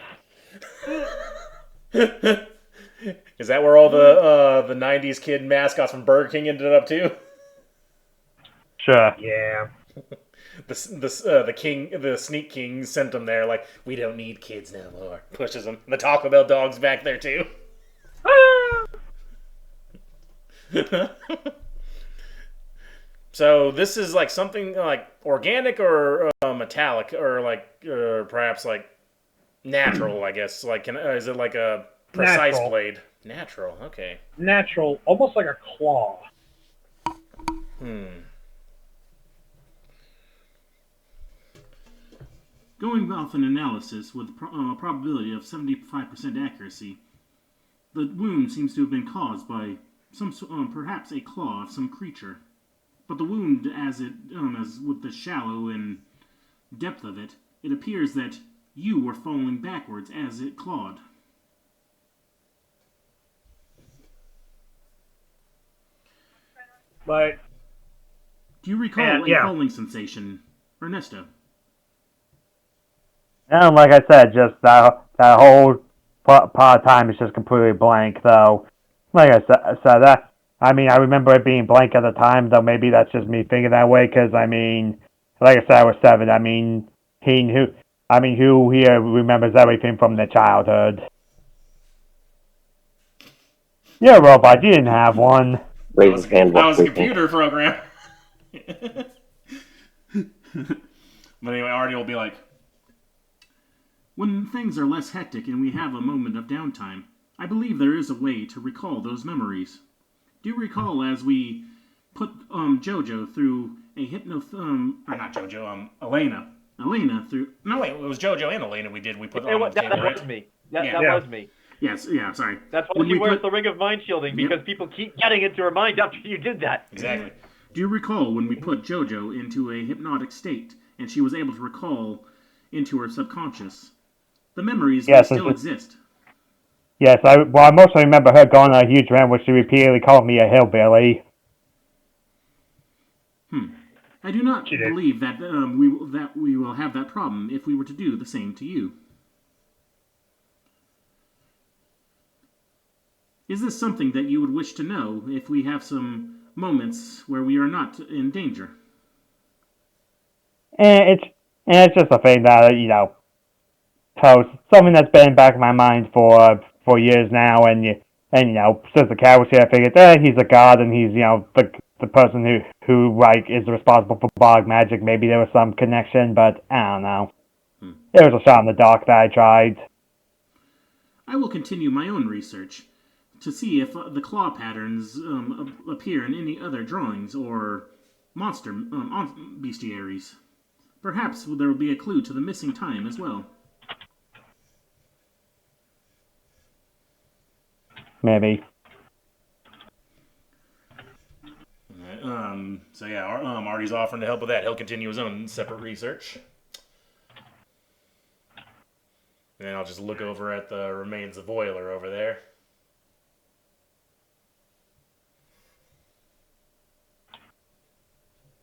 Is that where all the '90s kid mascots from Burger King ended up too? Sure. Yeah. The Sneak King sent them there. Like, we don't need kids no more. Pushes them. The Taco Bell dog's back there too. So this is like something like organic or metallic or perhaps like natural. I guess like is it like a precise Natural. blade? Natural. Okay. Natural, almost like a claw. Going off an analysis with a probability of 75% accuracy, the wound seems to have been caused by perhaps a claw of some creature. But the wound, as with the shallow and depth of it, it appears that you were falling backwards as it clawed. But Do you recall a falling sensation, Ernesto? And like I said, just that whole part of time is just completely blank, though. Like I said, that, I mean, I remember it being blank at the time, though maybe that's just me thinking that way, because, I mean, like I said, I was 7. I mean, who here remembers everything from their childhood? You're a robot, you didn't have one. That was a computer program. But anyway, Artie will be like, when things are less hectic and we have a moment of downtime, I believe there is a way to recall those memories. Do you recall as we put Jojo through a not Jojo, Elaina. Elaina through... No, wait, it was Jojo and Elaina we put on the That table, right? was me. That was me. Yes, yeah, sorry. That's why she wears the ring of mind shielding, because people keep getting into her mind after you did that. Exactly. Do you recall when we put Jojo into a hypnotic state and she was able to recall into her subconscious? The memories still exist. Yes, I mostly remember her going on a huge rant where she repeatedly called me a hillbilly. I do not believe that we will have that problem if we were to do the same to you. Is this something that you would wish to know if we have some moments where we are not in danger? And it's just a thing that, you know, so something that's been in the back of my mind for years now, and you know, since the cat was here, I figured, he's a god, and he's, you know, the person who like is responsible for bog magic. Maybe there was some connection, but I don't know. It was a shot in the dark that I tried. I will continue my own research to see if the claw patterns appear in any other drawings or monster bestiaries. Perhaps there will be a clue to the missing time as well. Maybe. So yeah, Artie's offering to help with that. He'll continue his own separate research. And then I'll just look over at the remains of Euler over there.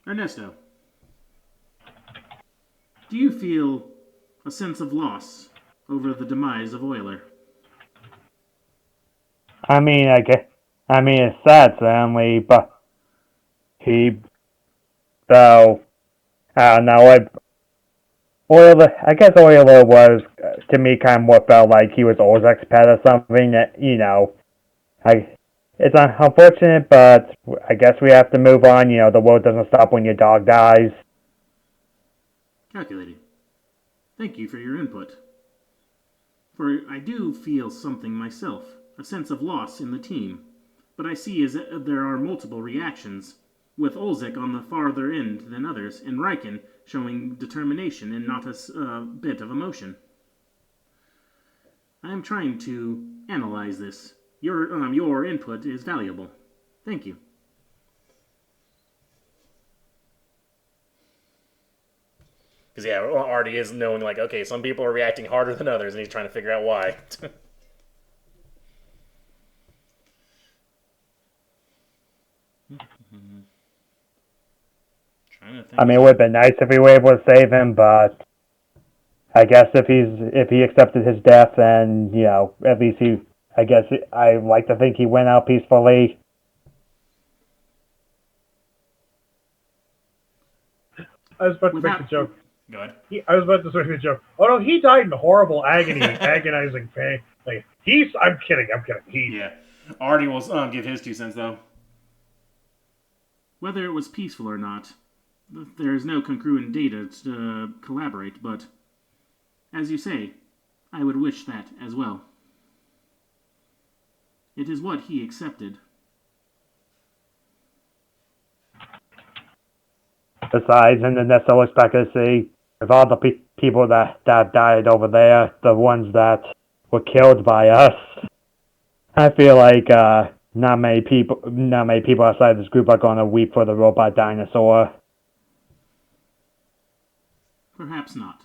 Ernesto, do you feel a sense of loss over the demise of Euler? I mean, it's sad, certainly, but I don't know, I guess Euler was, to me, kind of more felt like he was Olzec's pet or something, that, you know, it's unfortunate, but I guess we have to move on. You know, the world doesn't stop when your dog dies. Calculating. Thank you for your input. For I do feel something myself, a sense of loss in the team. But I see as there are multiple reactions, with Olzec on the farther end than others, and Riken showing determination and not a bit of emotion. I am trying to analyze this. Your input is valuable. Thank you. Because, yeah, Artie is knowing, like, okay, some people are reacting harder than others, and he's trying to figure out why. I mean, it would have been nice if we were able to save him, but I guess if he accepted his death, then, you know, at least I guess I like to think he went out peacefully. I was about to make a joke. Go ahead. I was about to make a joke. Oh no, he died in horrible agony, agonizing pain. Like I'm kidding. Yeah. AARTI will give his 2 cents though. Whether it was peaceful or not, there is no congruent data to collaborate, but, as you say, I would wish that as well. It is what he accepted. Besides, and Ernesto expected to see, with all the people that died over there, the ones that were killed by us, I feel like not many people outside this group are going to weep for the robot dinosaur. Perhaps not.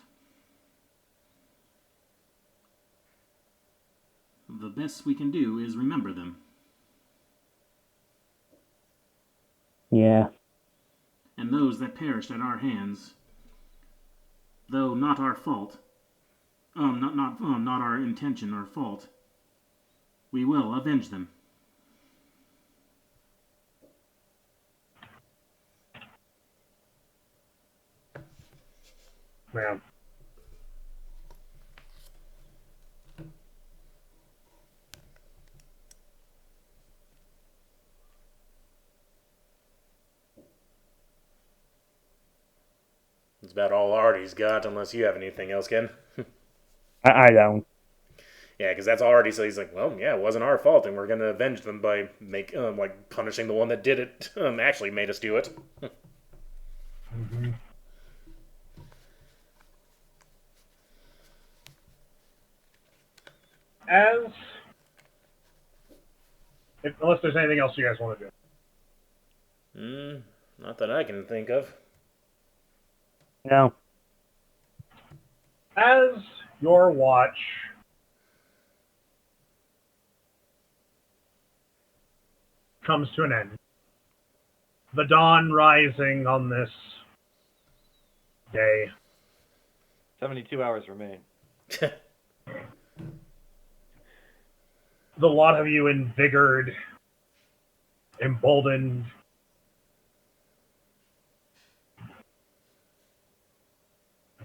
The best we can do is remember them. Yeah. And those that perished at our hands, though not our fault, not our intention or fault, we will avenge them. Man. That's about all AARTI's got, unless you have anything else, Ken. I don't. Yeah, because that's AARTI, so he's like, well, yeah, it wasn't our fault, and we're going to avenge them by punishing the one that did it, actually made us do it. Mm-hmm. Unless there's anything else you guys want to do. Not that I can think of. No. As your watch comes to an end, the dawn rising on this day. 72 hours remain. The lot of you invigorated, emboldened.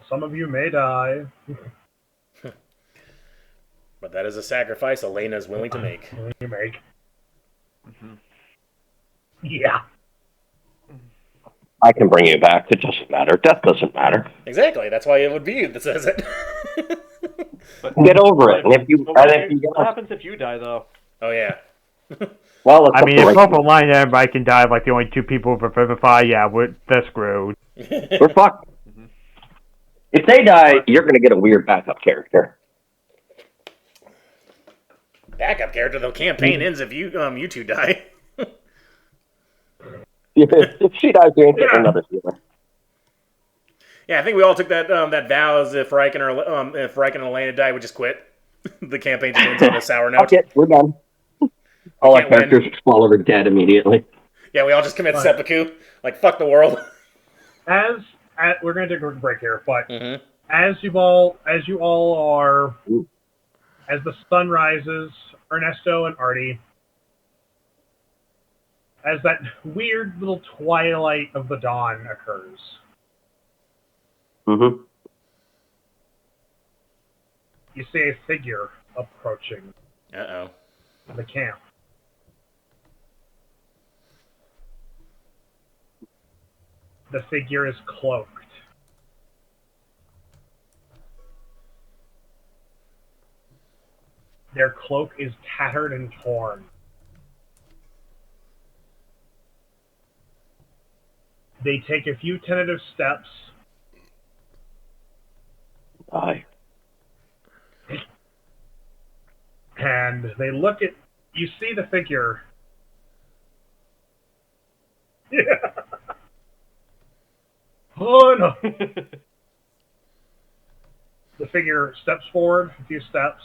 Some of you may die. But that is a sacrifice Elaina is willing to make. Mm-hmm. Yeah. I can bring you back. It doesn't matter. Death doesn't matter. Exactly. That's why it would be you that says it. Get over it. And if you, what happens if you die, though? Oh, yeah. Well, I mean, if both online everybody can die like the only 2 people with Vivify, yeah, they're screwed. We're fucked. Mm-hmm. If they die, you're going to get a weird backup character. Backup character? The campaign ends if you two die. If she dies, you ain't getting another healer. Yeah, I think we all took that vow as if Riken and Elaina die, we just quit. The campaign just ends on a sour note. Okay, we're done. All our characters fall over dead immediately. Yeah, we all just commit seppuku. Like, fuck the world. We're going to take a quick break here, but as you all are, as the sun rises, Ernesto and AARTI, as that weird little twilight of the dawn occurs. Mm-hmm. You see a figure approaching Uh-oh. the camp. The figure is cloaked. Their cloak is tattered and torn. They take a few tentative steps. Aye. And they look at... You see the figure. Yeah. Oh, no. The figure steps forward a few steps.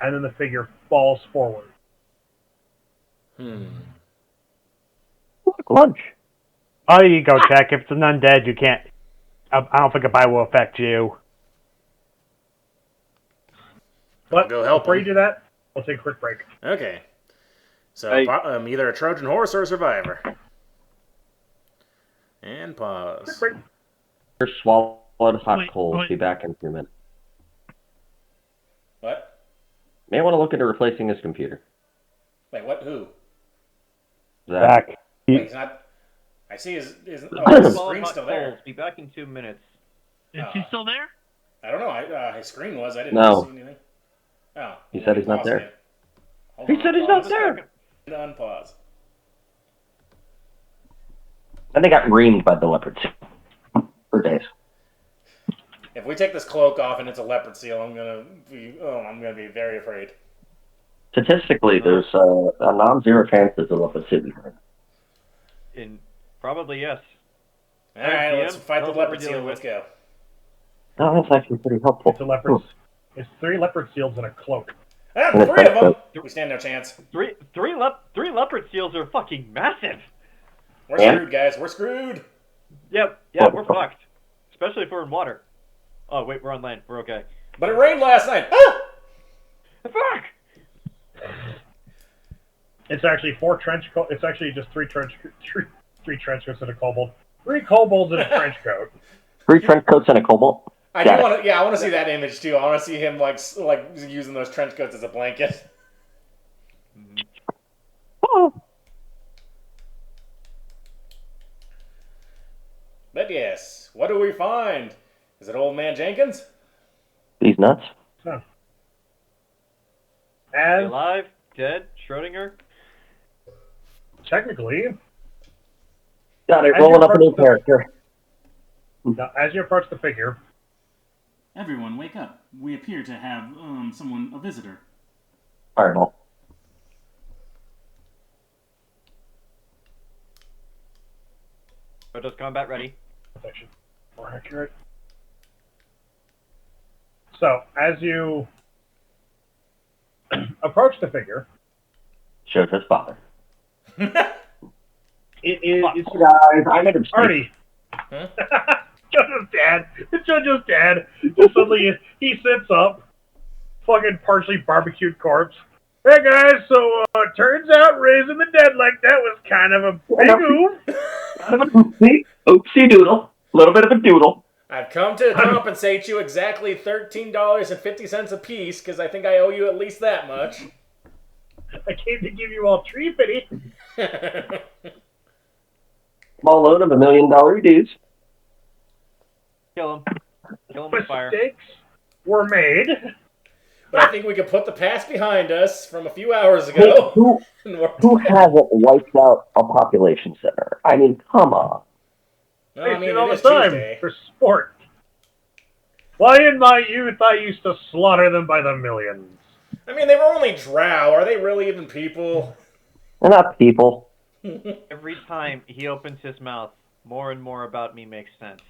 And then the figure falls forward. Lunch. Oh, you go check. If it's an undead, you can't. I don't think a bite will affect you. But go help before him. you do that, we'll take a quick break. Okay. So Hey. either a Trojan horse or a survivor. And pause. Quick break. First swallowed hot Wait, coals. wait. Be back in 2 minutes. What? May want to look into replacing his computer. Wait, what? Who? Zach. Back. Wait, he's not. I see his his Swallowed screen's hot still there. coals. Be back in 2 minutes. Is he still there? I don't know. His screen was. I didn't No. see anything. Oh. He said he's not Pause there. again. Hold He on, said he's pause. not there. Unpause. Then they got reamed by the leopards for days. If we take this cloak off and it's a leopard seal, I'm gonna be very afraid. Statistically, there's a non-zero chance there's a leopard city. Probably yes. All right, DM, let's fight the tell us what leopard we're seal. dealing Let's go. Oh, that's actually pretty helpful. It's a leopard. It's 3 leopard seals and a cloak. Ah, 3 of them. We stand no chance. Three leopard seals are fucking massive. We're And? screwed, guys. We're screwed. Yep, yeah, we're fucked. Especially if we're in water. Oh wait, we're on land. We're okay. But it rained last night. Ah! Fuck! It's actually 4 trench coat. It's actually just 3 trench coats and a kobold. 3 kobolds in a trench coat. 3 trench coats and a cobalt. I do want to. Yeah, I want to see that image too. I want to see him like using those trench coats as a blanket. But yes, what do we find? Is it Old Man Jenkins? These nuts. So, You as alive? Dead? Schrodinger? technically, Got it. As Rolling you up a new approach the- character. now, as you approach the figure, Everyone, wake up. We appear to have a visitor. Fireball. But does combat ready? that's actually more accurate. So, as you approach the figure, Jojo's father. it's Guys, I made a mistake. Artie. Huh? Jojo's dad. It's Jojo's dad. Just suddenly he sits up, fucking partially barbecued corpse. Hey guys, so turns out raising the dead like that was kind of a big move. Oopsie doodle. A little bit of a doodle. I've come to compensate you exactly $13.50 a piece because I think I owe you at least that much. I came to give you all $3.50. Small loan of $1 million dues. Kill him. Kill him with fire. Mistakes were made. But I think we can put the past behind us from a few hours ago. Who hasn't wiped out a population center? I mean, come on. Well, I I mean, do it all it the is time Tuesday. for sport. Why, in my youth, I used to slaughter them by the millions. I mean, they were only drow. Are they really even people? They're not people. Every time he opens his mouth, more and more about me makes sense.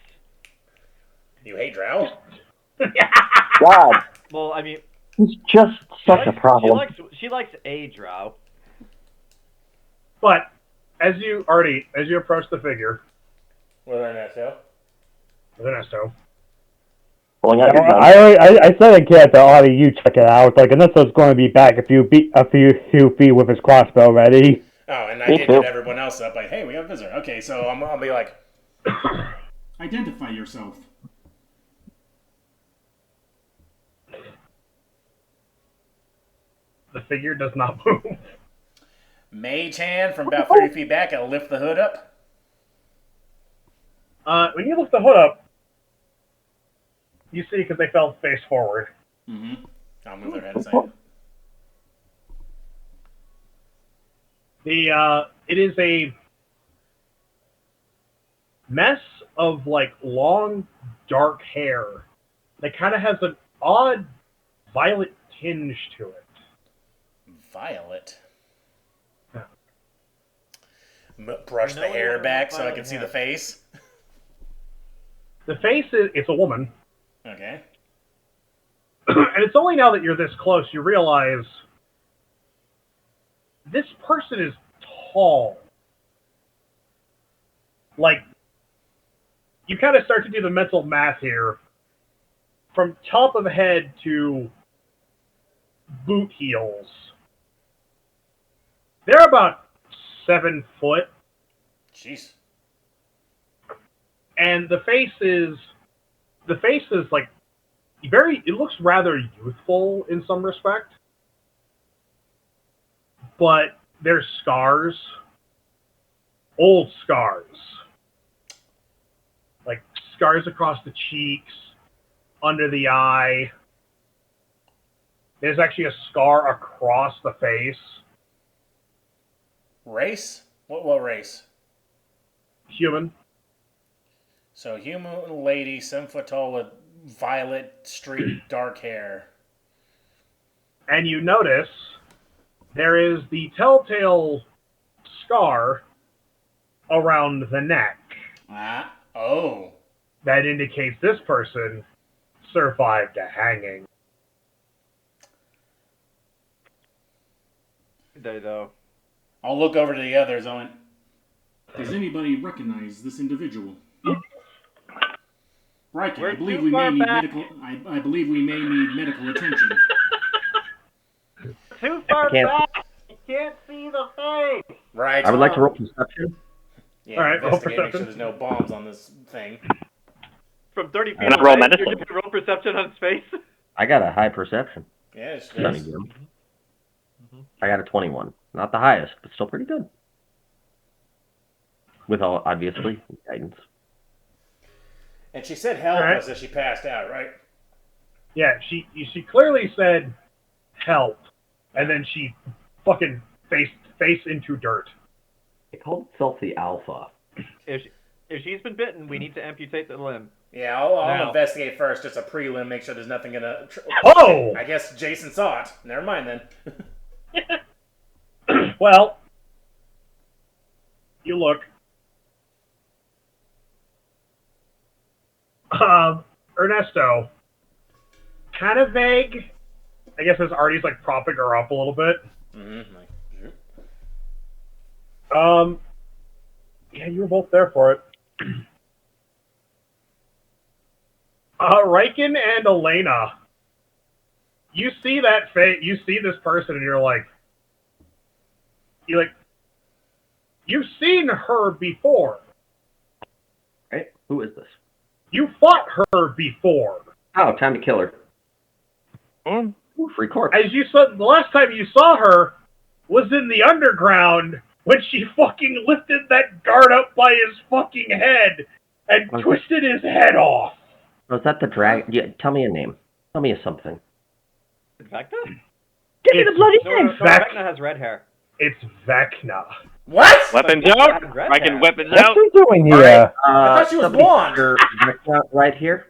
You hate drow? God, Well, I mean, he's just such a problem. She likes a drow. But as you approach the figure, With Ernesto. with Ernesto, Pulling out your gun. I said again to Artie, you check it out. Like, Ernesto's going to be back a few feet with his crossbow ready. Oh, and I Me did too. get everyone else up. Like, hey, we got a visitor. Okay, so I'll be like, Identify yourself. the figure does not move. Mage hand from about 30 feet back. I'll lift the hood up. When you lift the hood up, you see because they fell face forward. Mm-hmm. I'll move their head aside. It is a mess of like long, dark hair that kind of has an odd violet tinge to it. Violet. Yeah. Brush You know the when hair you back have so I violet can see hair. the face. The face it's a woman, Okay. and it's only now that you're this close you realize this person is tall. Like you kind of start to do the mental math here. From top of head to boot heels, they're about 7 foot. Jeez. And the face is like it looks rather youthful in some respect. But there's scars. Old scars. Like scars across the cheeks, under the eye. There's actually a scar across the face. Race? What race? Human. So human lady, 7 foot tall with violet streaked dark hair. And you notice there is the telltale scar around the neck. Oh. That indicates this person survived a hanging. There, though. I'll look over to the others. I went, Does anybody recognize this individual? Riken, We're I believe too we may far need back. medical. I believe we may need medical attention. Too far can't- back! You can't see the face! right. I would like to roll perception. Yeah, All right, roll investigate, make sure perception. there's no bombs on this thing. From 30 feet Can I away, roll medicine? you're gonna roll perception on his face? I got a high perception. Yeah, it's Sonny Jim. I got a 21. Not the highest, but still pretty good. With all, obviously, guidance. And she said help All right. us as she passed out, right? Yeah, she clearly said help, and then she fucking face into dirt. It called itself the Alpha. If she's been bitten, we need to amputate the limb. Yeah, I'll Now. investigate first, just a prelim, make sure there's nothing gonna... Oh! I guess Jayson saw it. Never mind then. Well, you look. Ernesto, kind of vague. I guess as Artie's like propping her up a little bit. Mm-hmm. Yeah, you were both there for it. Riken and Elaina, you see that face, you see this person, and you're like, you've seen her before. Right? Who is this? You fought her before. Oh, time to kill her. Hmm. Ooh, free corpse. As you saw, the last time you saw her was in the underground when she fucking lifted that guard up by his fucking head and Okay. twisted his head off. Was that the dragon? Yeah, tell me a name. Tell me a something. Vecna? Give me the bloody No, thing! Vecna has red hair. It's Vecna. What? Weapons Vecna out! has red Riken, hair. weapons What's out! she doing All here? right, I thought she was somebody blonde. put her right here.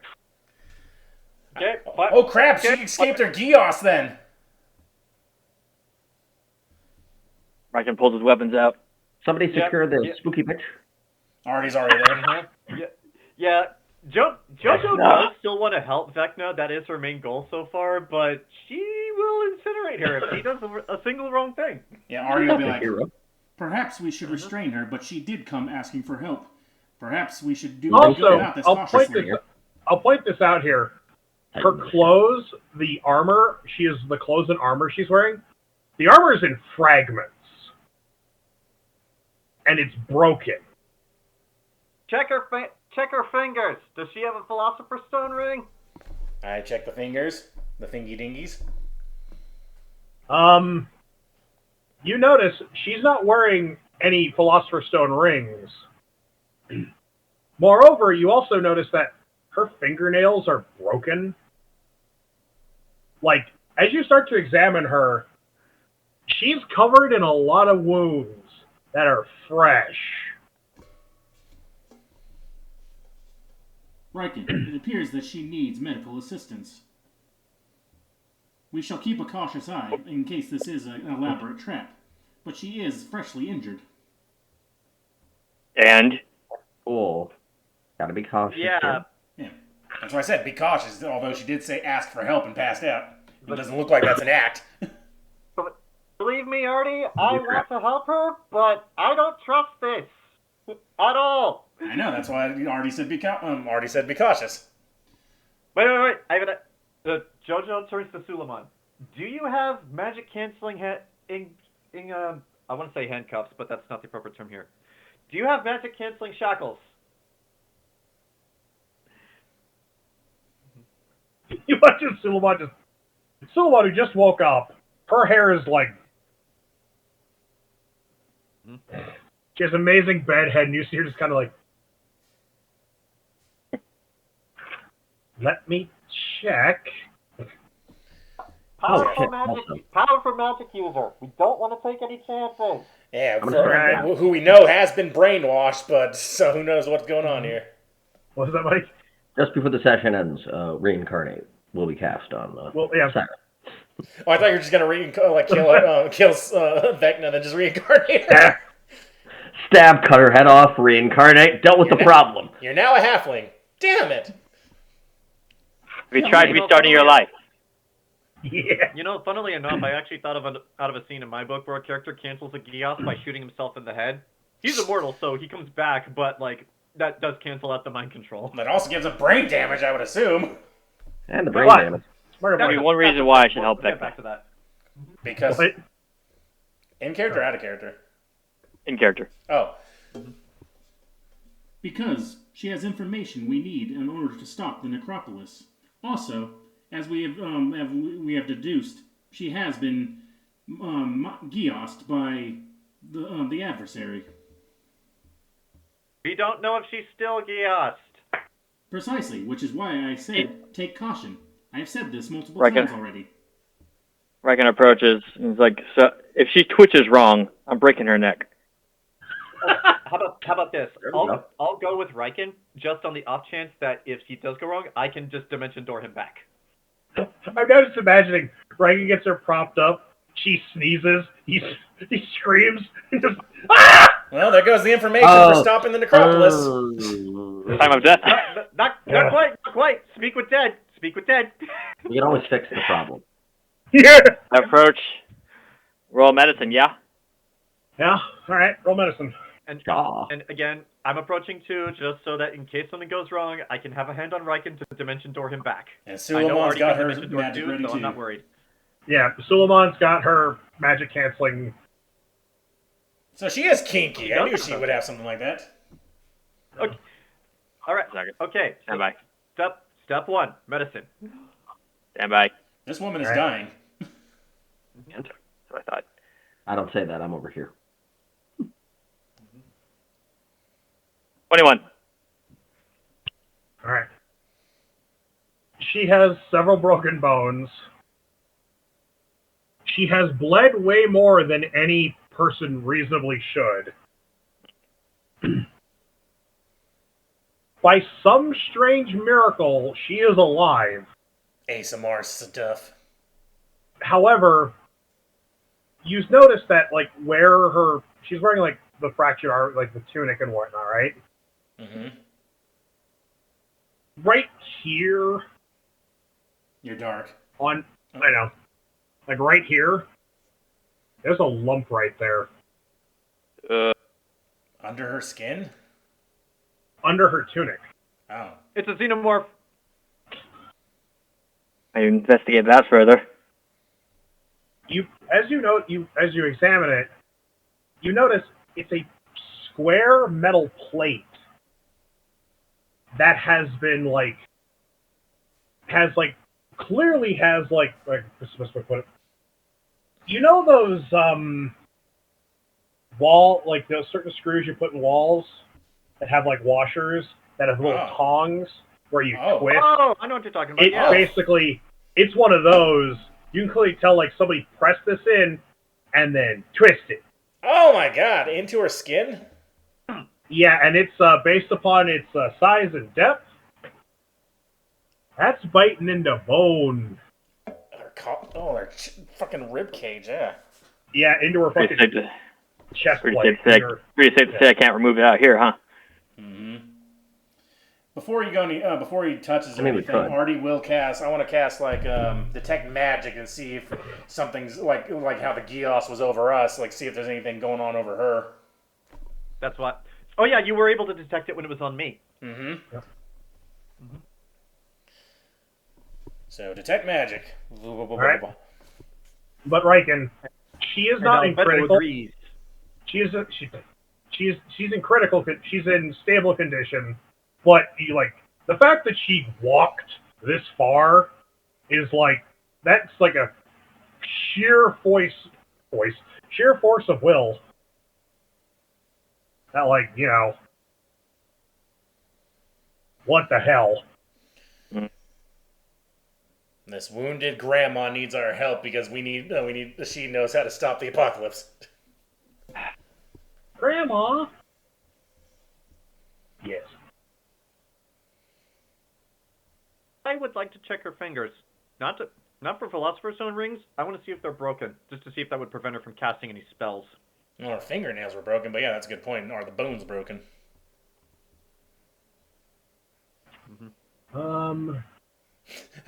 Okay, Oh crap, she escaped her Geos then. Riken pulls his weapons out. Somebody Yep, secure the yep. spooky bitch. Already's already there. Yeah, Jojo Vecna. does still want to help Vecna. That is her main goal so far, but she will incinerate her if she does a single wrong thing. Yeah, Artie will be Not a like, hero. perhaps we should restrain her, but she did come asking for help. Perhaps we should go Also, about this I'll point cautiously. this out here. Her clothes, the armor, the clothes and armor she's wearing, the armor is in fragments. And it's broken. Check her fingers. Does she have a Philosopher's Stone ring? I check the fingers, the thingy dingies. You notice she's not wearing any Philosopher's Stone rings. Moreover, you also notice that her fingernails are broken. Like, as you start to examine her, she's covered in a lot of wounds that are fresh. Riken, it appears that she needs medical assistance. We shall keep a cautious eye in case this is an elaborate trap, but she is freshly injured. And? Cool. Gotta be cautious. Yeah. here. Yeah. That's why I said be cautious, although she did say ask for help and passed out. It doesn't look like that's an act. Believe me, Artie, I want to help her, but I don't trust this. At all. I know, that's why I already said be cautious. Wait. I have Jojo turns to Suleiman. Do you have magic canceling I want to say handcuffs, but that's not the appropriate term here. Do you have magic canceling shackles? You imagine Suleiman who just woke up. Her hair is like. She has amazing bed head, and you see her just kind of like. Let me check. Powerful magic user. We don't want to take any chances. Yeah, who we know has been brainwashed, but so who knows what's going on here. What is that, Mike? Just before the session ends, reincarnate will be cast on. Sarah. Oh, I thought you were just gonna kill Vecna, then just reincarnate her. Stab, cut her head off, reincarnate. Dealt with the problem. You're now a halfling. Damn it! Have you tried restarting your life? Yeah. You know, funnily enough, I actually thought out of a scene in my book where a character cancels a Goliath by shooting himself in the head. He's immortal, so he comes back, but that does cancel out the mind control. That also gives him brain damage, I would assume. And the brain damage. That'd be one reason why I should help Get back to that. Because in character or out of character? In character. Oh. Because she has information we need in order to stop the necropolis. Also, as we have deduced, she has been geossed by the adversary. We don't know if she's still geossed. Precisely, which is why I said take caution. I have said this multiple times already. Riken approaches and he's like, so if she twitches wrong, I'm breaking her neck. How about this? I'll go with Riken just on the off chance that if she does go wrong, I can just dimension door him back. I'm now just imagining Riken gets her propped up, she sneezes, he screams, and just Well, there goes the information for stopping the necropolis. Time of death. Not quite. Speak with dead. We can always fix the problem. Yeah. Approach. Roll medicine, yeah? Yeah, alright, roll medicine. And again, I'm approaching too, just so that in case something goes wrong, I can have a hand on Riken to dimension door him back. And Suleiman's got her magic ready so too. I'm not worried. Yeah, Suleiman's got her magic canceling. So she is kinky. I knew she would have something like that. Okay. All right. Okay. Stand by. Step one, medicine. Stand by. This woman is dying. That's what I thought. I don't say that. I'm over here. 21. All right. She has several broken bones. She has bled way more than any person reasonably should. By some strange miracle, she is alive. ASMR stuff. However, you notice that, where she's wearing, the fractured armor, the tunic and whatnot, right? Mm-hmm. Right here. You're dark. I know. Right here. There's a lump right there. Under her skin? Under her tunic. Oh. It's a xenomorph. I investigate that further. As you examine it, you notice it's a square metal plate that has been clearly has this is the best way to put it. You know those those certain screws you put in walls that have washers that have little tongs where you twist? Oh, I know what you're talking about. Basically, it's one of those. You can clearly tell somebody pressed this in and then twist it. Oh my god, into her skin? Yeah, and it's based upon its size and depth. That's biting into bone. Her fucking rib cage, yeah. Yeah, into her fucking chest Pretty plate. safe to say I can't remove it out here, huh? Mm-hmm. Before he touches anything, could. Artie will cast. I want to cast detect magic and see if something's like how the Geos was over us. See if there's anything going on over her. That's what. Oh yeah, you were able to detect it when it was on me. Mm-hmm. Yep. Mm-hmm. So detect magic. Right. But Riken, she is not in critical. She's in critical. She's in stable condition, but the fact that she walked this far is that's like a sheer sheer force of will. That what the hell? This wounded grandma needs our help because she knows how to stop the apocalypse. Grandma. Yes. I would like to check her fingers. Not for Philosopher's Stone rings. I want to see if they're broken, just to see if that would prevent her from casting any spells. Well, her fingernails were broken, but yeah, that's a good point. Are the bones broken?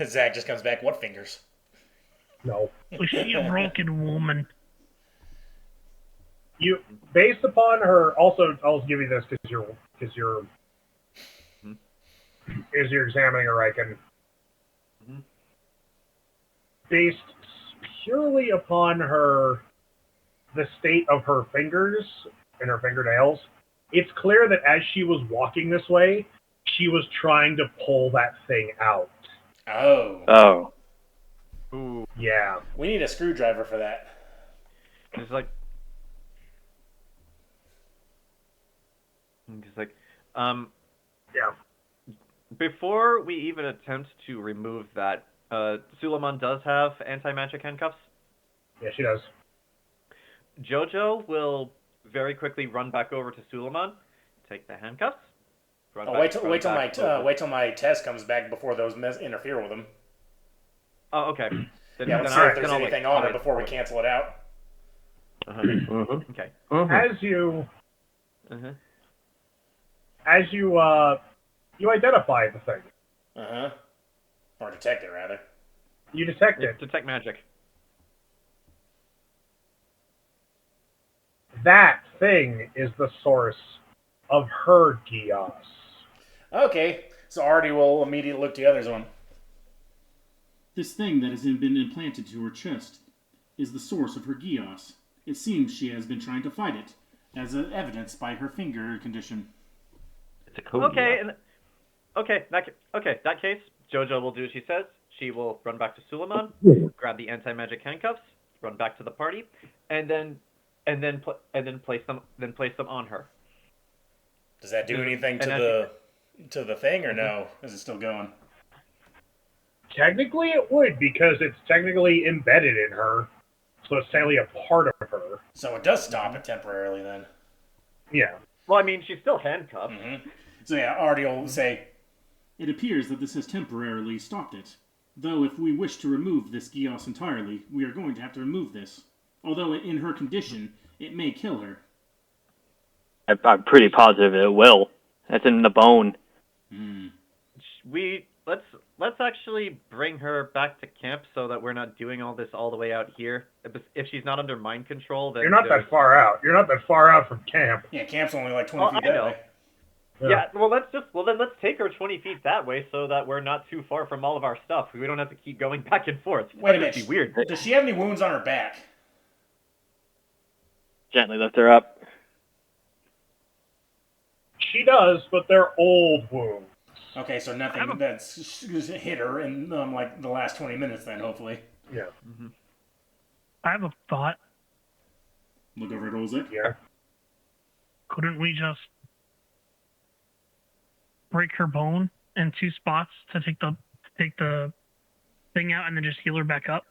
Zach just comes back. What fingers? No. Was she a broken woman? Based upon her. Also, I'll give you this because you're examining her, Riken. Based purely upon the state of her fingers and her fingernails, it's clear that as she was walking this way, she was trying to pull that thing out. Oh. Ooh. Yeah. We need a screwdriver for that. It's yeah. Before we even attempt to remove that, Suleiman does have anti-magic handcuffs. Yeah, she does. Jojo will very quickly run back over to Suleiman, take the handcuffs. Wait till my test comes back before those interfere with them. Oh, okay. Let's see if there's anything on it before we cancel it out. Okay. As you identify the thing. Or detect it, rather. You detect it. Detect magic. That thing is the source of her Gios. Okay, so AARTI will immediately look to the other's one. This thing that has been implanted to her chest is the source of her Gios. It seems she has been trying to fight it, as evidenced by her finger condition. It's a code. That case, Jojo will do as she says. She will run back to Suleiman, grab the anti-magic handcuffs, run back to the party, and then place them on her. Does that do anything to the thing, or no? Is it still going? Technically, it would, because it's technically embedded in her, so it's technically a part of her. So it does stop it temporarily, then. Yeah. Well, I mean, she's still handcuffed. So yeah, AARTI will say, it appears that this has temporarily stopped it. Though if we wish to remove this Gios entirely, we are going to have to remove this. Although in her condition, it may kill her. I'm pretty positive it will. That's in the bone. Let's actually bring her back to camp so that we're not doing all this all the way out here. If she's not under mind control, then you're not that far out. You're not that far out from camp. Yeah, camp's only like 20 feet that way. Yeah. Well, then let's take her 20 feet that way so that we're not too far from all of our stuff. We don't have to keep going back and forth. Wait a minute. That'd be weird. Does she have any wounds on her back? Gently lift her up. She does, but they're old wounds. Okay, so nothing that's hit her in like the last 20 minutes then, hopefully. Yeah. I have a thought. Look over at Olzec. Yeah. Couldn't we just break her bone in 2 spots to take the thing out and then just heal her back up?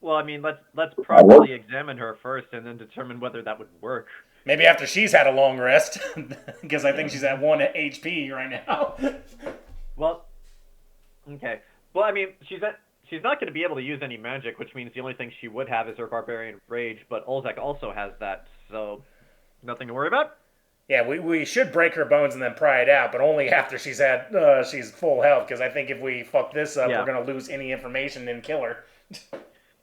Well, I mean, let's properly examine her first and then determine whether that would work. Maybe after she's had a long rest, because I think she's at 1 HP right now. Well, okay. Well, I mean, she's not going to be able to use any magic, which means the only thing she would have is her Barbarian Rage, but Olzec also has that, so nothing to worry about. Yeah, we should break her bones and then pry it out, but only after she's full health, because I think if we fuck this up, we're going to lose any information and kill her.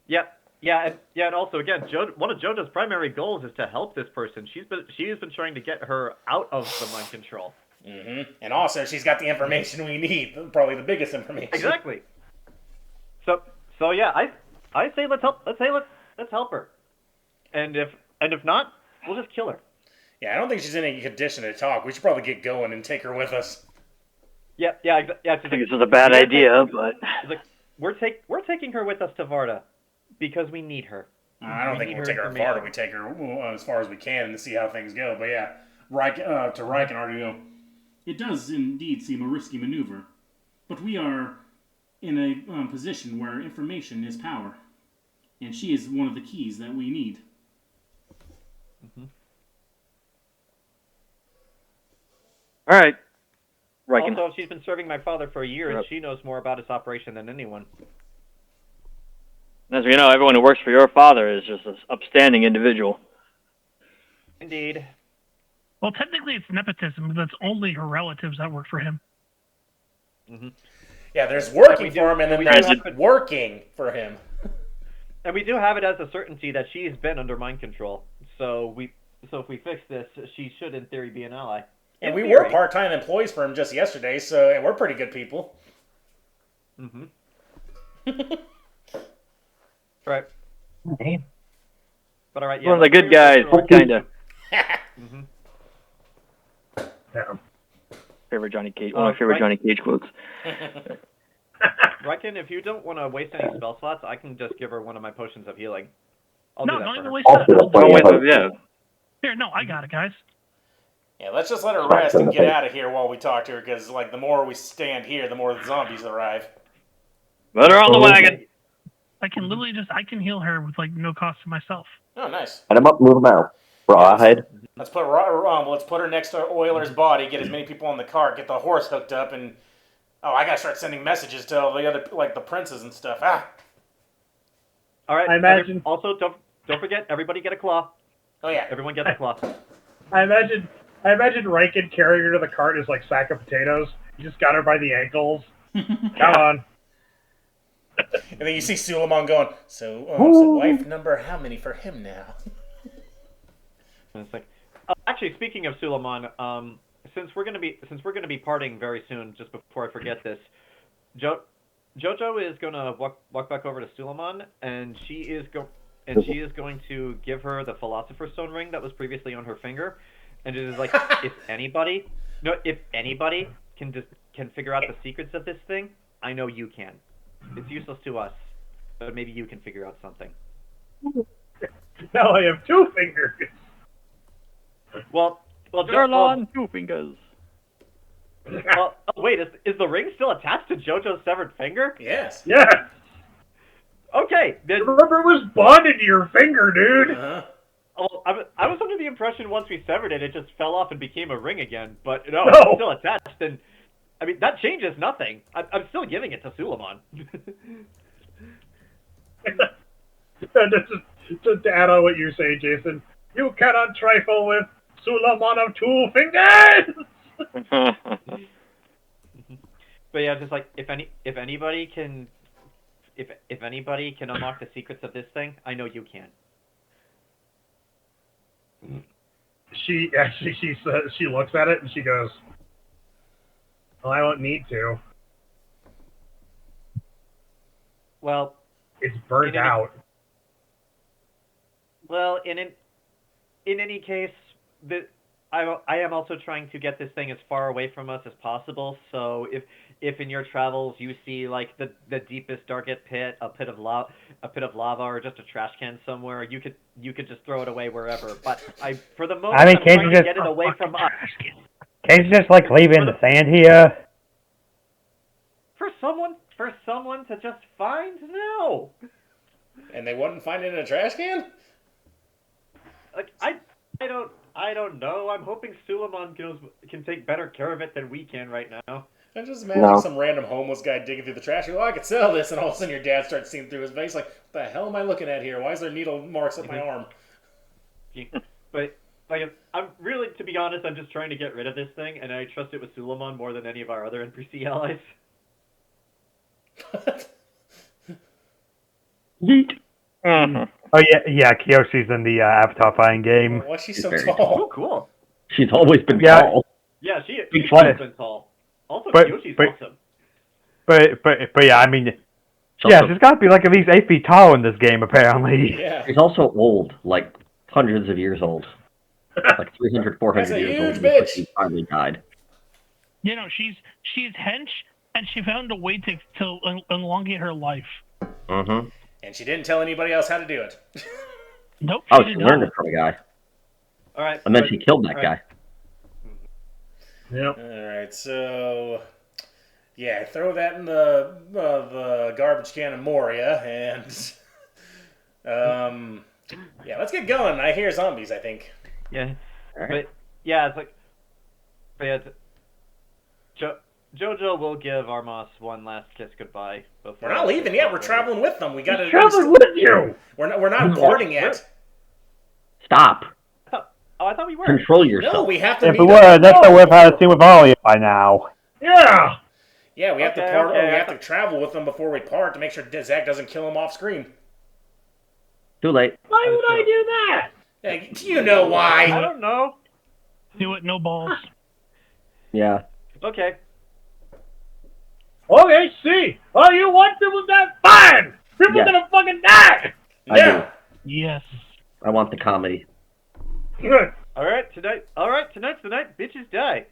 Yep. and also again, one of Jojo's primary goals is to help this person. She has been trying to get her out of the mind control. Mm-hmm. And also, she's got the information we need. Probably the biggest information. Exactly. So yeah, I say let's help her. And if not, we'll just kill her. Yeah, I don't think she's in any condition to talk. We should probably get going and take her with us. Yeah. I think this is a bad idea, but like we're taking her with us to Varda because we need her. I don't think we'll take her to Varda. We take her as far as we can to see how things go. But yeah, to Riken RDO. It does indeed seem a risky maneuver, but we are in a position where information is power, and she is one of the keys that we need. Mm-hmm. All right. Riken. Also, she's been serving my father for a year, and she knows more about his operation than anyone. As we know, everyone who works for your father is just an upstanding individual. Indeed. Well, technically it's nepotism, but that's only her relatives that work for him. Mm-hmm. Yeah, there's working for him, and then there's working for him. And we do have it as a certainty that she's been under mind control. So if we fix this, she should, in theory, be an ally. And we were part-time employees for him just yesterday, and we're pretty good people. Mm-hmm. Right. Okay. But all right, yeah. One of the good guys, kinda. Mm-hmm. Yeah. Favorite Johnny Cage. One of my favorite Johnny Cage quotes. Riken, if you don't want to waste any spell slots, I can just give her one of my potions of healing. I'll No, do that don't for even her. waste that. Yeah. Here, no, I got it, guys. Yeah, let's just let her rest and get out of here while we talk to her, because the more we stand here, the more the zombies arrive. Let her on the wagon. I can literally I can heal her with no cost to myself. Oh, nice. Head him up, move him out. Rawhide. Let's put her next to Oiler's body, get as many people on the cart, get the horse hooked up, and I gotta start sending messages to all the other the princes and stuff. All right. I imagine. Also, don't forget, everybody get a claw. Oh yeah. Everyone get a claw. I imagine Riken carrying her to the cart is like a sack of potatoes. You just got her by the ankles. Come on. And then you see Suleiman going, so wife number how many for him now? And it's like, actually, speaking of Suleiman, since we're gonna be parting very soon, just before I forget this, Jojo is gonna walk back over to Suleiman, and she is going to give her the Philosopher's Stone ring that was previously on her finger, and it is like, if anybody can figure out the secrets of this thing, I know you can. It's useless to us, but maybe you can figure out something. Now I have 2 fingers. Well, on 2 fingers. Well, wait, is the ring still attached to Jojo's severed finger? Yes. Yes. Okay. Remember, it was bonded to your finger, dude. Uh-huh. Well, I was under the impression once we severed it, it just fell off and became a ring again. But no, it's still attached, and I mean that changes nothing. I'm still giving it to Suleiman. To add on what you say, Jayson, you cannot trifle with Suleiman of 2 fingers. But yeah, just like if anybody can unlock the secrets of this thing, I know you can. She looks at it and she goes, "Well, I won't need to. Well, it's burnt out." Well, in any case, I am also trying to get this thing as far away from us as possible. So if in your travels you see like the deepest, darkest pit, a pit of lava, or just a trash can somewhere, you could just throw it away wherever. But for the moment, I'm trying to get it away from us. Can't you just leave it in the sand here? For someone to just find? No. And they wouldn't find it in a trash can? Like I don't know. I'm hoping Suleiman can take better care of it than we can right now. I just imagine some random homeless guy digging through the trash. I could sell this, and all of a sudden your dad starts seeing through his face. Like, what the hell am I looking at here? Why is there needle marks up my arm? But I'm really, to be honest, I'm just trying to get rid of this thing, and I trust it with Suleiman more than any of our other NPC allies. Yeet. Mhm. Oh yeah, Kyoshi's in the Avatar fighting game. Why is she She's so very tall? Oh, cool. She's always been Yeah. tall. Yeah, she's But- always been tall. Also, but- Yoshi's but- awesome. But yeah, I mean, She's yeah, also, she's got to be like at least 8 feet tall in this game, apparently. Yeah. she's also old, like hundreds of years old. Like 300, 400 That's a years old huge before bitch. she finally died. You know, she's hench, and she found a way to elongate her life. Mm-hmm. And she didn't tell anybody else how to do it. Nope. Oh, did she not. learned it from a guy. All right. And then but- she killed that all guy. right. Yep. Alright, so... Yeah, throw that in the garbage can of Moria, and... yeah, let's get going. I hear zombies, I think. Yeah. All right. But yeah, it's like, but yeah, Jojo will give Armas one last kiss goodbye. Before We're not leaving yet. We're traveling with them. We gotta... Traveling with you! We're not boarding yet. Stop. Oh, I thought we were. Control yourself. No, we have to If meet we up were, with that's them. what we've had a scene with Ollie by now. Yeah! Yeah, we have Okay, to part. okay. We have to travel with them before we part to make sure Zach doesn't kill him off screen. Too late. Why would I do that? Yeah, you know I why. don't know. Do it, no balls. Yeah. Okay. Okay, see. Oh, you want people to die? Fine! People Yeah. gonna fucking die! I Yeah. do. Yes. I want the comedy. Good. All right, tonight's the night. Bitches die.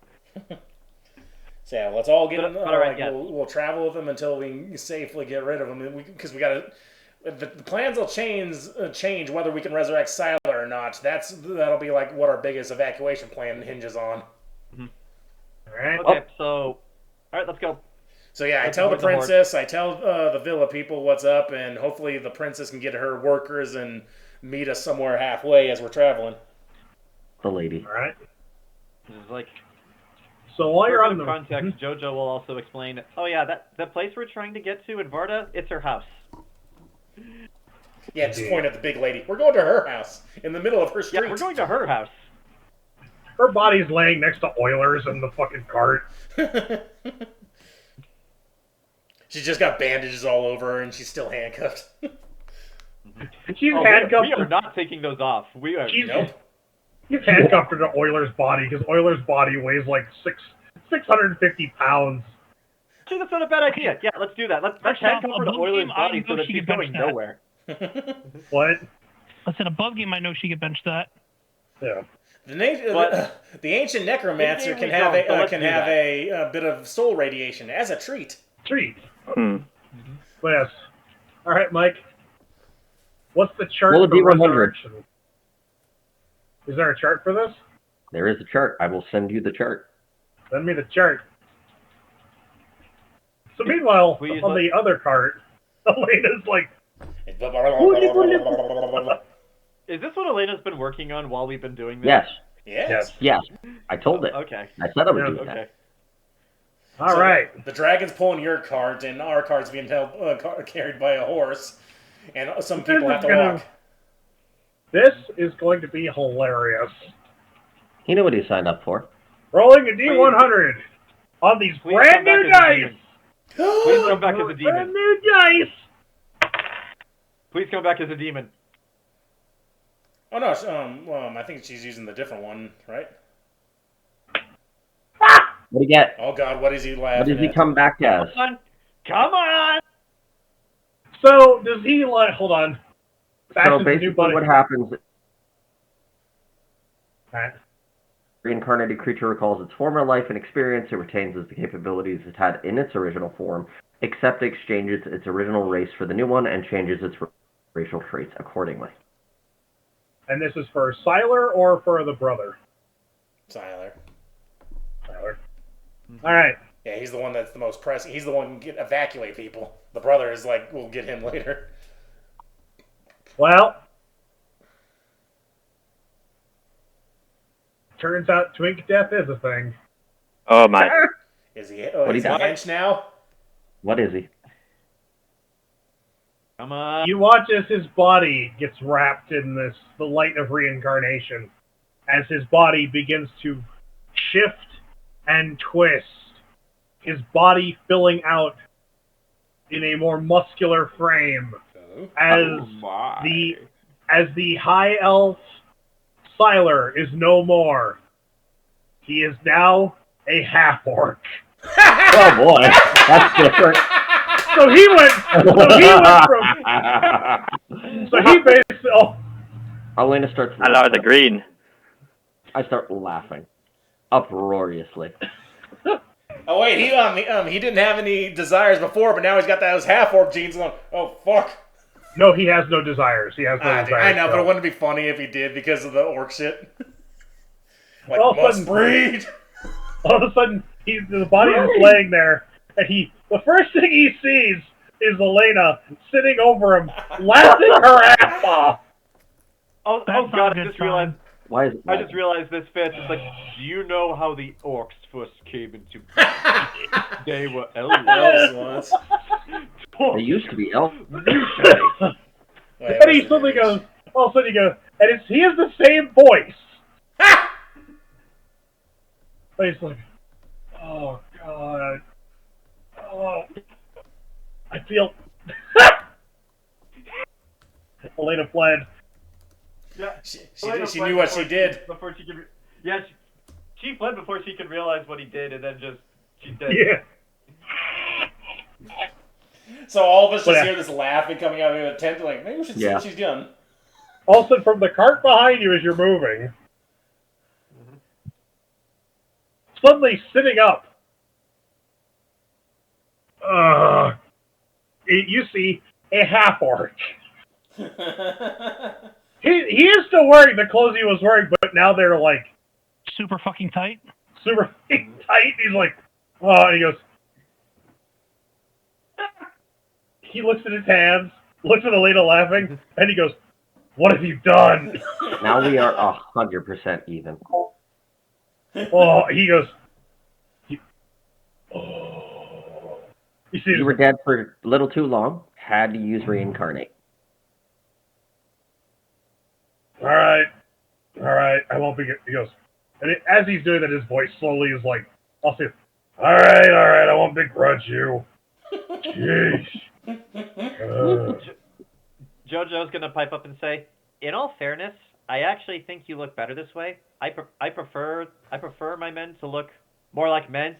So yeah, let's all get But- in. but all right, yeah. We'll travel with them until we safely get rid of them, because we gotta. The plans will change whether we can resurrect Siler or not. That'll be like what our biggest evacuation plan hinges on. Alright. Okay, so all right, let's go. So yeah, I Let's tell the avoid the horde. princess, I tell the villa people what's up, and hopefully the princess can get her workers and meet us somewhere halfway as we're traveling. The lady. Alright. This is like. So while you're For on some the context, Jojo will also explain. Oh yeah, the place we're trying to get to in Varda, it's her house. Yeah, just point at the big lady. We're going to her house in the middle of her street. Yeah, we're going to her house. her body's laying next to Oilers in the fucking cart. She's just got bandages all over her, and she's still handcuffed. She's Oh, handcuffed. we are not taking those off. We are. She's, Nope. He's handcuffed her to Euler's body because Euler's body weighs like 650 pounds. Actually, that's not a bad idea. Yeah, let's do that. Let's First off, handcuff her to above Euler's game, I body know so that she she's can going bench that. nowhere. What? I said above game, I know she could bench that. Yeah. The ancient necromancer In-game can we have don't, so let's can do have that. a bit of soul radiation as a treat. Treat. Hmm. Yes. All right, Mike. What's the chart Roll a for D100. resurrection? Is there a chart for this? There is a chart. I will send you the chart. Send me the chart. So meanwhile, Please on let- the other cart, Elena's like, Is this what Elena's been working on while we've been doing this? Yes. Yes. Yes. I told it. Okay. I said I would Yeah, do Okay. that. all So right. The dragon's pulling your cart, and our cart's being carried by a horse, and some This people is have to gonna- walk. This is going to be hilarious. You know what he signed up for. Rolling a D100 on these Please brand come back new as a dice. demon. Please come back as a Brand demon. new dice. Please come back as a demon. Oh no, I think she's using the different one, right? What do you get? Oh god, what is he What laughing does he at? come back as? Come on. Come on. So does he like? Hold on. So Fashions the basically new buddy. what happens, Alright. reincarnated creature recalls its former life and experience. It retains the capabilities it had in its original form, except exchanges its original race for the new one and changes its racial traits accordingly. And this is for Siler or for the brother? Siler. Siler. All right. Yeah, he's the one that's the most pressing. He's the one who can evacuate people. The brother is like, we'll get him later. Well, turns out twink death is a thing. Oh my. Is he? What Is he he got? hench now? What is he? Come on. You watch as his body gets wrapped in the light of reincarnation, as his body begins to shift and twist, his body filling out in a more muscular frame, as the high elf Sylar is no more. He is now a half orc. Oh boy, that's different. So he went from. So he basically. Oh. Elaina starts. I love the green. I start laughing, uproariously. Oh wait, he didn't have any desires before, but now he's got those half orc genes. Going, oh fuck. No, he has no desires. He has no desires. I know, but it wouldn't be funny if he did because of the orc shit. Like, all of a sudden, breed. All of a sudden, the body is laying there, and the first thing he sees is Elaina sitting over him, laughing her ass off. Oh god! I just realized. Why is it? I just realized this fits. It's like, do you know how the orcs first came into being? They were elves once. They used to be elves. And he suddenly goes, all of a sudden he goes, and he has the same voice. And he's like, oh god, oh, I feel. Elaina fled. Yeah, she knew what she did. Before she could, she fled before she could realize what he did, and then she did. Yeah. So all of us just hear this laughing coming out of the tent, like, maybe we should see what she's done. Also, from the cart behind you as you're moving, suddenly sitting up, you see a half orc. He is still wearing the clothes he was wearing, but now they're like super fucking tight. Super fucking tight. He's like, oh, and he goes. He looks at his hands, looks at Elaina laughing, and he goes, "What have you done?" Now we are 100% even. Oh, he goes. You were dead for a little too long. Had to use reincarnate. All right, I won't be. He goes, and as he's doing that, his voice slowly is like, "I'll say, all right, I won't begrudge you." Jeez. Jojo's gonna pipe up and say, "In all fairness, I actually think you look better this way. I prefer my men to look more like men."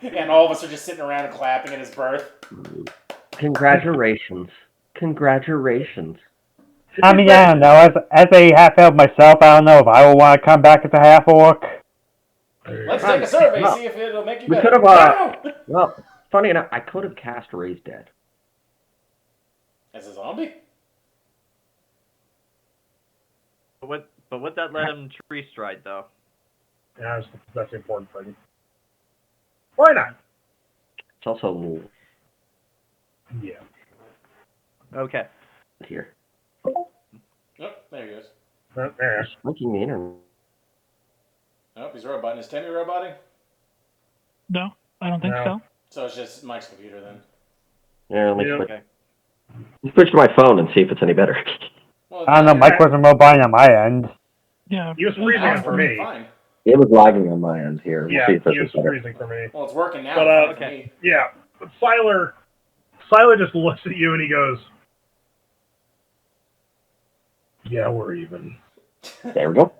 And all of us are just sitting around and clapping at his birth. Congratulations. Congratulations. I mean, I don't know. As a half-elf myself, I don't know if I would want to come back as a half-orc. Let's take a survey, see if it'll make you we better. could have, well, funny enough, I could have cast Raise Dead. As a zombie? But would that let him tree stride, though? Yeah, that's the important thing. Why not? It's also a little... Yeah. Okay. Here. Oh, there he goes. Looking the internet. Nope, he's roboting. Is Temme roboting? No, I don't think so. So it's just Mike's computer then. Yeah, let me switch. Okay. Switch to my phone and see if it's any better. Well, I don't know, Mike wasn't roboting on my end. Yeah. He was freezing for me. Fine. It was lagging on my end here. Yeah, we'll see if he was freezing for me. Well, it's working now. But, okay. Yeah, but Sylar just looks at you and he goes, "Yeah, we're even." There we go.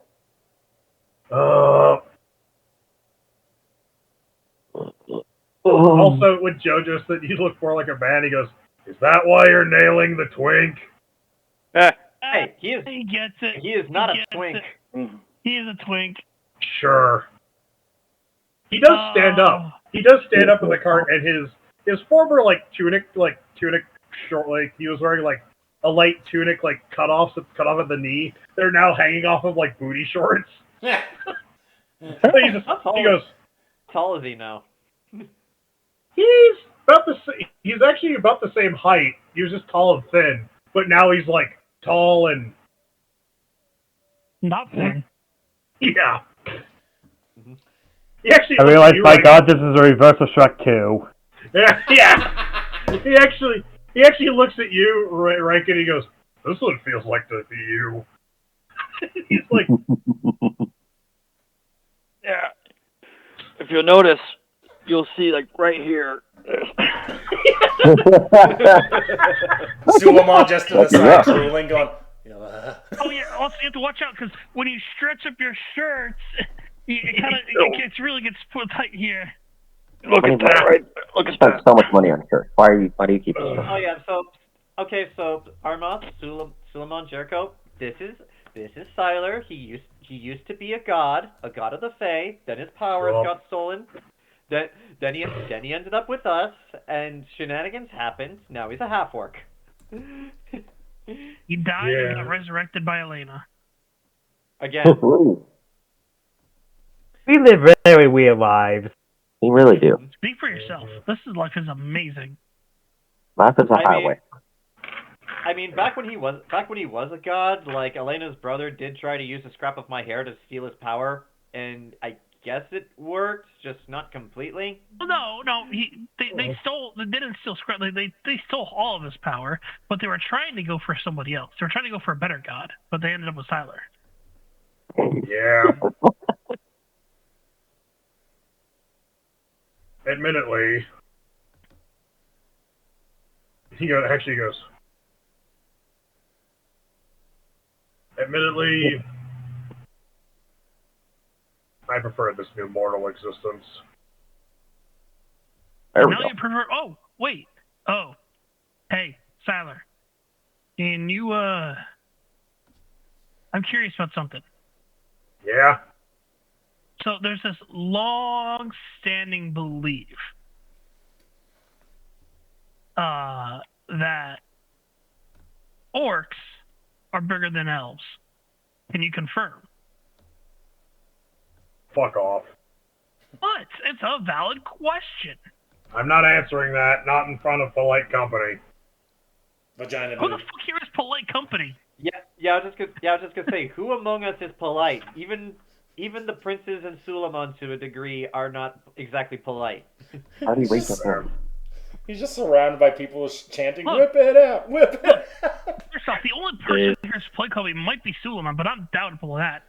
Also, when Jojo said you look more like a man, he goes, "Is that why you're nailing the twink?" Hey, he gets it. He is not a twink. He is a twink. Sure. He does stand up. He does stand up in the cart, and his former tunic short, he was wearing a light tunic cut off at the knee. They're now hanging off of booty shorts. Yeah. So he goes. How tall is he now? He's about the same. He's actually about the same height. He was just tall and thin, but now he's tall and not thin. Yeah. He actually. I realized, by God, this is a reverse of Shrek 2. Yeah. He actually looks at you, Riken, and he goes, "This one feels like to be you." He's like, yeah. If you'll notice, you'll see right here. Suleiman just to the side, drooling, going. Oh yeah. Also, you have to watch out because when you stretch up your shirts, it really gets put tight here. Look at that, right? Look at Spent that. so much money on shirts. Why do you keep it? Oh yeah. So Arma, Suleiman, Jericho. This is Siler. He used to be a god of the Fae. Then his powers got stolen. Then he ended up with us, and shenanigans happened. Now he's a half orc. He died and got resurrected by Elaina. Again. We live very weird lives. We really do. Speak for yourself. This life is amazing. Life is a highway. I mean, back when he was a god, like Elena's brother did try to use a scrap of my hair to steal his power, and I guess it worked, just not completely. Well, no, they stole. They didn't steal scrap. They stole all of his power, but they were trying to go for somebody else. They were trying to go for a better god, but they ended up with Siler. Yeah. Admittedly, he goes. Admittedly, I prefer this new mortal existence. There we Now go. you prefer. Oh, wait. Oh, hey, Siler. Can you? I'm curious about something. Yeah. So there's this long-standing belief that orcs are bigger than elves. Can you confirm? Fuck off. What? It's a valid question. I'm not answering that. Not in front of polite company. Vagina. Who the fuck here is polite company? Yeah. I was just gonna say, who among us is polite? Even the princes and Suleiman, to a degree, are not exactly polite. How do you wake up him? He's just surrounded by people chanting, Look. "Whip it out, whip it out." First off, the only person here's polite company might be Suleiman, but I'm doubtful of that.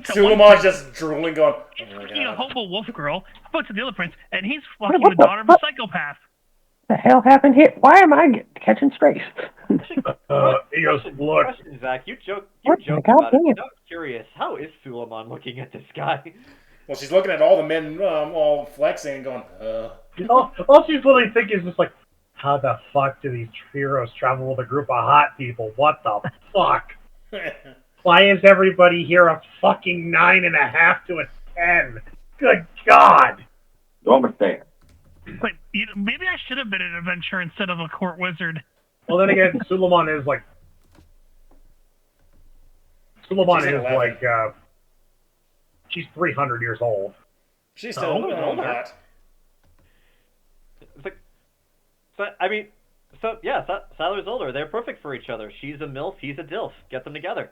Suleiman's just drooling, going, He's "Oh my fucking a god." hobo wolf girl. I went to the other prince, and he's fucking the daughter of a psychopath. What the hell happened here? Why am I catching strays? He goes, look. Question, Zach. You joke What? about God it. damn. But I'm curious. How is Suleiman looking at this guy? Well, she's looking at all the men all flexing and going, All she's literally thinking is just like, how the fuck do these heroes travel with a group of hot people? What the fuck? Why is everybody here a fucking 9.5 to a 10? Good God! Don't understand. Wait, maybe I should have been an adventurer instead of a court wizard. Well, then again, Suleiman is like... she's 300 years old. She's still older. Siler's older. They're perfect for each other. She's a MILF, he's a DILF. Get them together.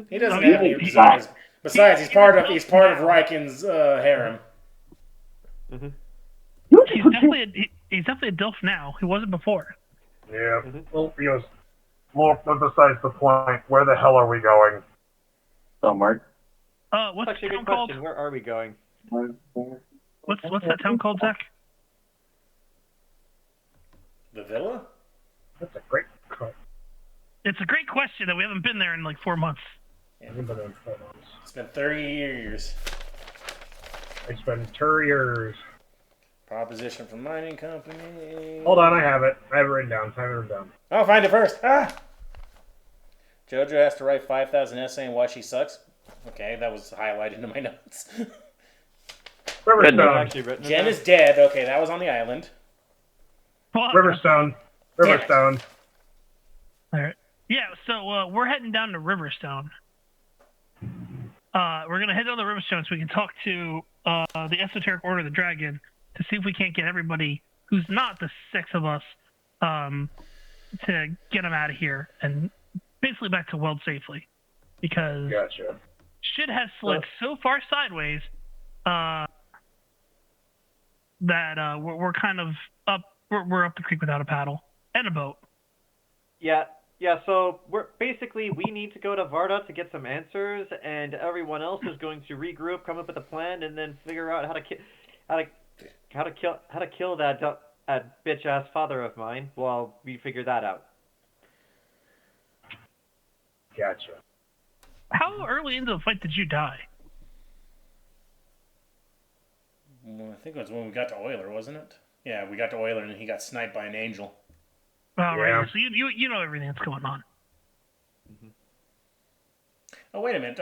He doesn't have any desires. Besides, he's part of Riken's harem. Mm-hmm. He's definitely a DILF now. He wasn't before. Yeah. Well, he goes, well, besides the point, where the hell are we going? Somewhere. What's Actually, the a town good called? question. Where are we going? What's that town called, Zach? The villa? That's a great question. It's a great question that we haven't been there in like 4 months. I haven't been there in 4 months. It's been 30 years. It's been 2 years. Proposition from mining company. Hold on, I have it. I have it written down. I'll find it first. Jojo has to write 5,000 essay on why she sucks. Okay, that was highlighted in my notes. Riverstone. Jen is dead. Okay, that was on the island. Riverstone. All right. Yeah, so we're heading down to Riverstone. We're going to head down to Riverstone so we can talk to the Esoteric Order of the Dragon to see if we can't get everybody who's not the 6 of us to get them out of here and basically back to Weld safely. Because shit has slid so far sideways that we're kind of up. We're up the creek without a paddle and a boat. Yeah. So we need to go to Varda to get some answers, and everyone else is going to regroup, come up with a plan, and then figure out how to kill that that bitch-ass father of mine while we figure that out. Gotcha. How early into the fight did you die? Well, I think it was when we got to Euler, wasn't it? Yeah, we got to Euler and he got sniped by an angel. Oh, Yeah. right. So you know everything that's going on. Oh, wait a minute.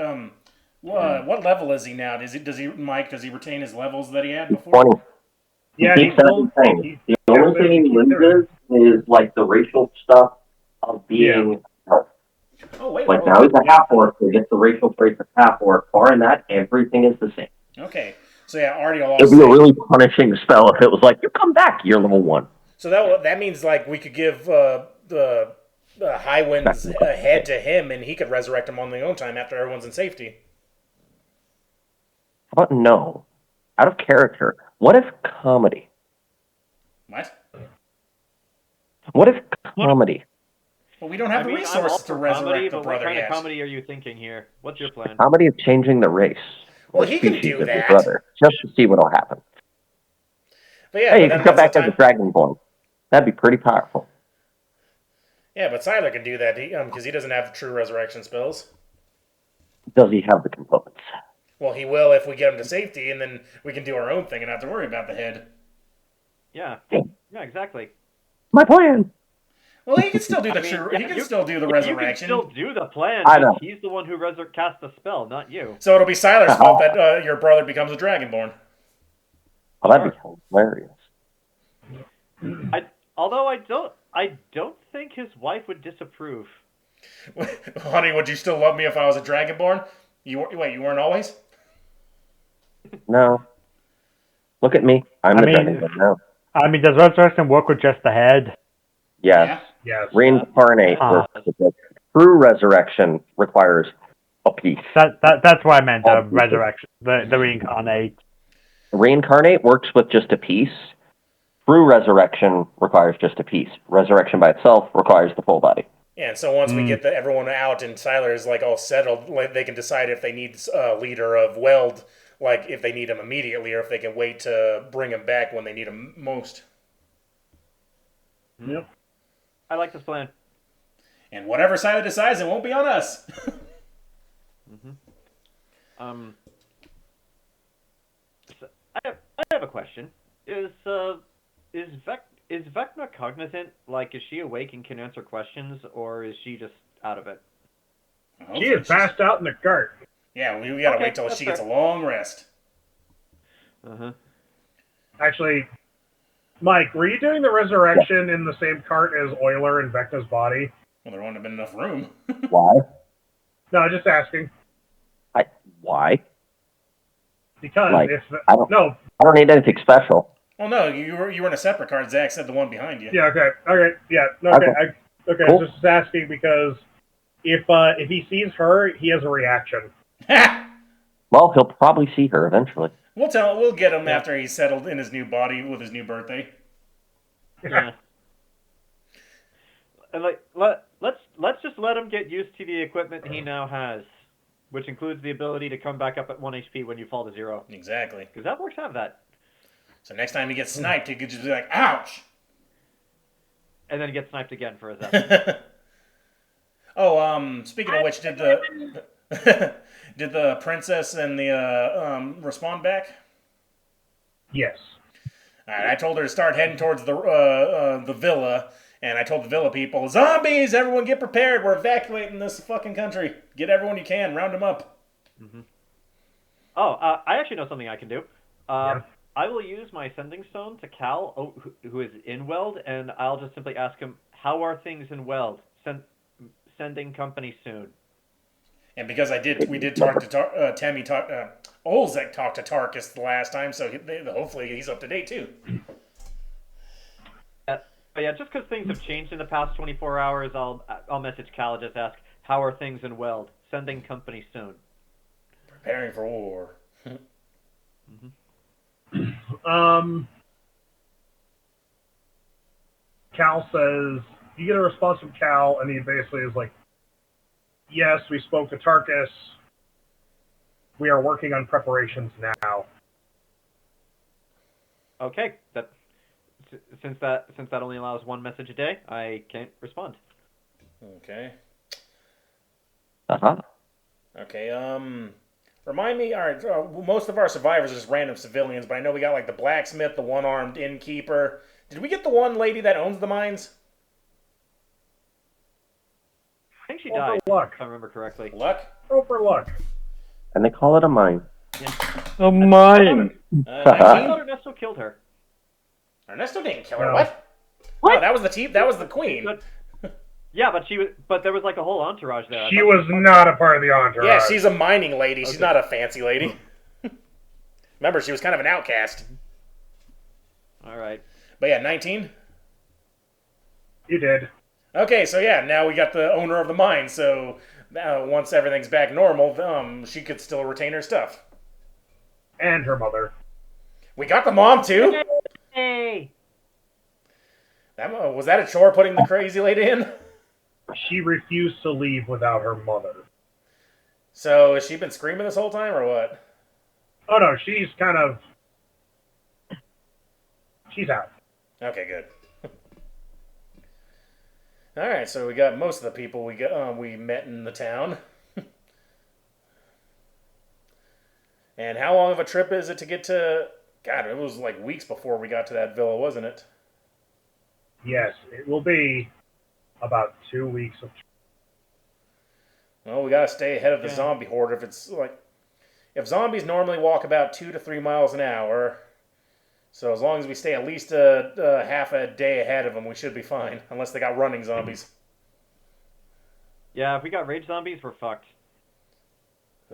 What level is he now? Does he retain his levels that he had before? 20. Yeah, He keeps everything. The only thing he loses is like the racial stuff of being elf. Oh, wait. Like now he's a half orc, so he gets the racial traits of half orc. Barring that, everything is the same. Okay. So yeah, AARTI will It'd be a really punishing spell if it was like, you come back, you're level 1. So that means like we could give the Highwind's head to him, and he could resurrect him on the own time after everyone's in safety. How about no? Out of character. What if comedy? What? What if comedy? Well, we don't have the resources to resurrect the but brother what kind yet. of comedy are you thinking here? What's your plan? Comedy of changing the race. Well, or he can species do of your that. brother, just to see what'll happen. But yeah, Hey, but you then could come that's back as a Dragonborn. That'd be pretty powerful. Yeah, but Siler can do that because he doesn't have true resurrection spells. Does he have the components? Well, he will if we get him to safety, and then we can do our own thing and not have to worry about the head. Yeah, exactly. My plan. Well, he can still do the he can still do the resurrection. You can still do the plan. I know. He's the one who cast the spell, not you. So it'll be Siler's fault that your brother becomes a Dragonborn. Oh, that'd be hilarious. Although I don't think his wife would disapprove. Honey, would you still love me if I was a Dragonborn? You weren't always? No. Look at me. I'm the Dragonborn now. I mean, does resurrection work with just the head? Yes. Yes. Reincarnate works with it. True resurrection requires a piece. That's what I meant. The resurrection, the reincarnate. Reincarnate works with just a piece. True resurrection requires just a piece. Resurrection by itself requires the full body. Yeah, and so once we get everyone out and Siler is like all settled, like they can decide if they need a leader of Weld, like if they need him immediately, or if they can wait to bring him back when they need him most. Yep. I like this plan. And whatever Siler decides, it won't be on us. So I have a question. Is Vecna cognizant? Like, is she awake and can answer questions, or is she just out of it? She is passed out in the cart. Yeah, we gotta wait till she gets a long rest. Actually, Mike, were you doing the resurrection in the same cart as Euler and Vecna's body? Well, there wouldn't have been enough room. Why? No, just asking. Why? Because Like, if I don't no, need anything special. Well, no, you were in a separate cart. Zach said the one behind you. yeah, okay, yeah, no, okay, Cool. just asking because if he sees her, he has a reaction. Well, he'll probably see her eventually. We'll get him after he's settled in his new body with his new birthday. Yeah. And let's just let him get used to the equipment he now has, which includes the ability to come back up at 1 HP when you fall to 0. Exactly. Because that works have that. So next time he gets sniped, he could just be like, "Ouch!" And then he gets sniped again for his effort. Speaking of which, did the princess and the respond back? Yes. All right, I told her to start heading towards the villa, and I told the villa people, "Zombies! Everyone get prepared. We're evacuating this fucking country. Get everyone you can. Round them up." I actually know something I can do. Yeah. I will use my sending stone to Cal, who is in Weld, and I'll just simply ask him, "How are things in Weld? Sending company soon." And because we did talk to Temme, Olzec talked to Tarkus the last time, so hopefully he's up to date too. But yeah, just because things have changed in the past 24 hours, I'll message Cal and just ask, "How are things in Weld? Sending company soon." Preparing for war. Cal says, you get a response from Cal, and he basically is like, yes, we spoke to Tarkus. We are working on preparations now. Okay, since that only allows one message a day, I can't respond. Okay. Uh-huh. Okay, remind me, all right, most of our survivors are just random civilians, but I know we got, like, the blacksmith, the one-armed innkeeper. Did we get the one lady that owns the mines? I think she Roll died, for luck. if I remember correctly. Luck? Roll for luck. And they call it a mine. Oh, mine. I 19? thought Ernesto killed her. Ernesto didn't kill her, No. what? What? Oh, that was the queen. Yeah, but there was like a whole entourage there. She was not a part of the entourage. Yeah, she's a mining lady. She's Okay. not a fancy lady. Remember, she was kind of an outcast. All right. But yeah, 19? You did. Okay, so yeah, now we got the owner of the mine, so once everything's back normal, she could still retain her stuff. And her mother. We got the mom, too? Hey. Was that a chore putting the crazy lady in? She refused to leave without her mother. So, has she been screaming this whole time, or what? Oh no, she's kind of... She's out. Okay, good. Alright, so we got most of the people we met in the town. And how long of a trip is it to get to... God, it was like weeks before we got to that villa, wasn't it? Yes, it will be about 2 weeks of... Well, we gotta stay ahead of the zombie horde. If zombies normally walk about 2 to 3 miles an hour, so as long as we stay at least half a day ahead of them, we should be fine. Unless they got running zombies. Yeah, if we got rage zombies, we're fucked.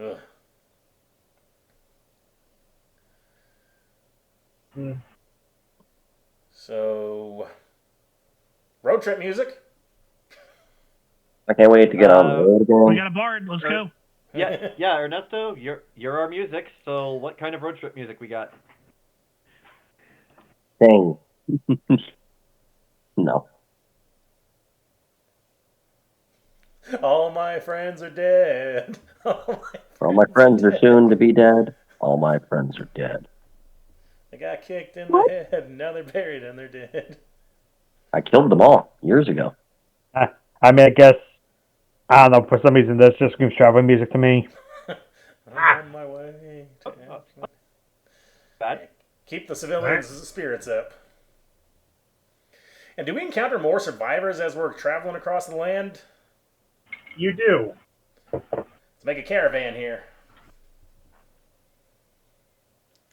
Ugh. So, road trip music. I can't wait to get on the road We again. got a bard. Let's go. Yeah, Ernesto, you're our music. So what kind of road trip music we got? Sing. No. All my friends are dead. All my friends are soon to be dead. All my friends are dead. They got kicked in the head, and now they're buried and they're dead. I killed them all years ago. I mean, I guess, I don't know, for some reason this just screams traveling music to me. I'm on my way. Bad? Keep the civilians' spirits up. And do we encounter more survivors as we're traveling across the land? You do. Let's make a caravan here.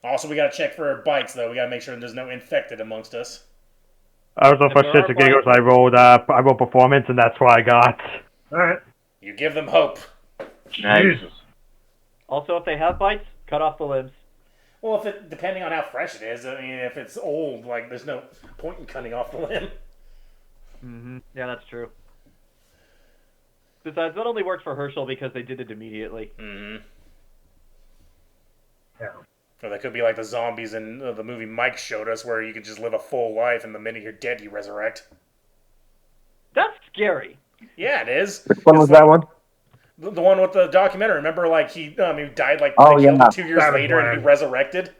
Also, we gotta check for bites, though. We gotta make sure there's no infected amongst us. Also, for there shits are and giggles, I rolled performance, and that's what I got. Alright. You give them hope. Jesus. Also, if they have bites, cut off the limbs. Well, depending on how fresh it is, I mean, if it's old, like, there's no point in cutting off the limb. Mm-hmm. Yeah, that's true. Besides, that only worked for Herschel because they did it immediately. Mm-hmm. Yeah. Or that could be like the zombies in the movie Mike showed us, where you could just live a full life, and the minute you're dead, you resurrect. That's scary. Yeah, it is. Which one was that one? The one with the documentary. Remember, like, he died, like, Oh, they killed yeah. him 2 years Savage later, and Land. he resurrected?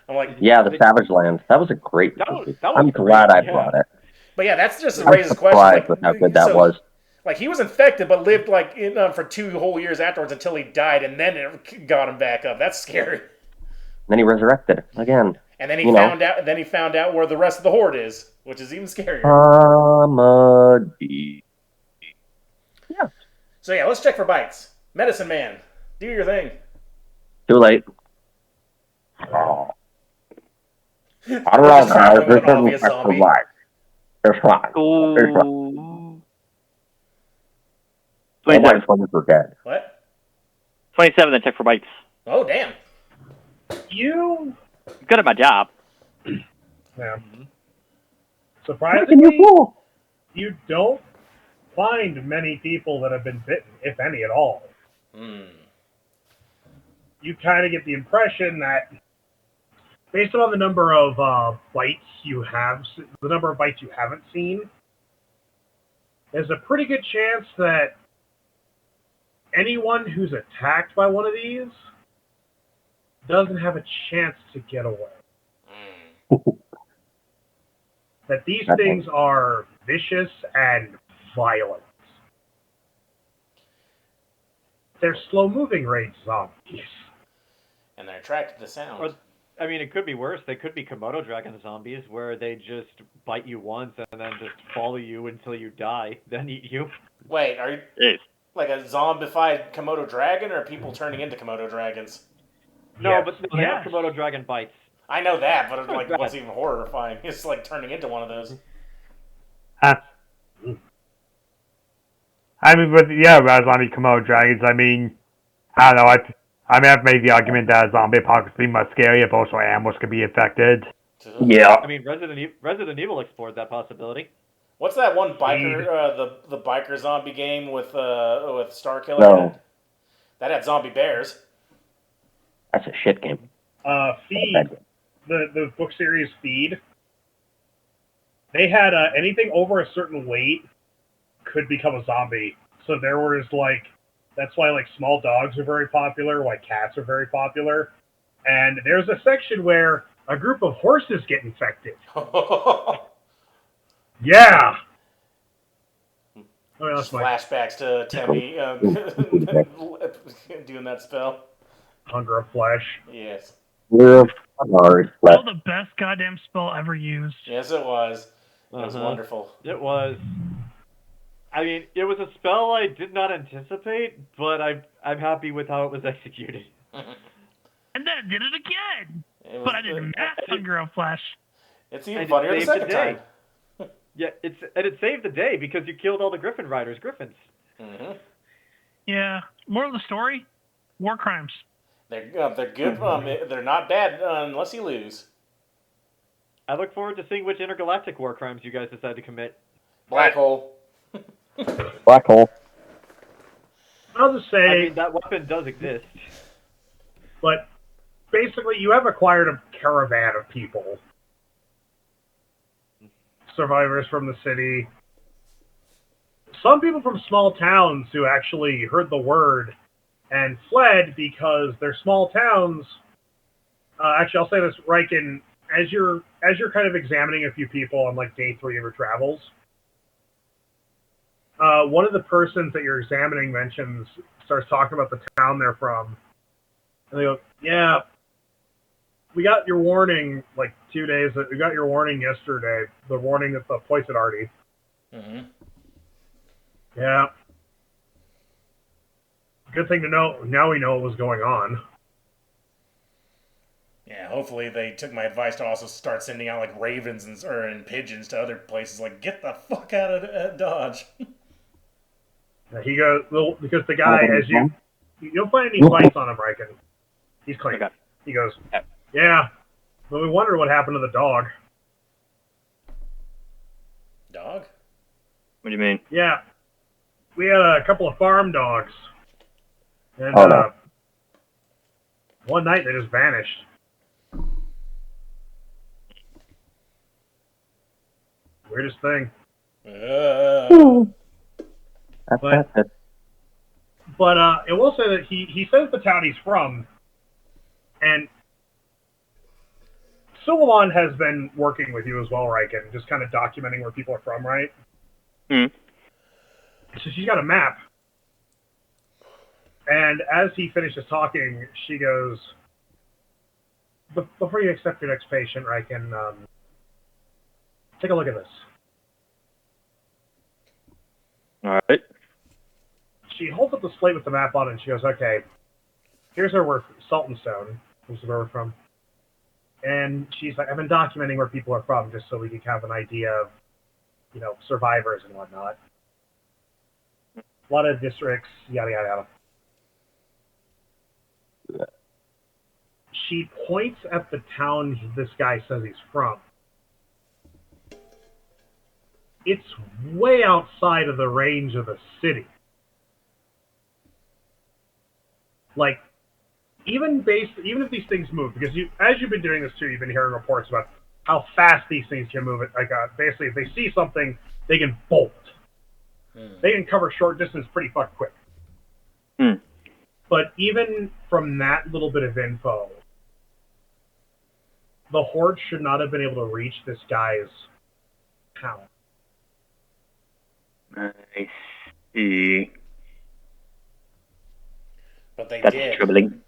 I'm like, Yeah, the Savage Land. That was a great That was- movie. that was I'm great, glad I yeah. brought it. but yeah, that's just I'm raises questions. surprised Like, with how good that so, was. Like, he was infected, but lived, like, for 2 whole years afterwards until he died, and then it got him back up. That's scary. Then he resurrected again. And then he You know. found out where the rest of the horde is, which is even scarier. Comedy. So yeah, let's check for bites. Medicine Man, do your thing. Too late. Oh. I don't know, Just guys. traveling This with an obvious isn't zombie. life. It's fine. It's fine. Ooh. All my 27. friends are dead. What? 27, then check for bites. Oh, damn. You... I'm good at my job. Yeah. Surprisingly, you don't find many people that have been bitten, if any at all. You kind of get the impression that, based on the number of bites you have, the number of bites you haven't seen, there's a pretty good chance that anyone who's attacked by one of these doesn't have a chance to get away. that these things are vicious and violent. They're slow-moving rage zombies. And they're attracted to sound. Or, I mean, it could be worse. They could be Komodo dragon zombies, where they just bite you once and then just follow you until you die, then eat you. Wait, are you like a zombified Komodo dragon, or are people turning into Komodo dragons? No, Yes. but they have Komodo dragon bites. I know that, but like, what's even horrifying? It's like turning into one of those. I mean, with zombie Komodo dragons, I mean, I don't know. I've made the argument that a zombie apocalypse would be much scarier if also animals could be affected. Yeah. I mean, Resident Evil explored that possibility. What's that one biker, the biker zombie game with Starkiller? No. That had zombie bears. That's a shit game. Feed, the book series Feed, they had anything over a certain weight could become a zombie. So there was that's why small dogs are very popular, why cats are very popular. And there's a section where a group of horses get infected. Yeah. Oh, that's Flashbacks to Temme doing that spell. Hunger of Flesh. Yes. Still the best goddamn spell ever used. Yes, it was. It was wonderful. It was. I mean, it was a spell I did not anticipate, but I'm happy with how it was executed. And then I did it again. But I did math Hunger of Flesh. It's even funnier the second time. Yeah, it saved the day because you killed all the Griffin Riders, Griffins. Mm-hmm. Yeah. Moral of the story: war crimes. They're good. They're not bad unless you lose. I look forward to seeing which intergalactic war crimes you guys decide to commit. Black hole. Black hole. I'll just say... I mean, that weapon does exist. But basically, you have acquired a caravan of people. Survivors from the city. Some people from small towns who actually heard the word and fled because they're small towns. Actually, I'll say this, Riken, as you're kind of examining a few people on day 3 of your travels, one of the persons that you're examining starts talking about the town they're from, and they go, "Yeah, we got your warning 2 days. We got your warning yesterday. The warning at the place at AARTI." Mm-hmm. Yeah. Good thing to know. Now we know what was going on. Yeah, hopefully they took my advice to also start sending out ravens and pigeons to other places. Get the fuck out of Dodge. He goes, well, because the guy, you don't find any bites on him, Riken. He's clean. Okay. He goes, yeah. Well, we wonder what happened to the dog. Dog? What do you mean? Yeah. We had a couple of farm dogs. And one night they just vanished. Weirdest thing. But I will say that he says the town he's from, and Suleiman has been working with you as well, Riken, just kind of documenting where people are from, right? Mm. So she's got a map. And as he finishes talking, she goes, before you accept your next patient, Riken, take a look at this. All right. She holds up the slate with the map on it, and she goes, okay, here's where we're Saltonstone, which is where we're from. And she's like, I've been documenting where people are from just so we can have an idea of, survivors and whatnot. A lot of districts, yada, yada, yada. She points at the town this guy says he's from. It's way outside of the range of the city. Even if these things move, because as you've been doing this too, you've been hearing reports about how fast these things can move. Basically, if they see something, they can bolt. They can cover short distance pretty fucking quick. But even from that little bit of info, the Horde should not have been able to reach this guy's town. I see. But they That's did. troubling.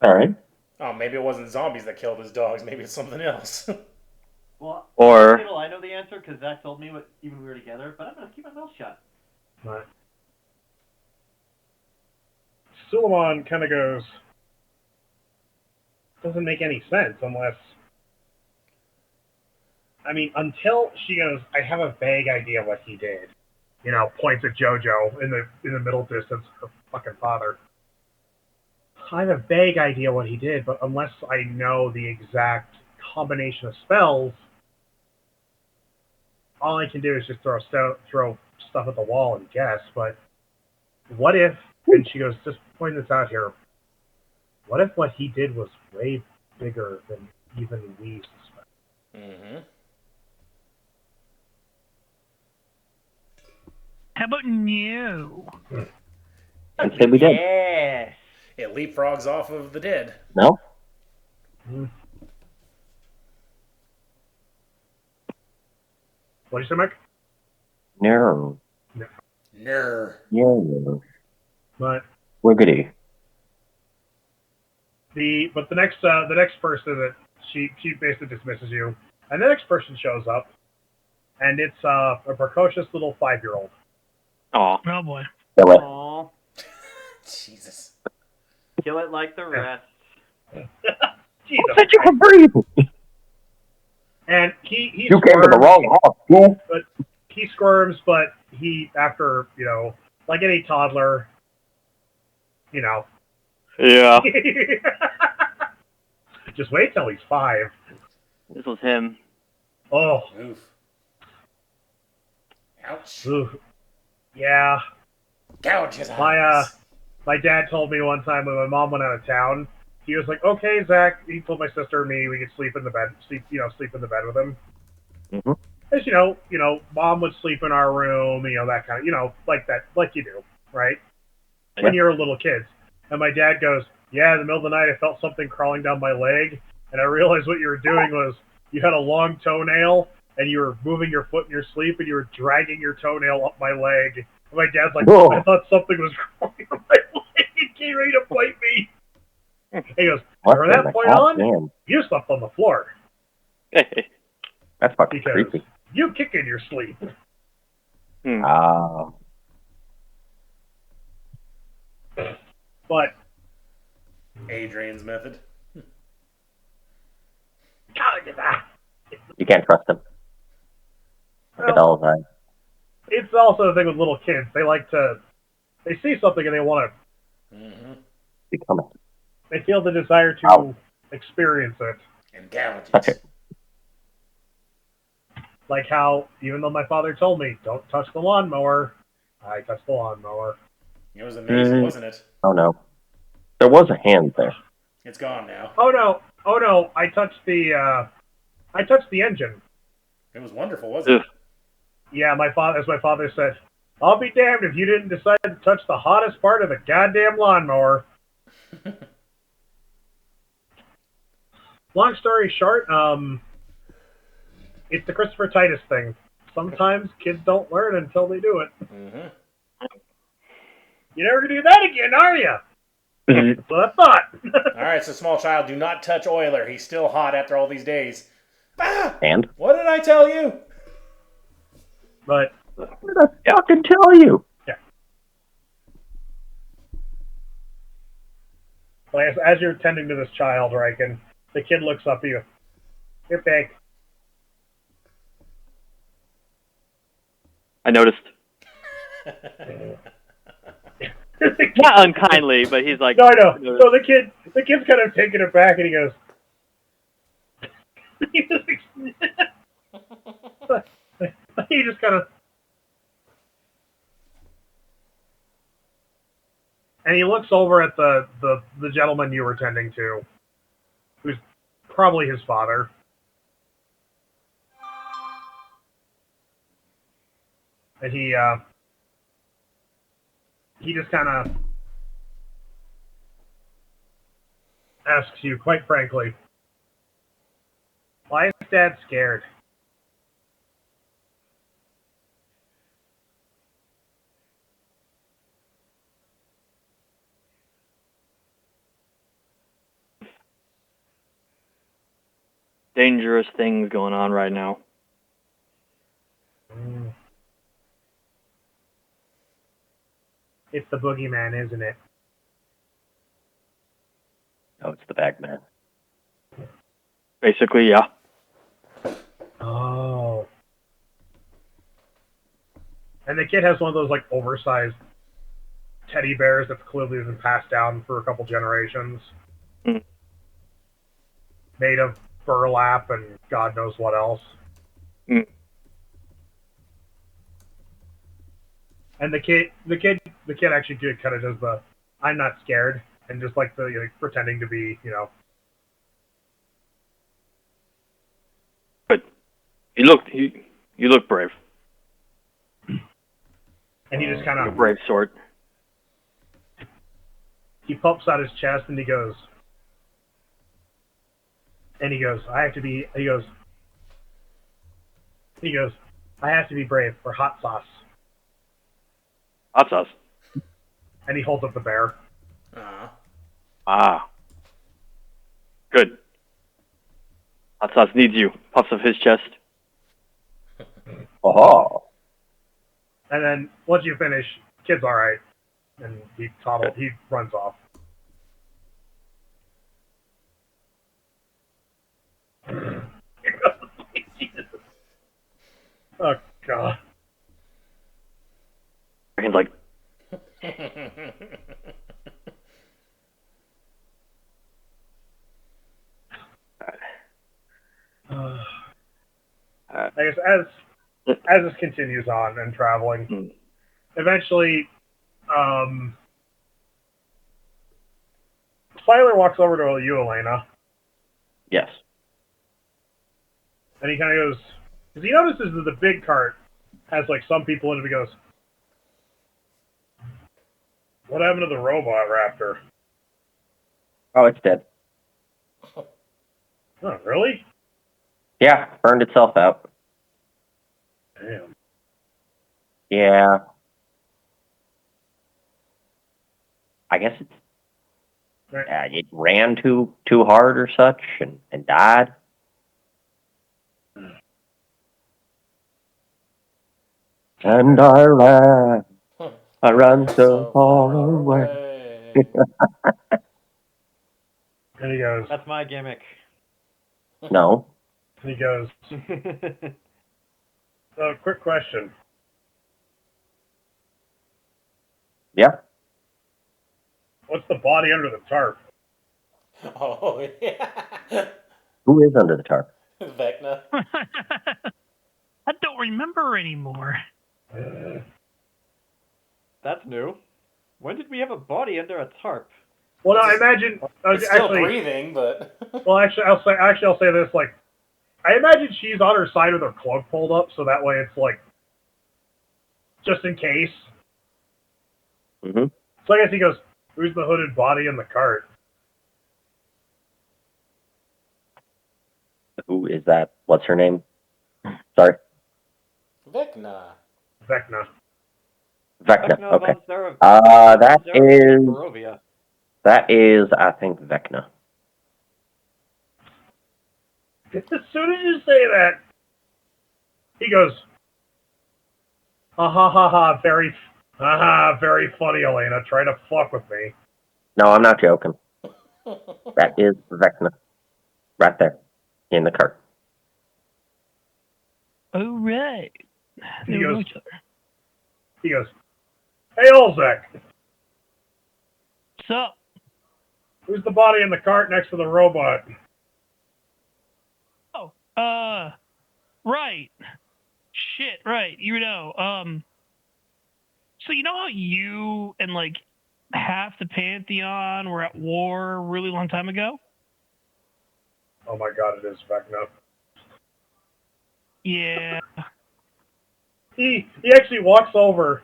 All right. Oh, maybe it wasn't zombies that killed his dogs. Maybe it's something else. Well, Or- I know the answer because Zach told me what even we were together, but I'm gonna keep my mouth shut. But Suleiman kind of goes, doesn't make any sense unless, I mean, until she goes, I have a vague idea what he did. You know, points at Jojo in the middle distance, her fucking father. I have a vague idea what he did, but unless I know the exact combination of spells, all I can do is just throw stuff at the wall and guess. But what if, and she goes, just point this out here, what if what he did was way bigger than even we suspect? Mm-hmm. How about no? I'd say we did. Yes. It leapfrogs off of the dead. No? What did you say, Mike? No. Ner. No. But Wiggity. the next person that she basically dismisses you, and the next person shows up, and it's a precocious little 5-year-old. Aw. Oh boy. Kill it. Aww. Jesus. Kill it like the rest. Jesus Said you Christ. could breathe. And he You came to the squirms, wrong house, fool. but he squirms, but he, after, you know, like any toddler, you know. Yeah. Just wait till he's 5. This was him. Oh. Oof. Ouch. Oof. Yeah. Gouge his eyes. My dad told me one time when my mom went out of town, he was like, "Okay, Zach," he told my sister and me we could sleep in the bed with him. Mm-hmm. As you know, mom would sleep in our room, you know, that kind of, like that, like you do, right? When you're a little kid. And my dad goes, "Yeah, in the middle of the night I felt something crawling down my leg, and I realized what you were doing was you had a long toenail, and you were moving your foot in your sleep, and you were dragging your toenail up my leg." And my dad's like, Whoa. "I thought something was crawling up my leg. It came ready to bite me." And he goes, What "From in that the point on, goddamn? you slept on the floor That's fucking because creepy. you kick in your sleep." But Adrian's method. You can't trust him. Look at all of that. it's also the thing with little kids. They see something and they want to. Mm-hmm. Become it. They feel the desire to experience it. And gouge Touch it. it. Like how, even though my father told me, don't touch the lawnmower, I touched the lawnmower. It was amazing, wasn't it? Oh no. There was a hand there. It's gone now. Oh no, I touched the engine. It was wonderful, wasn't it? Yeah, as my father said, I'll be damned if you didn't decide to touch the hottest part of the goddamn lawnmower. Long story short, it's the Christopher Titus thing. Sometimes kids don't learn until they do it. Mm-hmm. You're never gonna do that again, are you? That's what I thought. All right, so small child, do not touch Euler. He's still hot after all these days. Ah! And? What did I tell you? But What did I fucking tell you? yeah. Well, as you're tending to this child, Riken, the kid looks up at you. You're big. I noticed. Not unkindly, but he's like. No, I know. So the kid's kind of taken it back, and he goes. He just kind of. And he looks over at the gentleman you were tending to, who's probably his father. And he just kind of asks you, quite frankly, Why is Dad scared? Dangerous things going on right now. It's the boogeyman, isn't it? Oh, it's the Bagman. Basically, yeah. Oh. And the kid has one of those like oversized teddy bears that's clearly been passed down for a couple generations. Mm. Made of burlap and God knows what else. Mm. And the kid actually kind of does the "I'm not scared" and just like the pretending to be, Good. You look brave. And he just kind Like a of brave sort. he pumps out his chest and he goes, I have to be. He goes, I have to be brave for hot sauce. Hot sauce. And he holds up the bear. Ah. Good. Hot sauce needs you. Puffs of his chest. Oh. And then once you finish, kid's all right, and he runs off. Oh God. He's like, I guess as this continues on and traveling, eventually, Siler walks over to you, Elaina, Yes. and he kind of goes, because he notices that the big cart has like some people in it. He goes, "What happened to the robot Raptor?" Oh, it's dead. Oh, really? Yeah, burned itself out. Damn. Yeah. I guess it's it ran too hard or such and died. And I ran so far away. And he goes, That's my gimmick. No. And he goes, so quick question. Yeah. What's the body under the tarp? Oh, yeah. Who is under the tarp? Vecna. I don't remember anymore. That's new. When did we have a body under a tarp? Well, no, I imagine It's still breathing, but well, I'll say this. Like, I imagine she's on her side with her cloak pulled up, so that way it's like, just in case. Mm-hmm. So I guess he goes, "Who's the hooded body in the cart?" Who is that? What's her name? Sorry. Vecna. Vecna. Okay. That is, I think, Vecna. As soon as you say that, he goes, "Ha ha ha ha! Very funny, Elaina. Trying to fuck with me." No, I'm not joking. That is Vecna. Right there. In the cart. Oh, right. He goes, "Hey, Olzec. What's up? Who's the body in the cart next to the robot?" Oh, right. Shit, right. So you know how you and like half the Pantheon were at war a really long time ago? Oh my God, it is Vecna. Yeah. He actually walks over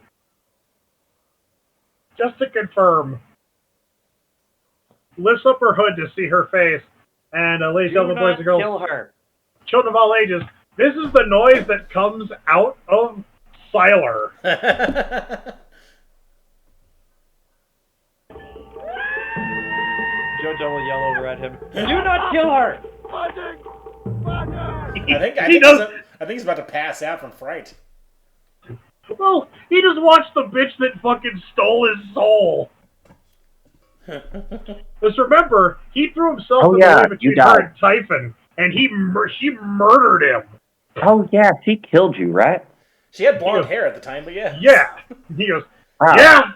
just to confirm, lifts up her hood to see her face, and lays down the boys and girls. Kill her. children of all ages, this is the noise that comes out of Sylar. Jojo will yell over at him. Do not kill her! I think he's about to pass out from fright. Well, he just watched the bitch that fucking stole his soul. Just remember, he threw himself in the way between her and Typhon, and she murdered him. Oh, yeah, she killed you, right? She had blonde hair at the time, but yeah. Yeah. He goes, Wow.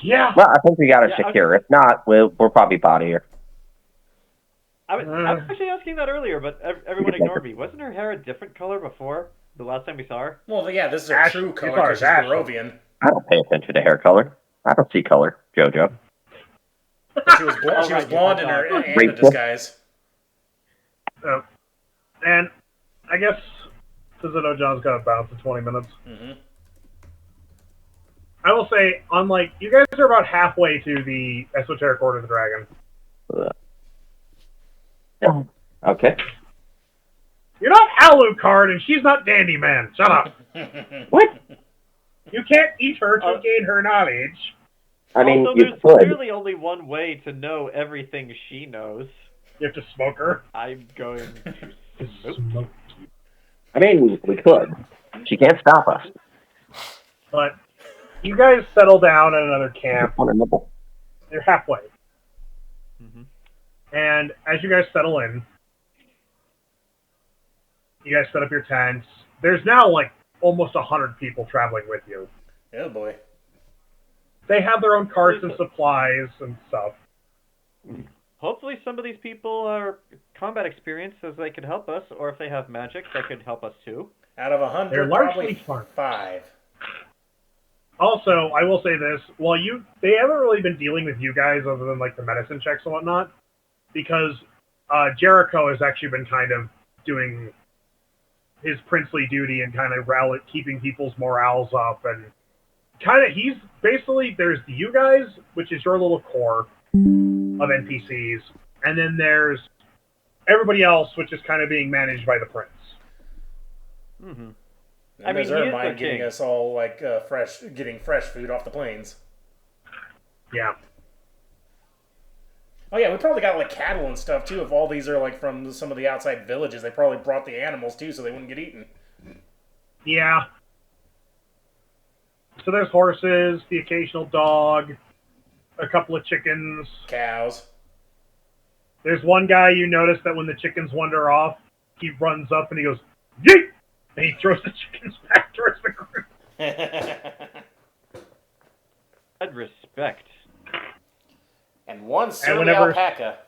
Yeah. Well, I think we got to secure. If not, we'll probably body here. I was actually asking that earlier, but everyone ignored me. Wasn't her hair a different color before the last time we saw her? Well, yeah, this is her true color because she's Barovian. I don't pay attention to hair color. I don't see color, Jojo. She was blonde in her disguise. And I guess, since I know John's got to bounce in 20 minutes, I will say, unlike, you guys are about halfway to the Esoteric Order of the Dragon. Okay. You're not Alucard, and she's not Dandy Man. Shut up. What? You can't eat her to gain her knowledge. I mean, also, you there's could. clearly only one way to know everything she knows. You have to smoke her. I'm going to smoke. I mean, we could. She can't stop us. But you guys settle down at another camp. On a nipple. You're halfway. And as you guys settle in, you guys set up your tents. There's now like almost 100 people traveling with you. Oh boy. They have their own carts and supplies and stuff. Hopefully some of these people are combat experienced as they could help us, or if they have magic, they could help us too. Out of 100, they're largely probably 5. Also, I will say this, they haven't really been dealing with you guys other than like the medicine checks and whatnot, because Jericho has actually been kind of doing his princely duty and kind of keeping people's morales up, and he's basically, there's you guys, which is your little core of NPCs, and then there's everybody else, which is kind of being managed by the prince. And there's Ermine getting us all like getting fresh food off the plains. Yeah. Oh yeah, we probably got like cattle and stuff too. If all these are like from some of the outside villages, they probably brought the animals too, so they wouldn't get eaten. Yeah. So there's horses, the occasional dog, a couple of chickens, cows. There's one guy you notice that when the chickens wander off, he runs up and he goes, "Yeet!" and he throws the chickens back towards the group. I'd respect. And one surly alpaca.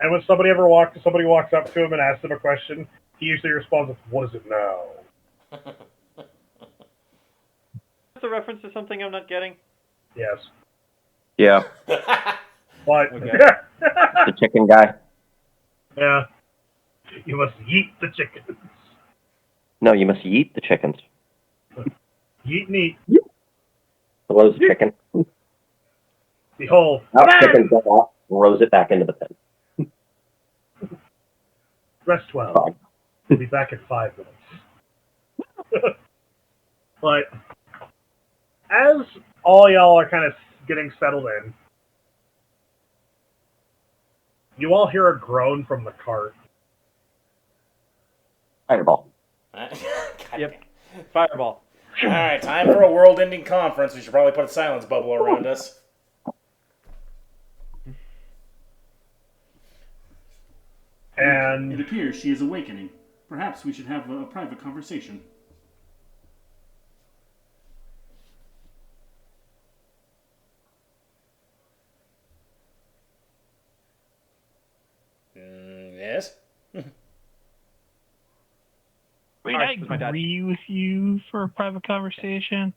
And when somebody walks up to him and asks him a question, he usually responds with, "What is it now?" That's a reference to something I'm not getting? Yes. Yeah. But Okay. The chicken guy. Yeah. You must yeet the chickens. No, you must yeet the chickens. Yeet and eat. Blows the chicken. Behold. Now chicken goes off, throws it back into the pen. Rest well. We'll be back in 5 minutes. But as all y'all are kind of getting settled in, you all hear a groan from the cart. Fireball. Yep. Fireball. Alright, time for a world-ending conference. We should probably put a silence bubble around us. And it appears she is awakening. Perhaps we should have a private conversation. Yes? Wait, I agree with you for a private conversation.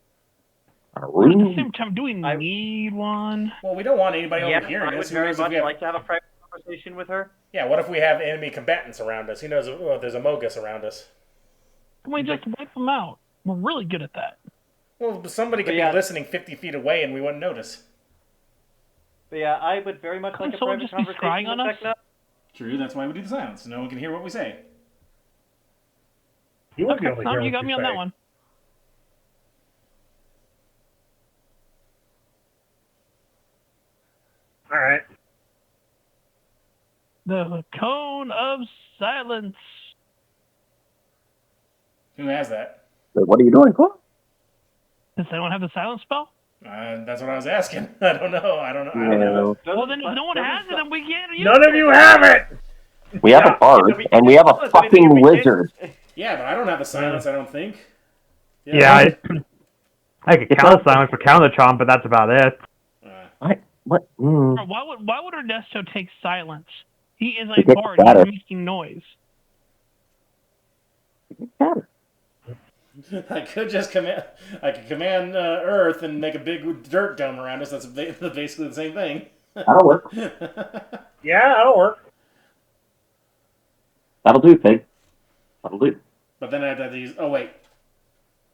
But at Ooh. the same time, do we need one? Well, we don't want anybody overhearing I would us. Who very knows if much we have... like to have a private conversation with her. Yeah, what if we have enemy combatants around us? Who knows if there's a Mogus around us? Can we just wipe them out? We're really good at that. Well, somebody could be listening 50 feet away and we wouldn't notice. But yeah, I would very much like a someone private just be conversation spying on with us? Vecna. True, that's why we do the silence, so no one can hear what we say. You won't be able to hear Tom, you what got me on say. that one. All right. The Cone of Silence. Who has that? Wait, what are you doing? What? Does anyone have the silence spell? That's what I was asking. I don't know. I don't have No. it. Well, then if no one has it, then we can't use None it. of you have it. We have a bard, and we have a fucking wizard. Yeah, but I don't have the silence, I don't think. Yeah, I could counter silence for counter charm, but that's about it. What? Mm. Why would Ernesto take silence? He is He a gets bard. better. He's making noise. I could just command Earth and make a big dirt dome around us. That's basically the same thing. That'll work. Yeah, that'll work. That'll do, Pig. That'll do. But then I have to use... Oh, wait.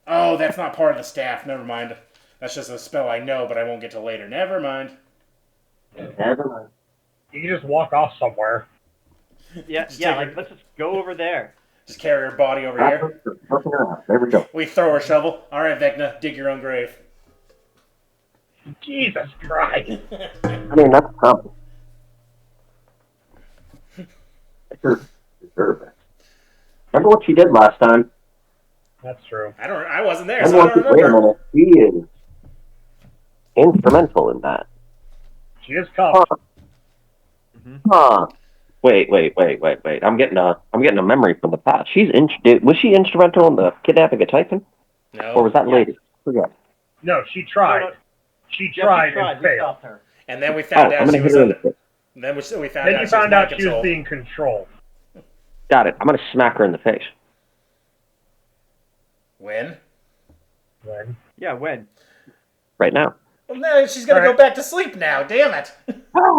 Oh, that's not part of the staff. Never mind. That's just a spell I know, but I won't get to later. Never mind. Never mind. You can just walk off somewhere. Yeah, Just yeah. take Like, her- let's just go over there. Just carry her body over here. There we go. We throw her shovel. All right, Vecna, dig your own grave. Jesus Christ. I mean, that's something. Sure. Remember what she did last time? That's true. I wasn't there, And so I don't wait a remember. minute. She is instrumental in that. She is cuffed. Huh. Wait. I'm getting a memory from the past. Was she instrumental in the kidnapping of Typhon? No. Or was that later? Forget. No, she tried. No. She Yeah, tried we tried. and We failed. stopped her. And then we found I'm out gonna she hit was her in under... the face. Then we found Then out you she was found out mind she was controlled. being controlled. Got it. I'm gonna smack her in the face. When? When? Yeah, when? Right now. Well, no, she's gonna All right. go back to sleep now. Damn it!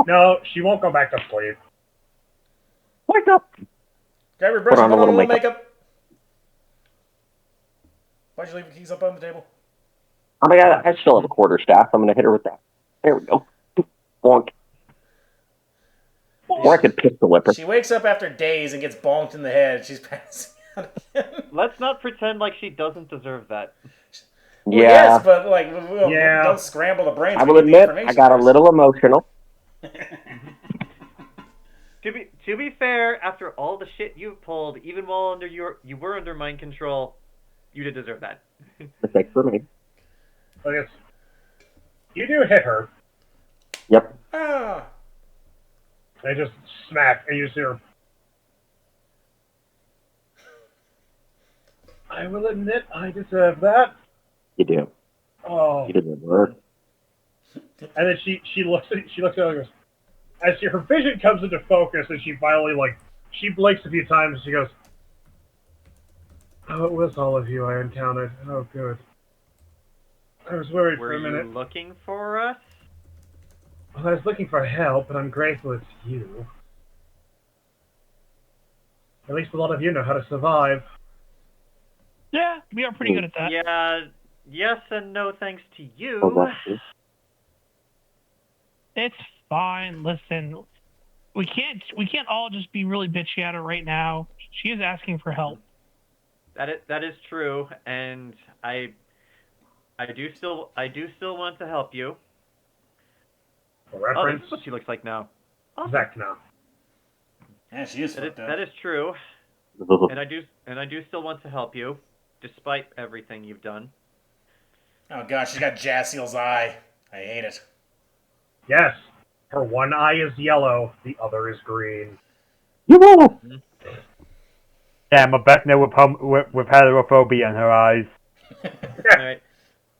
No, she won't go back to sleep. Wake up. Grab your brush Put and on put a on a little little makeup. Why'd you leave the keys up on the table? Oh my god, I still have a quarterstaff. I'm gonna hit her with that. There we go. Bonk. Or I could pistol whip her. She wakes up after days and gets bonked in the head. She's passing out again. Let's not pretend like she doesn't deserve that. Well, Yeah. yes, but like, Yeah. don't scramble the brains. I We will need the admit, information I got a first. little emotional. To be fair, after all the shit you've pulled, even while you were under mind control, you did deserve that. Mistake for me. I guess you do hit her. Yep. Ah. They just smack, and you see her. I will admit, I deserve that. You do. Oh. You didn't work. And then she looks at her and goes, as her vision comes into focus, and she finally she blinks a few times, and she goes, "Oh, it was all of you I encountered. Oh, good. I was worried Were for a minute. you looking for us? Well, I was looking for help, but I'm grateful it's you. At least a lot of you know how to survive." Yeah, we are pretty good at that. Yeah, yes and no thanks to you. Oh, that's- It's fine. Listen, we can't all just be really bitchy at her right now. She is asking for help. That is true, and I do still want to help you. For Oh, reference, this is what she looks like now. Vecna. Yeah, she is fucked up. That is true, and I do still want to help you, despite everything you've done. Oh god, she's got Jassiel's eye. I hate it. Yes, her one eye is yellow, the other is green. You Yeah, my Vecna with heterophobia in her eyes. All right,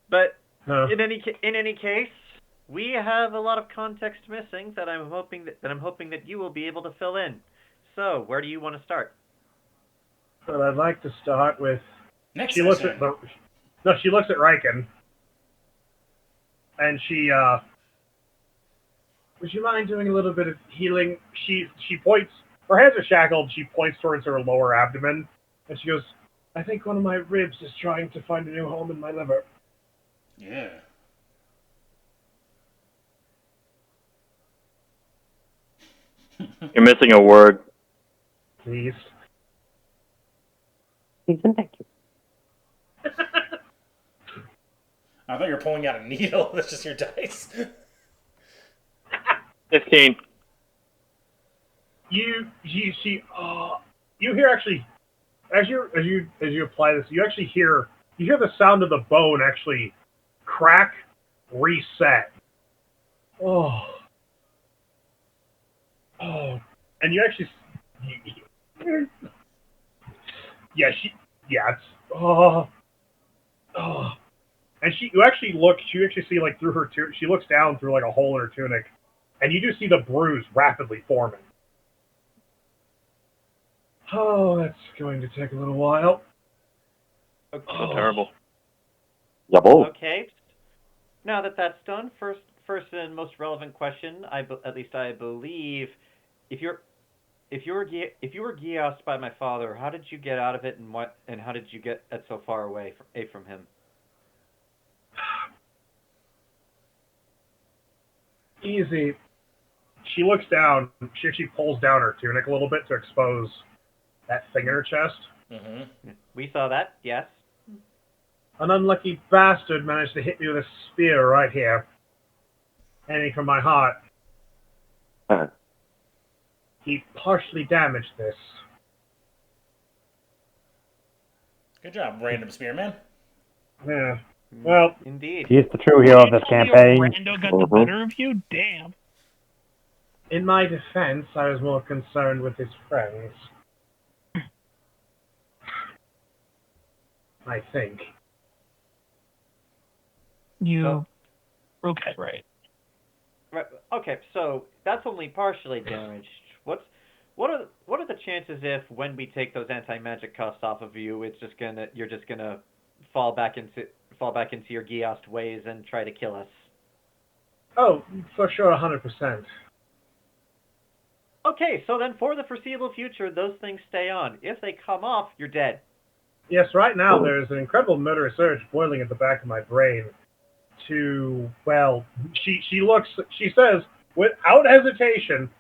but Huh. in any case, we have a lot of context missing that I'm hoping that you will be able to fill in. So, where do you want to start? But I'd like to start with. Next She looks session. at she looks at Riken, and she would you mind doing a little bit of healing? She points. Her hands are shackled. She points towards her lower abdomen, and she goes, "I think one of my ribs is trying to find a new home in my liver." Yeah. You're missing a word. Please. Please and thank you. I thought you were pulling out a needle. That's just your dice. 15. You hear actually, as you apply this, you hear the sound of the bone actually crack, reset. Oh, and you actually, and you actually see like through her she looks down through like a hole in her tunic, and you do see the bruise rapidly forming. Oh, that's going to take a little while. Okay. So terrible. Yabo. Okay. Now that that's done, first and most relevant question, at least I believe, if you were geossed by my father, how did you get out of it, and how did you get so far away from him? Easy. She looks down. She actually pulls down her tunic a little bit to expose that thing in her chest. Mm-hmm. We saw that, yes. An unlucky bastard managed to hit me with a spear right here, aiming for my heart. He partially damaged this. Good job, random spearman. Yeah. Well, Indeed. He's the true hero of this You told me campaign. Rando got the better of you? Damn. in my defense, I was more concerned with his friends. I think. Okay, right. Right. Okay, so that's only partially damaged. What are the chances if when we take those anti-magic costs off of you, you're just gonna fall back into your Geost ways and try to kill us? Oh, for sure, 100%. Okay, so then for the foreseeable future, those things stay on. If they come off, you're dead. Yes, right now there's an incredible murderous urge boiling at the back of my brain to, well, she says, without hesitation,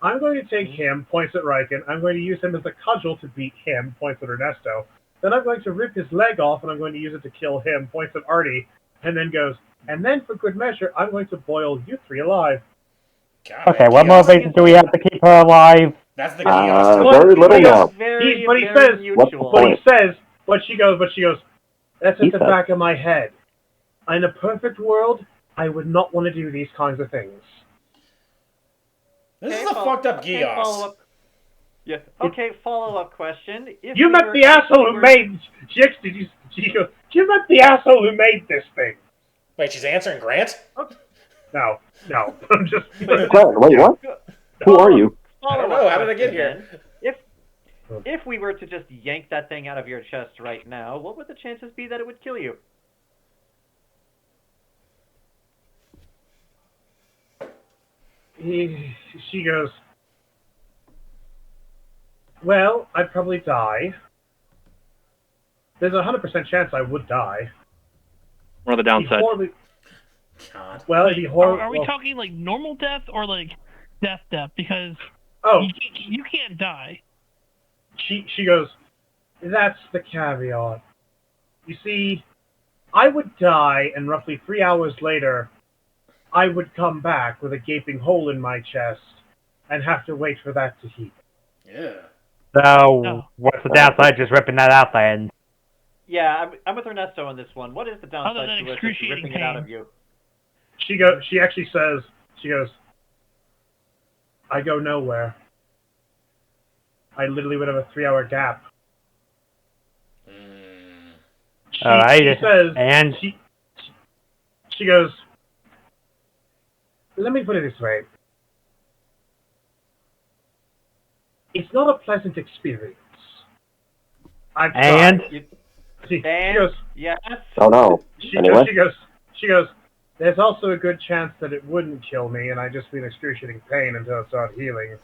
I'm going to take him, points at Riken, I'm going to use him as a cudgel to beat him, points at Ernesto, then I'm going to rip his leg off and I'm going to use it to kill him, points at AARTI, and then goes, and then for good measure, I'm going to boil you three alive. God, Okay, what motivation do we have to keep her alive? That's the Geost. Very little more. But she goes, that's at the back of my head. In a perfect world, I would not want to do these kinds of things. This is a fucked up Geost. Yeah. Okay, follow-up question. You met the asshole who made... You met the asshole who made this thing. Wait, she's answering Grant? No. I'm just... Grant, wait, what? Who are you? I don't know. How did I get here? If we were to just yank that thing out of your chest right now, what would the chances be that it would kill you? She goes, well, I'd probably die. There's a 100% chance I would die. What are the downsides? God. Well, it'd be horrible. Are we talking like normal death or like death? Because you can't die. She goes, that's the caveat. You see, I would die, and roughly 3 hours later, I would come back with a gaping hole in my chest and have to wait for that to heal. Yeah. So, what's the downside just ripping that out then? Yeah, I'm with Ernesto on this one. What is the downside to us just ripping it out of you? She actually says, I go nowhere. I literally would have a 3-hour gap. She says, and she goes, let me put it this way. It's not a pleasant experience. I've tried. She goes, yes. Oh no. Anyway. She goes, there's also a good chance that it wouldn't kill me and I'd just be in excruciating pain until it started healing.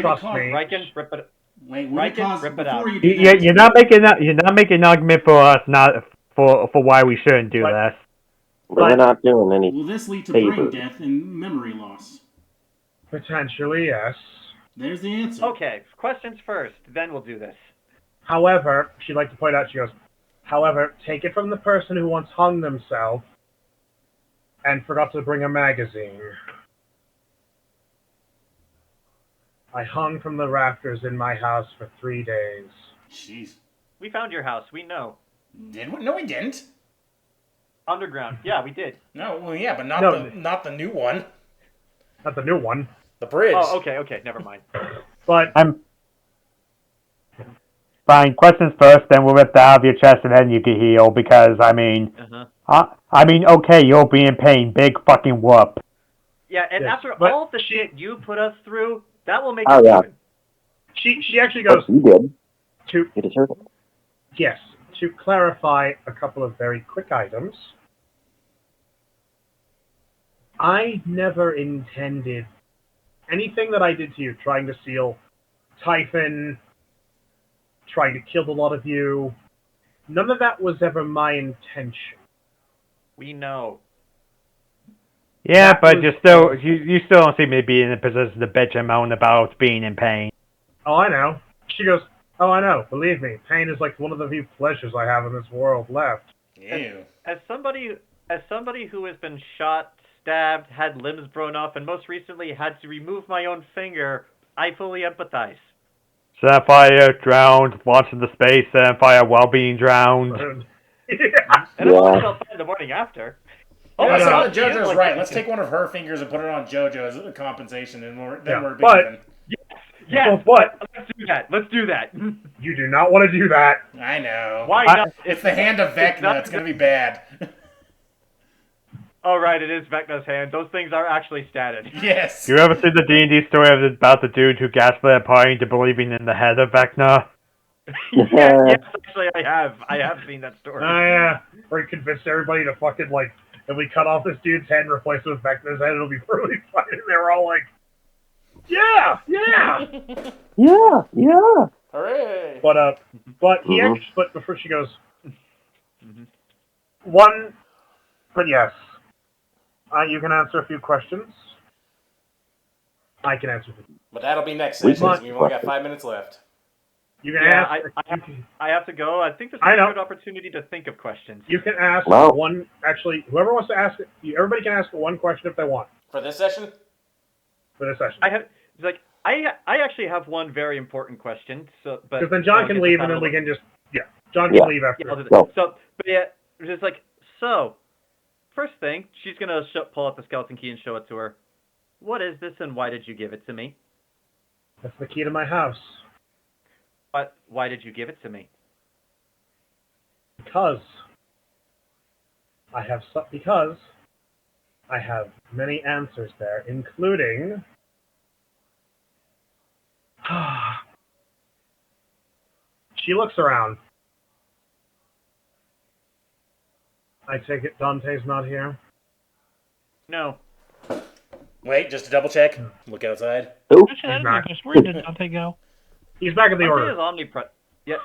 Trust me. Riken, rip it. Wait, rip it out. You're not making an argument for us not for why we shouldn't do this. We're not doing any. Will this lead to favor. brain death and memory loss? Potentially, yes. There's the answer. Okay, questions first, then we'll do this. However, she'd like to point out, she goes, however, take it from the person who once hung themselves and forgot to bring a magazine. I hung from the rafters in my house for 3 days. Jeez. We found your house, we know. Did we? No, we didn't. Underground, yeah, we did. No, well, yeah, but not the new one. Not the new one. The bridge. Oh, okay, never mind. But I'm fine. Questions first, then we'll rip that out of your chest, and then you can heal. Because okay, you'll be in pain. Big fucking whoop. Yeah, and Yes, after but- all of the shit you put us through, that will make Oh, us yeah. even. she actually goes You did. to, You deserve it. yes, to clarify a couple of very quick items. I never intended anything that I did to you, trying to steal Typhon, trying to kill a lot of you. None of that was ever my intention. We know. Yeah, That but was- you still don't seem to be in a position to bitch and moan about being in pain. Oh, I know. She goes, oh, I know. Believe me, pain is like one of the few pleasures I have in this world left. Ew. As somebody who has been shot, stabbed, had limbs blown off, and most recently had to remove my own finger, I fully empathize. Sapphire drowned, launched into space, Sapphire while being drowned. Yeah. And I only felt fine the morning after. Oh, Yeah, so no. JoJo's like- right. Let's take one of her fingers and put it on JoJo as a compensation, and then Yeah, we're but- beaten. Yeah, But let's do that. you do not want to do that. I know. Why not? It's the hand of Vecna. It's gonna be bad. Oh, right, it is Vecna's hand. Those things are actually statted. Yes. You ever see the D&D story about the dude who gaslit a party into believing in the head of Vecna? Yes, actually, I have. I have seen that story. Yeah. Where he convinced everybody to fucking, like, if we cut off this dude's head and replace it with Vecna's head, it'll be really fun. And they were all like, yeah. Yeah. Hooray. But he Mhm. actually, but before she goes, one, but yes. You can answer a few questions. I can answer them. But that'll be next We session. 'cause can- We've only got 5 minutes left. You can Yeah, ask. I have to go. I think this is I a know. good opportunity to think of questions. You can ask Wow. one. Actually, whoever wants to ask it, everybody can ask one question if they want For this session? for this session. I have I actually have one very important question. So, but Because then John I'll can get leave, this and out then of we the way. can just John Yeah. can leave Yeah, after. I'll do that. Go. So, but yeah, just like so. First thing, she's gonna pull out the skeleton key and show it to her. What is this, and why did you give it to me? That's the key to my house. But why did you give it to me? Because I have many answers there, including she looks around. I take it Dante's not here. No. Wait, just to double check. Look outside. Actually, that is not. my question. Where did Dante go? He's back in the Dante order. is omnipresent. Yeah,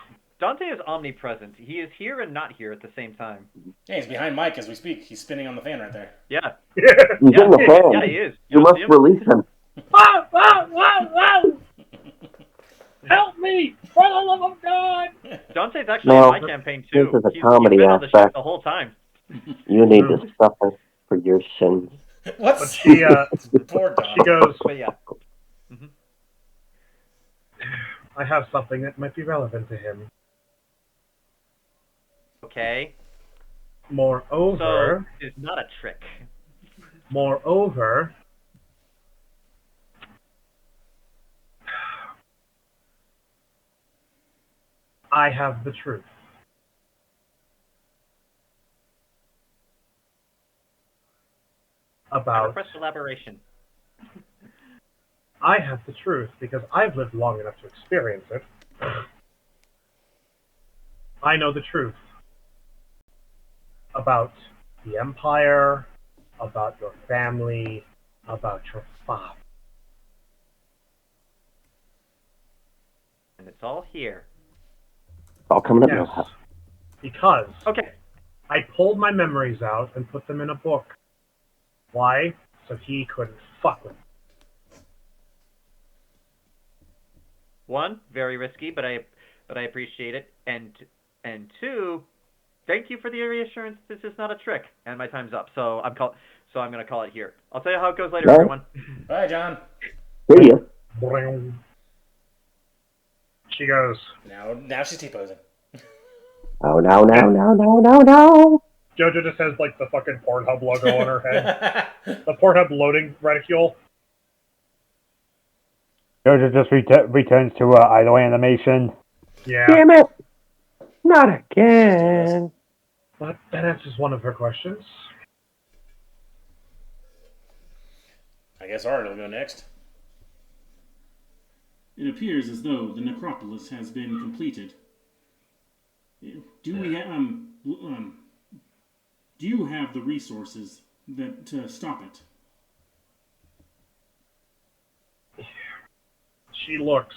Dante is omnipresent. He is here and not here at the same time. Yeah, he's behind Mike as we speak. He's spinning on the fan right there. Yeah. He's in the fan. Yeah, he is. You don't must see him? release him. Help me! For the love of God! Dante's actually No, in my campaign too. this is a He's comedy been on the aspect. ship the whole time. You need to suffer for your sins. What? But she Poor dog. she goes, But yeah. I have something that might be relevant to him. Okay. Moreover, So it's not a trick. Moreover, I have the truth. I About request elaboration. I have the truth because I've lived long enough to experience it. I know the truth about the Empire, about your family, about your father. And it's all here. All coming up Yes. now. Because Okay. I pulled my memories out and put them in a book. Why? So he couldn't fuck with them. one, very risky, but I appreciate it, and two, thank you for the reassurance. This is not a trick, and my time's up. So I'm gonna call it here. I'll tell you how it goes later, No. everyone. Bye, John. See ya. She goes, Now she's T-posing. Oh, no. No. Jojo just has, like, the fucking Pornhub logo on her head. The Pornhub loading reticule. Jojo just returns to idle animation. Yeah. Damn it! Not again. But that answers one of her questions. I guess Art will go next. It appears as though the necropolis has been completed. Do you have the resources that to stop it? She looks.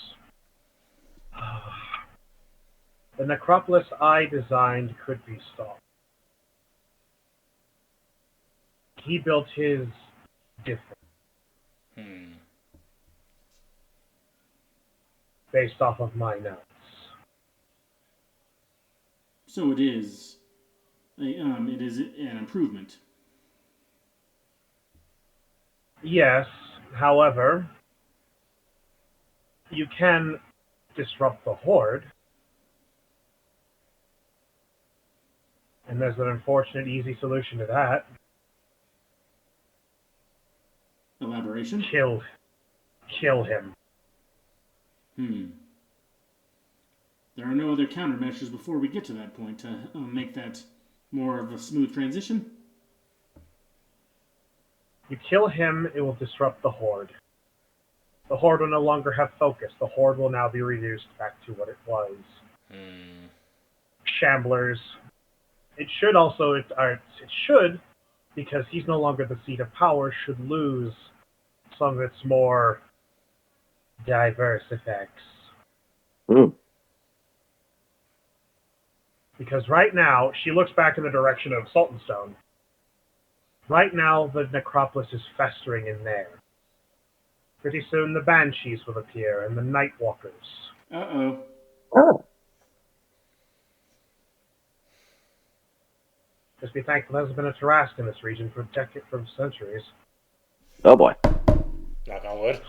The necropolis I designed could be stopped. He built his different. Based off of my notes. So it is an improvement. Yes, however, you can disrupt the Horde. And there's an unfortunate easy solution to that. Elaboration? Kill him. There are no other countermeasures before we get to that point to make that more of a smooth transition? You kill him, it will disrupt the Horde. The Horde will no longer have focus. The Horde will now be reduced back to what it was. Shamblers. It should, because he's no longer the seat of power, should lose some of its more diverse effects. Because right now, she looks back in the direction of Saltonstone. Right now, the necropolis is festering in there. Pretty soon, the Banshees will appear, and the Nightwalkers. Uh-oh. Oh. Just be thankful there hasn't been a Tarrasque in this region for centuries. Oh, boy. Knock on wood.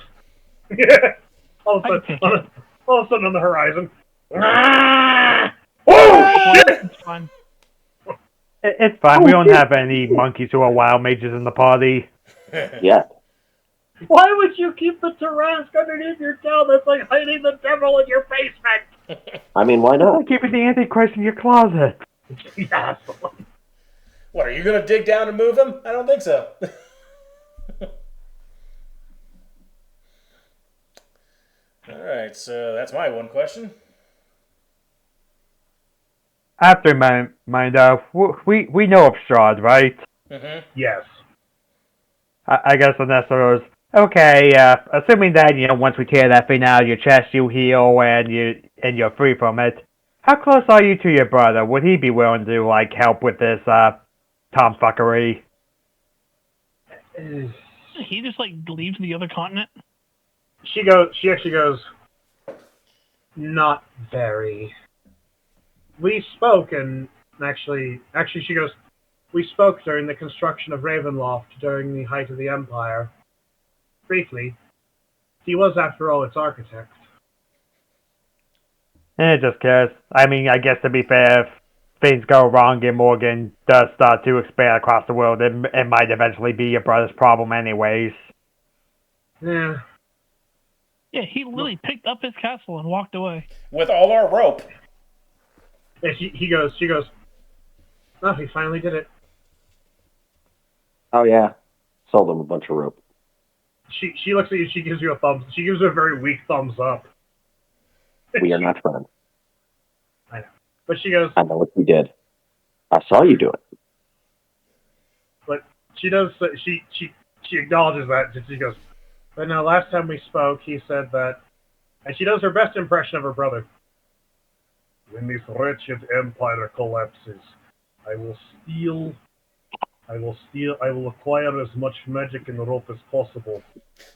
all of a sudden on the horizon. Oh, shit! It's fine. It's fine. We don't have any monkeys who are wild mages in the party. Yeah. Why would you keep the Tarrasque underneath your town? That's like hiding the devil in your basement. I mean, why It's not? like keeping the Antichrist in your closet. Yes. What, are you going to dig down and move him? I don't think so. Alright, so that's my one question. After mind we know of Strahd, right? Yes. I guess Ernesto goes, okay, assuming that, once we tear that thing out of your chest, you heal and you're free from it. How close are you to your brother? Would he be willing to, help with this, tomfuckery? He just, leaves the other continent? She actually goes, not very. We spoke, and actually she goes, we spoke during the construction of Ravenloft during the height of the Empire. Briefly. He was, after all, its architect. Just cares. I mean, I guess to be fair, if things go wrong and Morgan does start to expand across the world, it might eventually be your brother's problem anyways. Yeah. Yeah, he literally picked up his castle and walked away. With all our rope. Yeah, she goes, oh, he finally did it. Oh, yeah. Sold him a bunch of rope. She looks at you, she gives you a very weak thumbs up. We are not friends. I know. But she goes, I know what you did. I saw you do it. But she does, she acknowledges that, and she goes, but now last time we spoke, he said that, and she does her best impression of her brother. When this wretched empire collapses, I will acquire as much magic and rope as possible,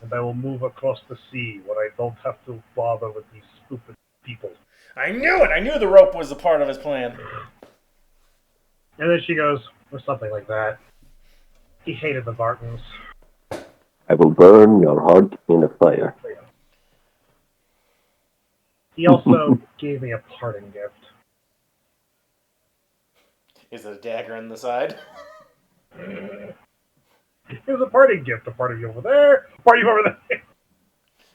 and I will move across the sea where I don't have to bother with these stupid people. I knew it! I knew the rope was a part of his plan. And then she goes, or something like that. He hated the Bartons. I will burn your heart in a fire. He also gave me a parting gift. Is it a dagger in the side? It was a parting gift. A part of you over there, a part of you over there.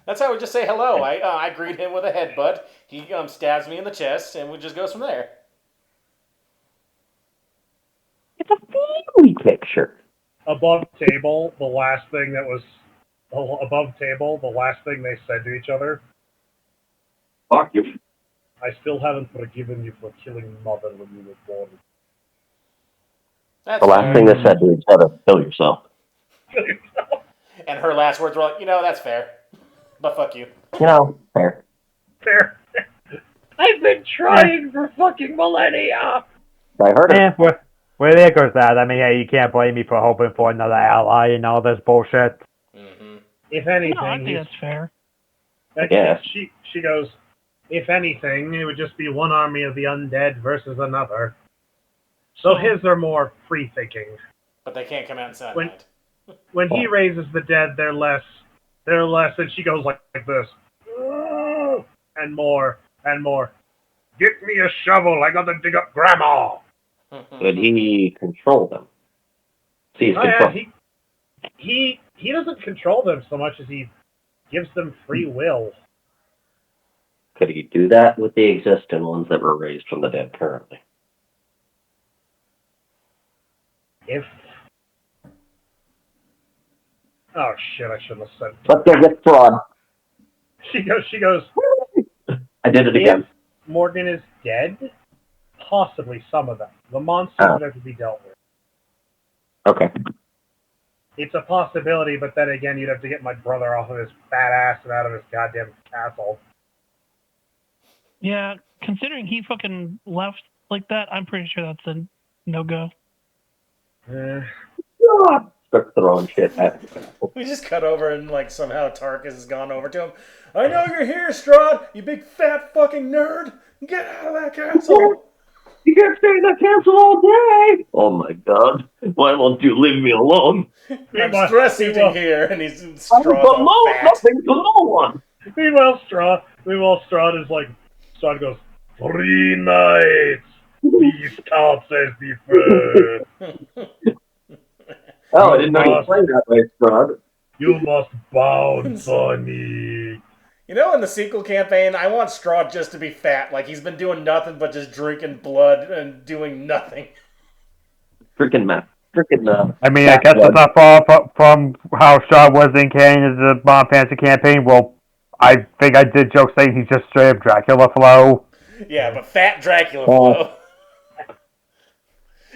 That's how we just say hello. I greet him with a headbutt. He stabs me in the chest, and we just goes from there. It's a family picture. Above table, the last thing they said to each other. Fuck you. I still haven't forgiven you for killing mother when you were born. That's the last thing they said to each other, kill yourself. Kill yourself. And her last words were like, that's fair. But fuck you. Fair. Fair. I've been trying for fucking millennia. I heard it. Where there goes that. I mean, hey, you can't blame me for hoping for another ally and all this bullshit. Mm-hmm. If anything, No, I think that's fair. Yeah. She goes, if anything, it would just be one army of the undead versus another. So his are more free-thinking. But they can't come out inside. When he raises the dead, they're less, and she goes like this. And more, and more. Get me a shovel, I gotta dig up Grandma! Could he control them? See, He doesn't control them so much as he gives them free will. Could he do that with the existing ones that were raised from the dead currently? Oh shit, I shouldn't have said. Let's go get fraud. She goes, I did it again. If Morgan is dead, possibly some of them. The monsters would have to be dealt with. Okay. It's a possibility, but then again, you'd have to get my brother off of his fat ass and out of his goddamn castle. Yeah, considering he fucking left like that, I'm pretty sure that's a no-go. Start throwing shit at him. We just cut over and somehow Tarkus has gone over to him. I know you're here, Strahd, you big fat fucking nerd. Get out of that castle. You can't stay in that castle all day. Oh my god. Why won't you leave me alone? I'm stress eating here, and he's Strahd all fat. Nothing to no one. Meanwhile, Strahd is like, Strahd goes, 3 nights. These counts as the first. Oh, I didn't know you played that way, Strahd. You must bounce on me. In the sequel campaign, I want Strahd just to be fat. Like, he's been doing nothing but just drinking blood and doing nothing. I mean, I guess it's not far from how Strahd was in canon as the Bomb Fantasy campaign. Well, I think I did joke saying he's just straight up Dracula flow. Yeah, but fat Dracula flow.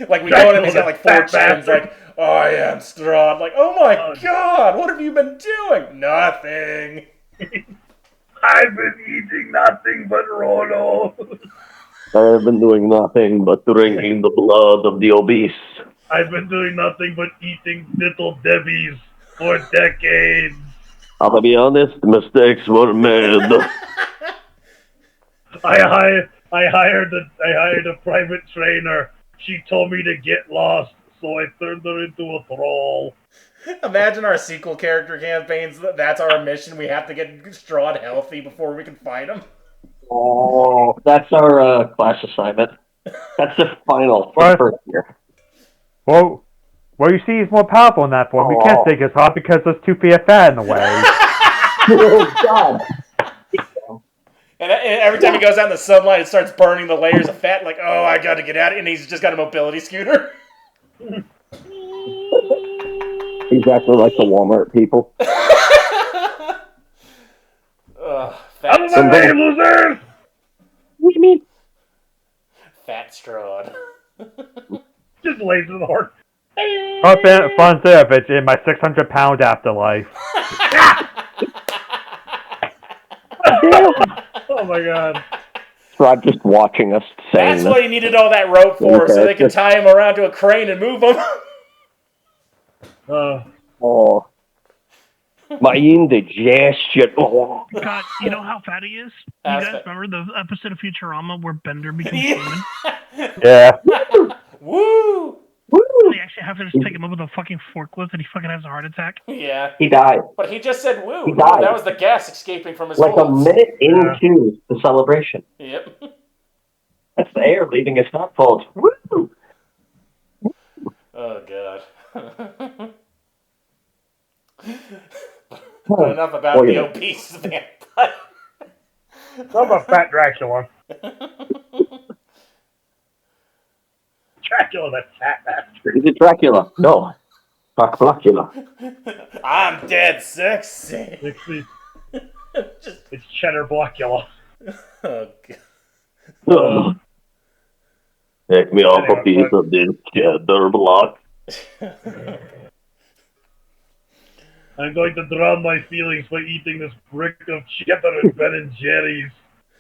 Like, we go in and he's got like 4 chins, like, I am Strahd. Like, oh my god, what have you been doing? Nothing. I've been eating nothing but Rolo. I have been doing nothing but drinking the blood of the obese. I've been doing nothing but eating little Debbies for decades. I'll be honest, mistakes were made. I hired a private trainer. She told me to get lost, so I turned her into a thrall. Imagine our sequel character campaigns. That's our mission. We have to get Strahd healthy before we can fight him. Oh, that's our class assignment. That's the final for the first year. Well, you see, he's more powerful in that form. We can't take his heart because there's 2 feet of fat in the way. Oh, God. And every time he goes out in the sunlight, it starts burning the layers of fat. Like, oh, I got to get out. And he's just got a mobility scooter. He's actually like the Walmart people. Out of my way, losers! What do you mean? Fat Strahd. Just lays in the horse. Fun savage in my 600-pound afterlife. Oh my god. Strahd just watching us saying That's what he needed all that rope for, so they can tie him around to a crane and move him. Oh. My indigestion. Oh. God, you know how fat he is? You guys remember the episode of Futurama where Bender becomes human? Yeah. Woo! They actually have to just pick him up with a fucking forklift and he fucking has a heart attack. Yeah. He died. But he just said woo. He died. That was the gas escaping from his Like folds. a minute into the celebration. Yep. That's the air leaving his fat folds. Woo! Oh, God. But enough about the obese vampire. How about Fat Dracula? Dracula, that fat bastard. Is it Dracula? No. Fuck Blackula. I'm dead sexy. It's Cheddar Blackula. Oh, God. Take me off a piece of this cheddar block. I'm going to drown my feelings by eating this brick of cheddar and Ben & Jerry's.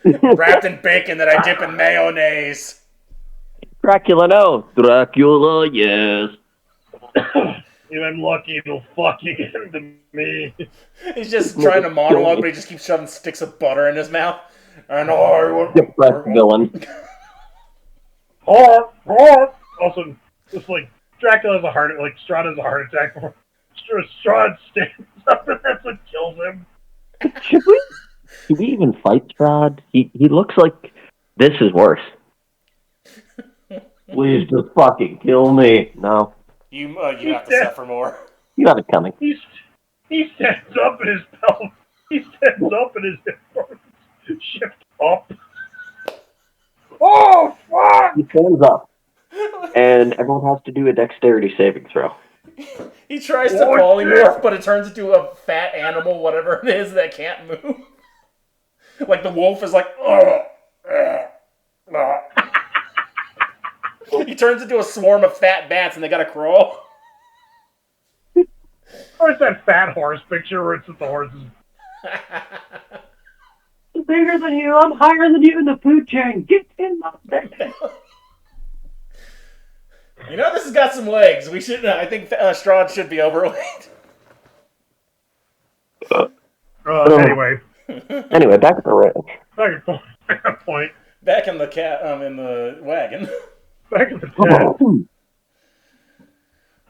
Wrapped in bacon that I dip in mayonnaise. Dracula, no. Dracula, yes. If I'm lucky, it'll fucking into me. He's just trying to monologue, but he just keeps shoving sticks of butter in his mouth. And I will... Depressed villain. Also, just like, Dracula has a heart, like, Strahd has a heart attack before Strahd stands up and that's what kills him. Should we even fight Strahd? He looks like this is worse. Please just fucking kill me. No. You have to suffer more. You got it coming. He stands up and his belt. He stands up and his hip bones shift up. Oh, fuck! He stands up. And everyone has to do a dexterity saving throw. He tries to polymorph, but it turns into a fat animal, whatever it is, that can't move. Like the wolf is like, he turns into a swarm of fat bats and they gotta crawl. Or it's that fat horse picture where it's just the horses. I'm bigger than you. I'm higher than you in the food chain. Get in my bed. You know, this has got some legs. We should. I think Strahd should be overweight. Anyway. Anyway, back at the ranch. Back at point. Back in the in the wagon. Back in the tent.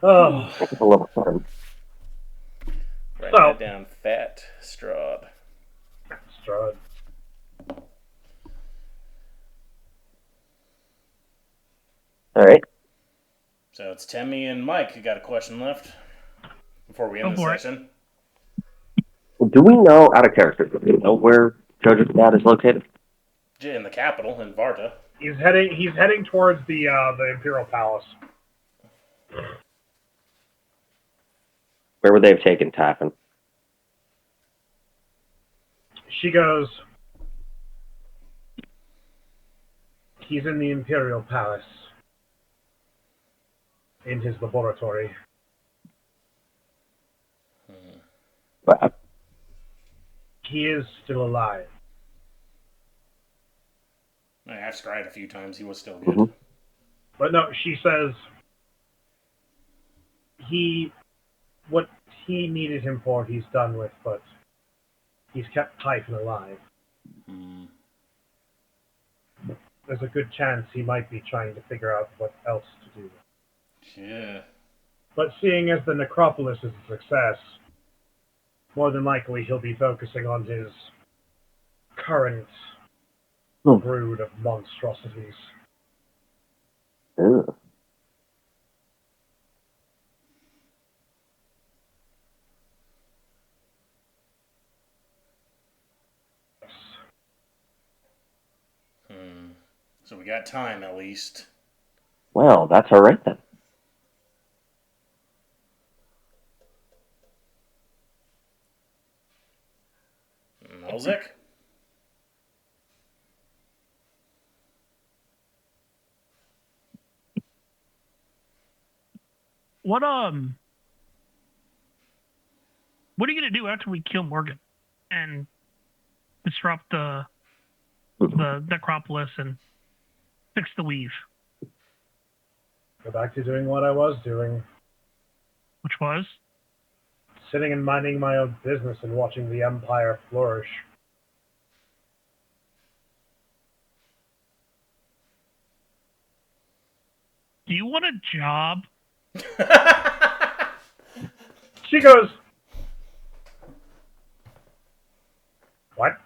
Oh. Back at the level 7. Writing that down. Fat Strahd. Strahd. All right. So it's Temme and Mike who got a question left before we end the session. Do we know, out of character, do we know where Jojo's dad is located? In the capital, in Varta. He's heading towards the Imperial Palace. Where would they have taken Taffin? She goes, he's in the Imperial Palace. In his laboratory. But he is still alive. I've scryed a few times. He was still good. Mm-hmm. But no, she says what he needed him for, he's done with, but he's kept Typhon alive. Mm. There's a good chance he might be trying to figure out what else to do. Yeah. But seeing as the necropolis is a success, more than likely he'll be focusing on his current brood of monstrosities. Ew. So we got time, at least. Well, that's all right then. Olzec? What are you gonna do after we kill Morgan and disrupt the necropolis and fix the weave? Go back to doing what I was doing. Which was? sitting and minding my own business and watching the Empire flourish. Do you want a job? She goes, what?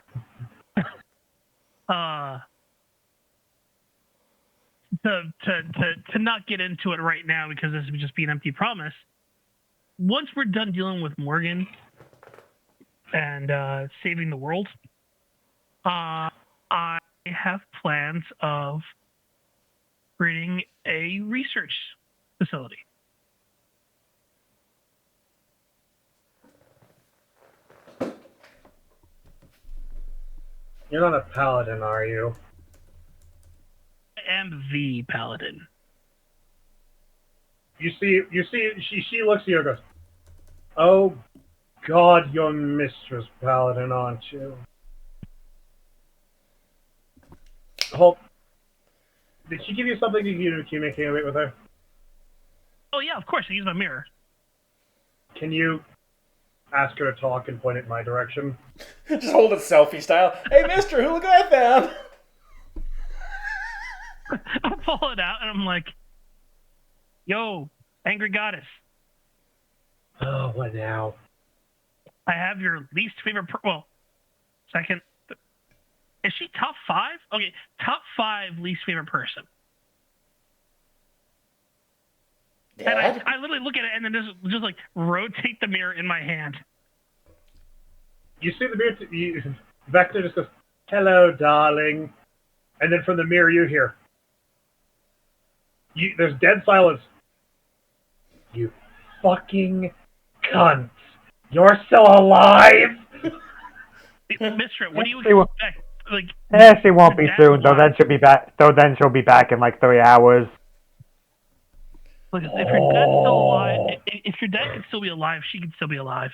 To not get into it right now because this would just be an empty promise. Once we're done dealing with Morgan and saving the world, I have plans of creating a research facility. You're not a paladin, are you? I am the paladin. You see, she looks at you and goes, oh, God, you're Mistress Paladin, aren't you? Hold. Did she give you something to communicate with her? Oh, yeah, of course. I use my mirror. Can you ask her to talk and point it in my direction? Just hold it selfie style. Hey, mister, who look I found? I pull it out and I'm like, yo, angry goddess. Oh, what now? I have your least favorite second. Is she top 5? Okay, top 5 least favorite person. Dad? And I literally look at it and then just like rotate the mirror in my hand. You see the mirror, Vector just goes, hello, darling. And then from the mirror you hear, there's dead silence. You fucking cunt. You're still alive? Mister, what do you expect? She won't be soon, though then she'll be back in like 3 hours. Look, if your dad's still alive, if your dad can still be alive, she can still be alive.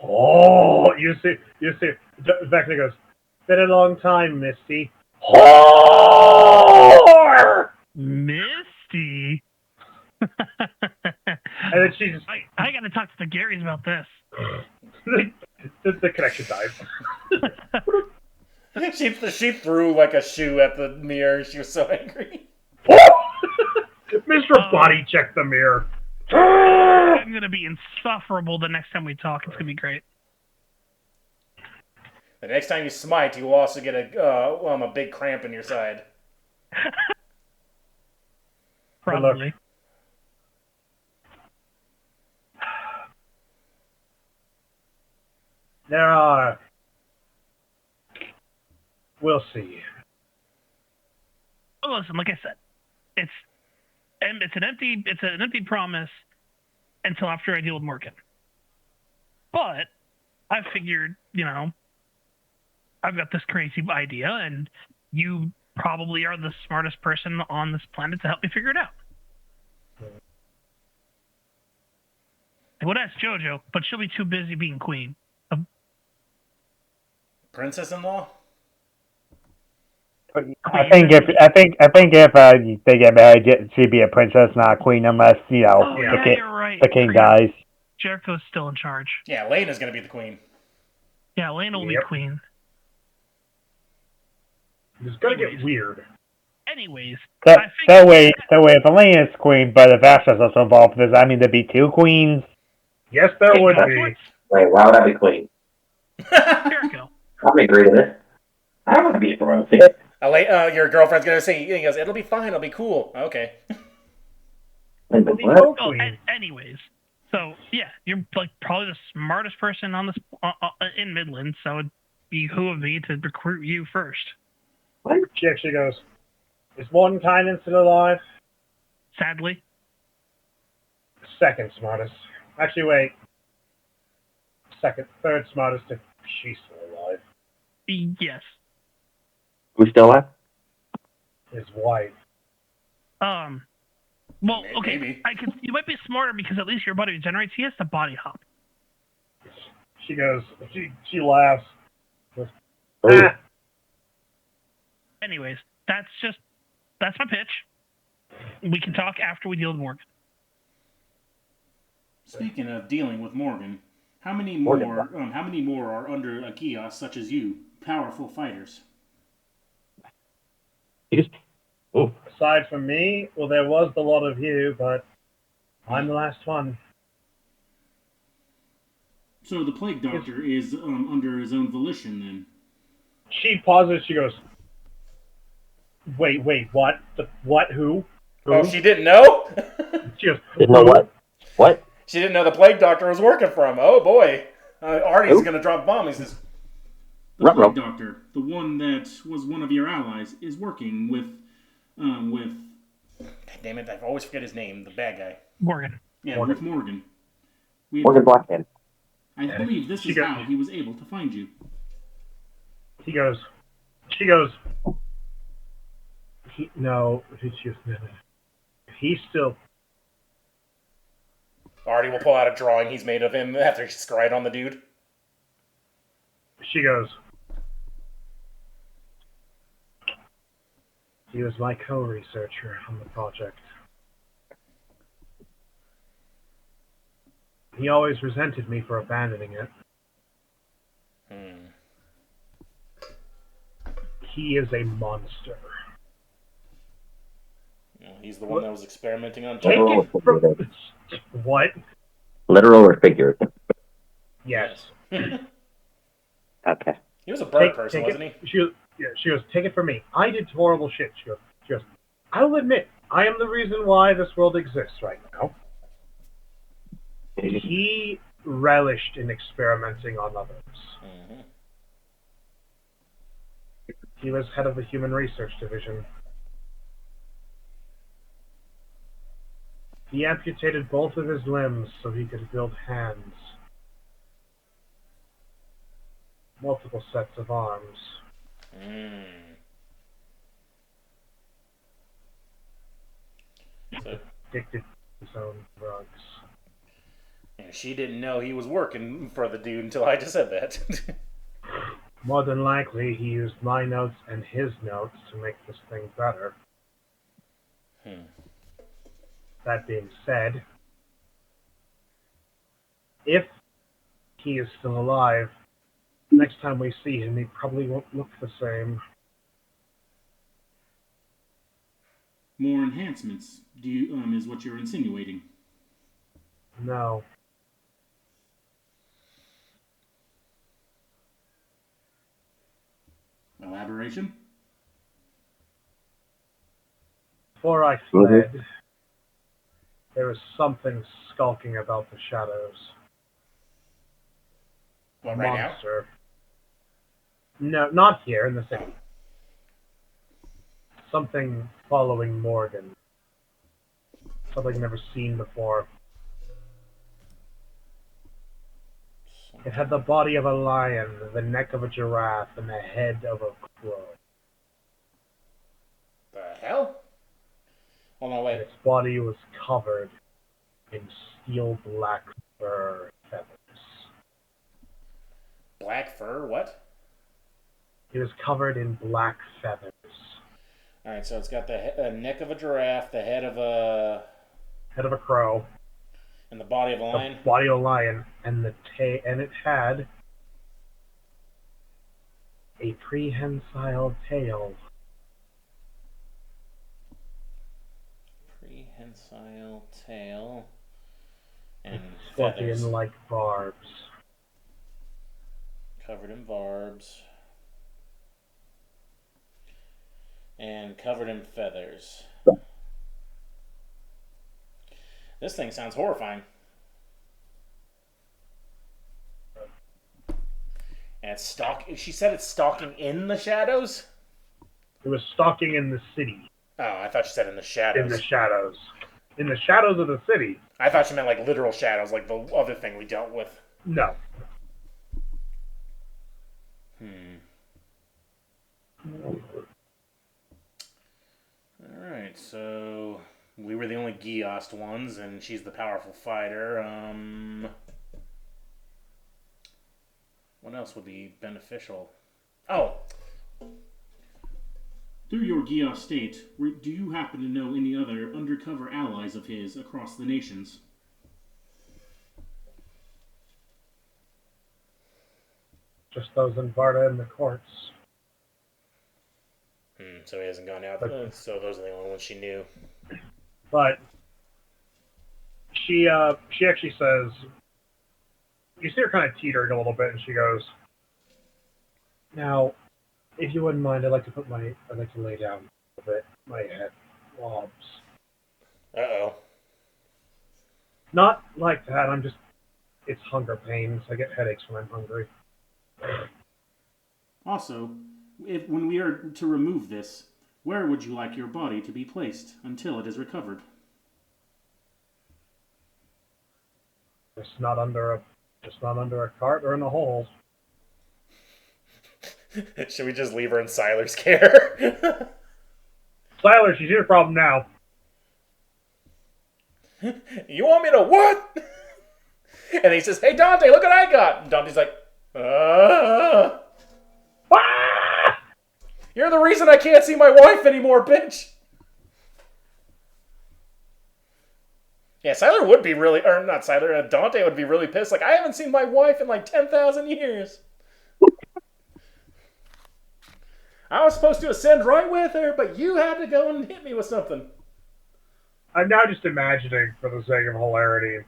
Oh, you see, Vector goes, been a long time, Misty. Whore! Misty? And then she just... I gotta talk to the Garys about this. the connection dies. She threw like a shoe at the mirror. She was so angry. Mr. Body check the mirror. I'm gonna be insufferable the next time we talk. It's gonna be great. The next time you smite, you will also get a big cramp in your side. Probably. There are... We'll see. Well, listen, like I said, it's an empty promise until after I deal with Morgan. But I figured, I've got this crazy idea, and you probably are the smartest person on this planet to help me figure it out. I would ask Jojo, but she'll be too busy being queen. Princess-in-law? I think if they get married, she'd be a princess, not a queen, unless you're right. the king dies. Jericho's still in charge. Yeah, Elena's gonna be the queen. Yeah, Elaina will be queen. It's gonna get weird. Anyways, that way, if Elena's queen, but if Asher's also involved, does that mean there'd be 2 queens? Yes, there would be. Wait, why would I be queen? Jericho. I agree to this. I want to be royalty. Your girlfriend's gonna say, he goes, it'll be fine, it'll be cool. Okay. Anyways, so yeah, you're like probably the smartest person on this in Midland, so it'd behoove me to recruit you first. She actually goes, is one Kynan still alive? Sadly. Second smartest. Actually, wait. Third smartest if she's still alive. Yes. Who's still alive? His wife. Well, okay. Maybe. You might be smarter because at least your body regenerates. He has to body hop. She goes. She laughs. Oh. Anyways, that's my pitch. We can talk after we deal with Morgan. Speaking of dealing with Morgan, how many Morgan, more are under a Gios such as you, powerful fighters? Oh, Aside from me, well, there was the lot of you, but I'm the last one. So the Plague Doctor is under his own volition, then? She pauses. She goes, wait, what? What? Who? Oh, she didn't know? She goes, didn't know what? What? She didn't know the Plague Doctor was working for him. Oh, boy. Artie's going to drop a bomb. He says, The Plague Doctor, the one that was one of your allies, is working with... Damn it, I always forget his name, the bad guy. Morgan. Yeah, Morgan. with Morgan. Morgan Blackman. I believe this is how he was able to find you. she goes, he's still, Artie will pull out a drawing he's made of him after he scried on the dude. she goes, he was my co-researcher on the project. He always resented me for abandoning it. He is a monster. He's the one that was experimenting on Take Temme. it from... What? Literal or figurative? Yes. Okay. He was a bird person, wasn't he? She goes, take it from me. I did horrible shit. She goes, I will admit, I am the reason why this world exists right now. He relished in experimenting on others. Mm-hmm. He was head of the Human Research Division. He amputated both of his limbs so he could build hands. Multiple sets of arms. Addicted to his own drugs. And she didn't know he was working for the dude until I just said that. More than likely, he used my notes and his notes to make this thing better. That being said, if he is still alive, next time we see him, he probably won't look the same. More enhancements, is what you're insinuating. No. Elaboration? Before I fled, there was something skulking about the shadows. What, right now? Monster. No, not here in the city. Something following Morgan. Something I've never seen before. It had the body of a lion, the neck of a giraffe, and the head of a crow. The hell? Hold on, wait. Its body was covered in steel black fur feathers. Black fur? What? It was covered in black feathers. Alright, so it's got the neck of a giraffe, the head of a... Head of a crow. And the body of a lion? The body of a lion, and and it had a prehensile tail. Prehensile tail. And Scorpion feathers. like barbs. Covered in barbs. And covered in feathers. This thing sounds horrifying. And it's she said it's stalking in the shadows? It was stalking in the city. Oh, I thought you said in the shadows. In the shadows. In the shadows of the city. I thought you meant like literal shadows, like the other thing we dealt with. No. Alright, so we were the only Giost ones, and she's the powerful fighter. What else would be beneficial? Oh! Through your Gios state, do you happen to know any other undercover allies of his across the nations? Just those in Varda and the courts. So he hasn't gone out. So those are the only ones she knew. But she actually says, you see her kind of teetering a little bit, and she goes, "Now, if you wouldn't mind, I'd like to lay down a bit. My head wobs." Uh-oh. Not like that. It's hunger pains. I get headaches when I'm hungry. Also, when we are to remove this, where would you like your body to be placed until it is recovered? Just not under a cart or in a hole. Should we just leave her in Siler's care? Siler, she's your problem now. You want me to what? And he says, "Hey, Dante, look what I got." And Dante's like, "Ah! You're the reason I can't see my wife anymore, bitch." Yeah, Siler would be really, or not Siler, Dante would be really pissed. Like, I haven't seen my wife in like 10,000 years. I was supposed to ascend right with her, but you had to go and hit me with something. I'm now just imagining, for the sake of hilarity,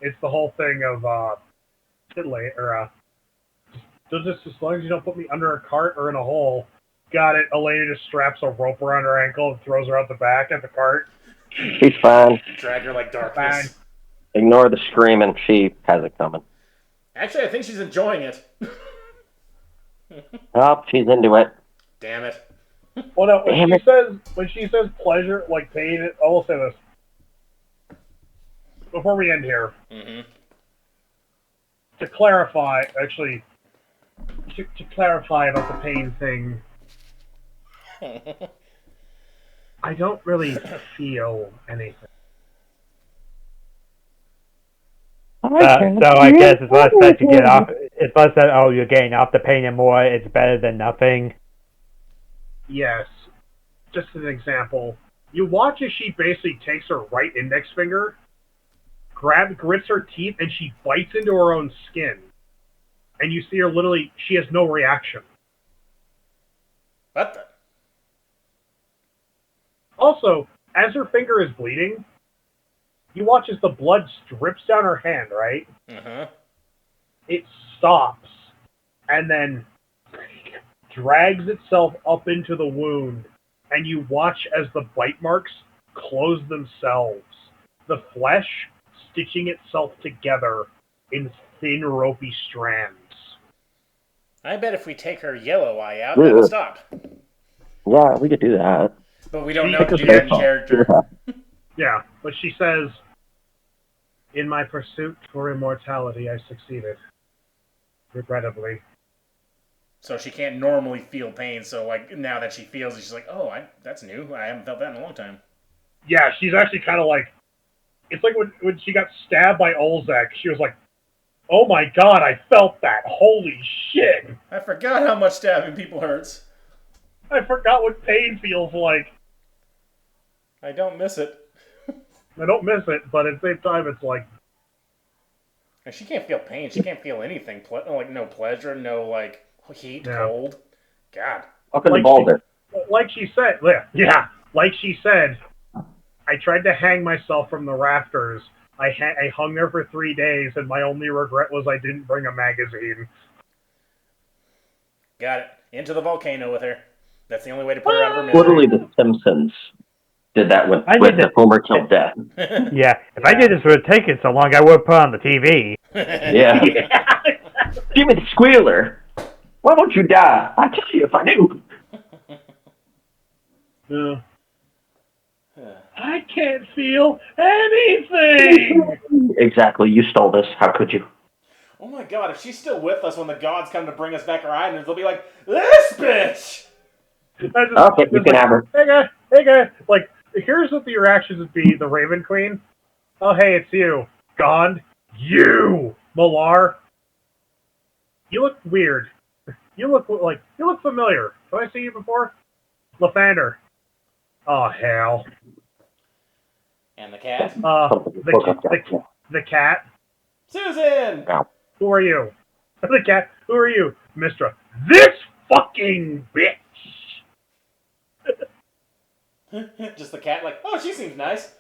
it's the whole thing of, just as long as you don't put me under a cart or in a hole. Got it. Elaina just straps a rope around her ankle and throws her out the back at the cart. She's fine. Drag her like darkness. Fine. Ignore the screaming. She has it coming. Actually, I think she's enjoying it. Oh, she's into it. Damn it. Well, no, when she says pleasure, like pain, I will say this. Before we end here, to clarify, actually, to clarify about the pain thing, I don't really feel anything. So I guess it's less that you get off. It's less that you're getting off the pain, and more it's better than nothing. Yes. Just an example. You watch as she basically takes her right index finger, grits her teeth, and she bites into her own skin. And you see her literally, she has no reaction. What the? Also, as her finger is bleeding, you watch as the blood drips down her hand, right? It stops, and then drags itself up into the wound, and you watch as the bite marks close themselves, the flesh stitching itself together in thin, ropey strands. I bet if we take her yellow eye out, that'll stop. Yeah, we could do that. But we don't know to do that in character. Yeah, but she says, "In my pursuit for immortality, I succeeded. Regrettably." So she can't normally feel pain, so like now that she feels it, she's like, "Oh, that's new. I haven't felt that in a long time." Yeah, she's actually kind of like, it's like when she got stabbed by Olzec, she was like, "Oh my god, I felt that. Holy shit. I forgot how much stabbing people hurts. I forgot what pain feels like." I don't miss it. I don't miss it, but at the same time, it's like... And she can't feel pain. She can't feel anything. Like, no pleasure, no, like, heat, cold. God. Up in the boulder. Like she said, like she said, I tried to hang myself from the rafters. I hung there for 3 days, and my only regret was I didn't bring a magazine. Got it. Into the volcano with her. That's the only way to put her out of her misery. Literally, the Simpsons did that with the Homer killed death. Yeah, if I did this would have taken so long, I would have put on the TV. Yeah. Give me the squealer. Why won't you die? I'd tell you if I knew. Yeah. I can't feel anything! Exactly, you stole this. How could you? Oh my god, if she's still with us when the gods come to bring us back our items, they'll be like, "This bitch!" Okay, you can have her. Hey guy, like, here's what the reactions would be, the Raven Queen. "Oh hey, it's you. Gond. You! Malar. You look weird. You look familiar. Have I seen you before? Lathander. Oh hell. And the cat? The cat. Susan! Who are you? The cat. Who are you, Mistra? This fucking bitch. Just the cat, like, oh, she seems nice.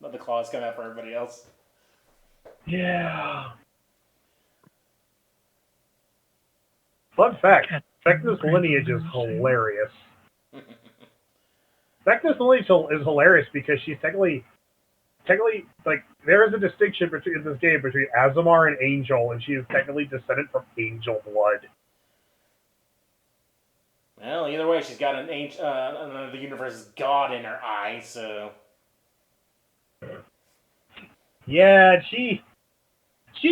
Let the claws come out for everybody else. Yeah. Fun fact: Vecna's lineage is hilarious. Vecna's lineage is hilarious because she's technically, like, there is a distinction in this game between Azamar and Angel, and she is technically descended from Angel blood. Well, either way, she's got the universe's god in her eye, so... Yeah, she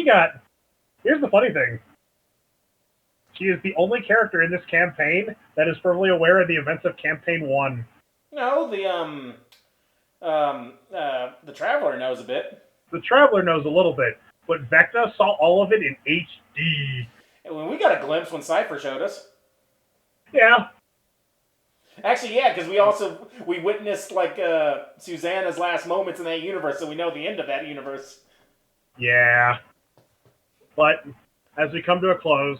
got... Here's the funny thing. She is the only character in this campaign that is firmly aware of the events of Campaign 1. No, the Traveler knows a bit. The Traveler knows a little bit, but Vecna saw all of it in HD. And when we got a glimpse when Cypher showed us. Yeah. Actually, yeah, because we witnessed, like, Susanna's last moments in that universe, so we know the end of that universe. Yeah. But, as we come to a close...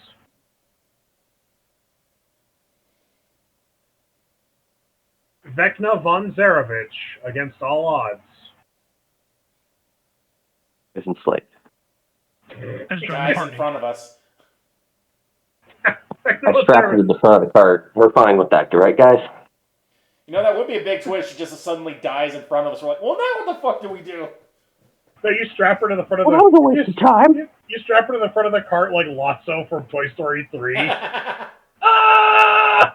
Vecna von Zarevich, against all odds. Is enslaved. The guys in front of us. I strapped her to the front of the cart. We're fine with that, right, guys? You know, that would be a big twist. She just suddenly dies in front of us. We're like, well, now what the fuck do we do? So you strap her to the front of the... That was a waste of time. You strap her to the front of the cart like Lotso from Toy Story 3. Ah!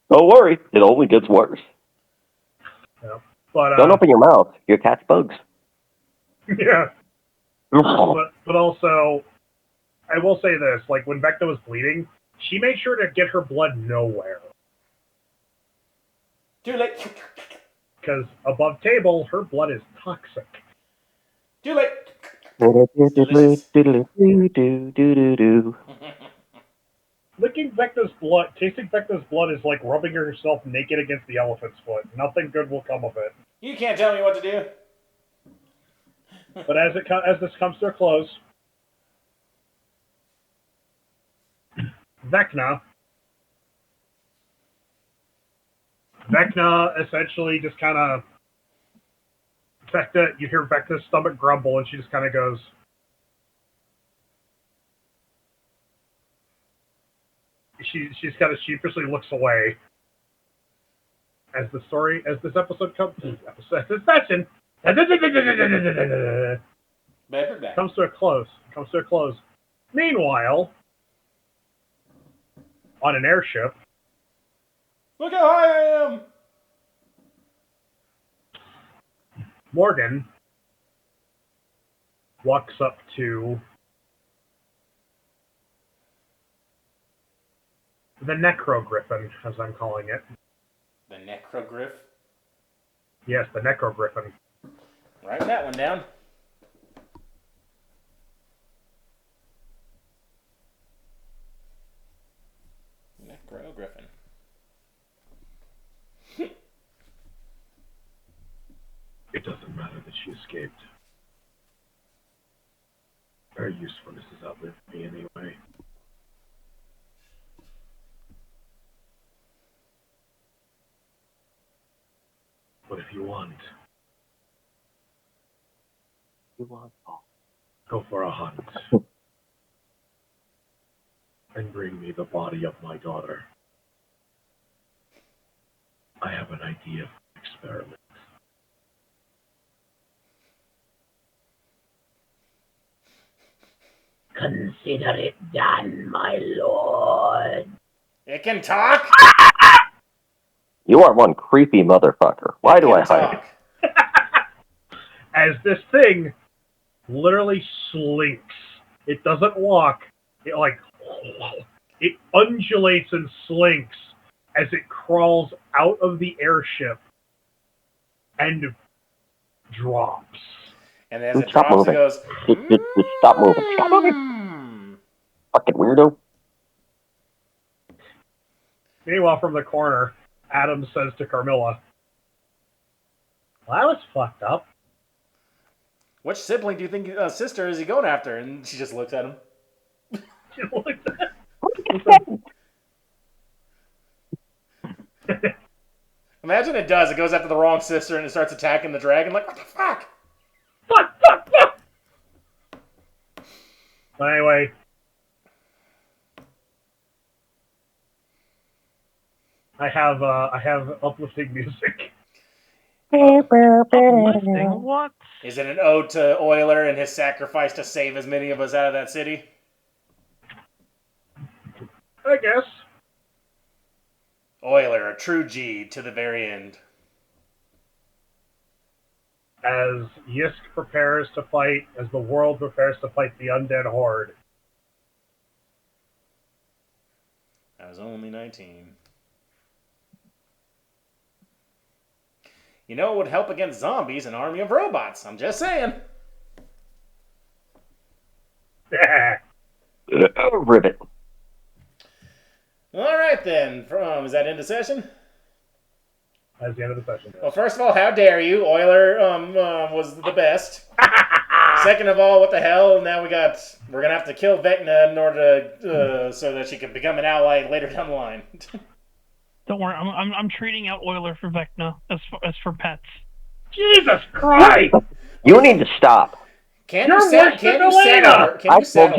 Don't worry, it only gets worse. Yeah. But, don't open your mouth. Your cat's bugs. Yeah. but also, I will say this, like, when Vecna was bleeding, she made sure to get her blood nowhere. Too late. Because above table, her blood is toxic. Too late. Licking Vecna's blood, tasting Vecna's blood is like rubbing yourself naked against the elephant's foot. Nothing good will come of it. You can't tell me what to do. But as this comes to a close, Vecna essentially just kind of... Vecna, you hear Vecna's stomach grumble, and she just kind of goes... She's kind of sheepishly looks away. As this episode comes... As this session... comes to a close. Meanwhile, on an airship... Look how high I am! Morgan walks up to the Necrogriffin, as I'm calling it. The Necrogriff? Yes, the Necrogriffin. Write that one down. Necrogriffin. It doesn't matter that she escaped. Her usefulness has outlived me anyway. But if you want, go for a hunt. And bring me the body of my daughter. I have an idea for an experiment. Consider it done, my lord. It can talk? You are one creepy motherfucker. Why do I hide? As this thing literally slinks. It doesn't walk. It undulates and slinks as it crawls out of the airship and drops. And as it drops, it goes... Just stop moving. Stop moving. Fucking weirdo. Meanwhile, from the corner, Adam says to Carmilla, well, that was fucked up. which sibling do you think sister is he going after? And she just looks at him. Imagine it does. It goes after the wrong sister and it starts attacking the dragon. Like, what the fuck? Fuck! But anyway. I have uplifting music. Uplifting? What? Is it an ode to Euler and his sacrifice to save as many of us out of that city? I guess. Euler, a true G to the very end. As Yisk prepares to fight, as the world prepares to fight the undead horde. I was only 19. You know what would help against zombies? An army of robots. I'm just saying. Ribbit. All right, then. Is that end of session? That's the end of the session. Well, first of all, how dare you? Euler was the best. Second of all, what the hell? Now we're gonna have to kill Vecna in order to so that she can become an ally later down the line. Don't worry, I'm treating out Euler for Vecna as for pets. Jesus Christ! You need to stop. Can you settle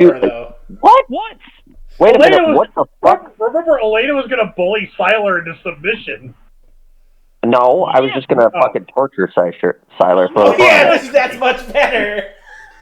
her, though? What? Wait a minute, what the fuck? Remember, Elaina was gonna bully Sylar into submission. No, I was just gonna fucking torture Sylar for yeah, that's much better.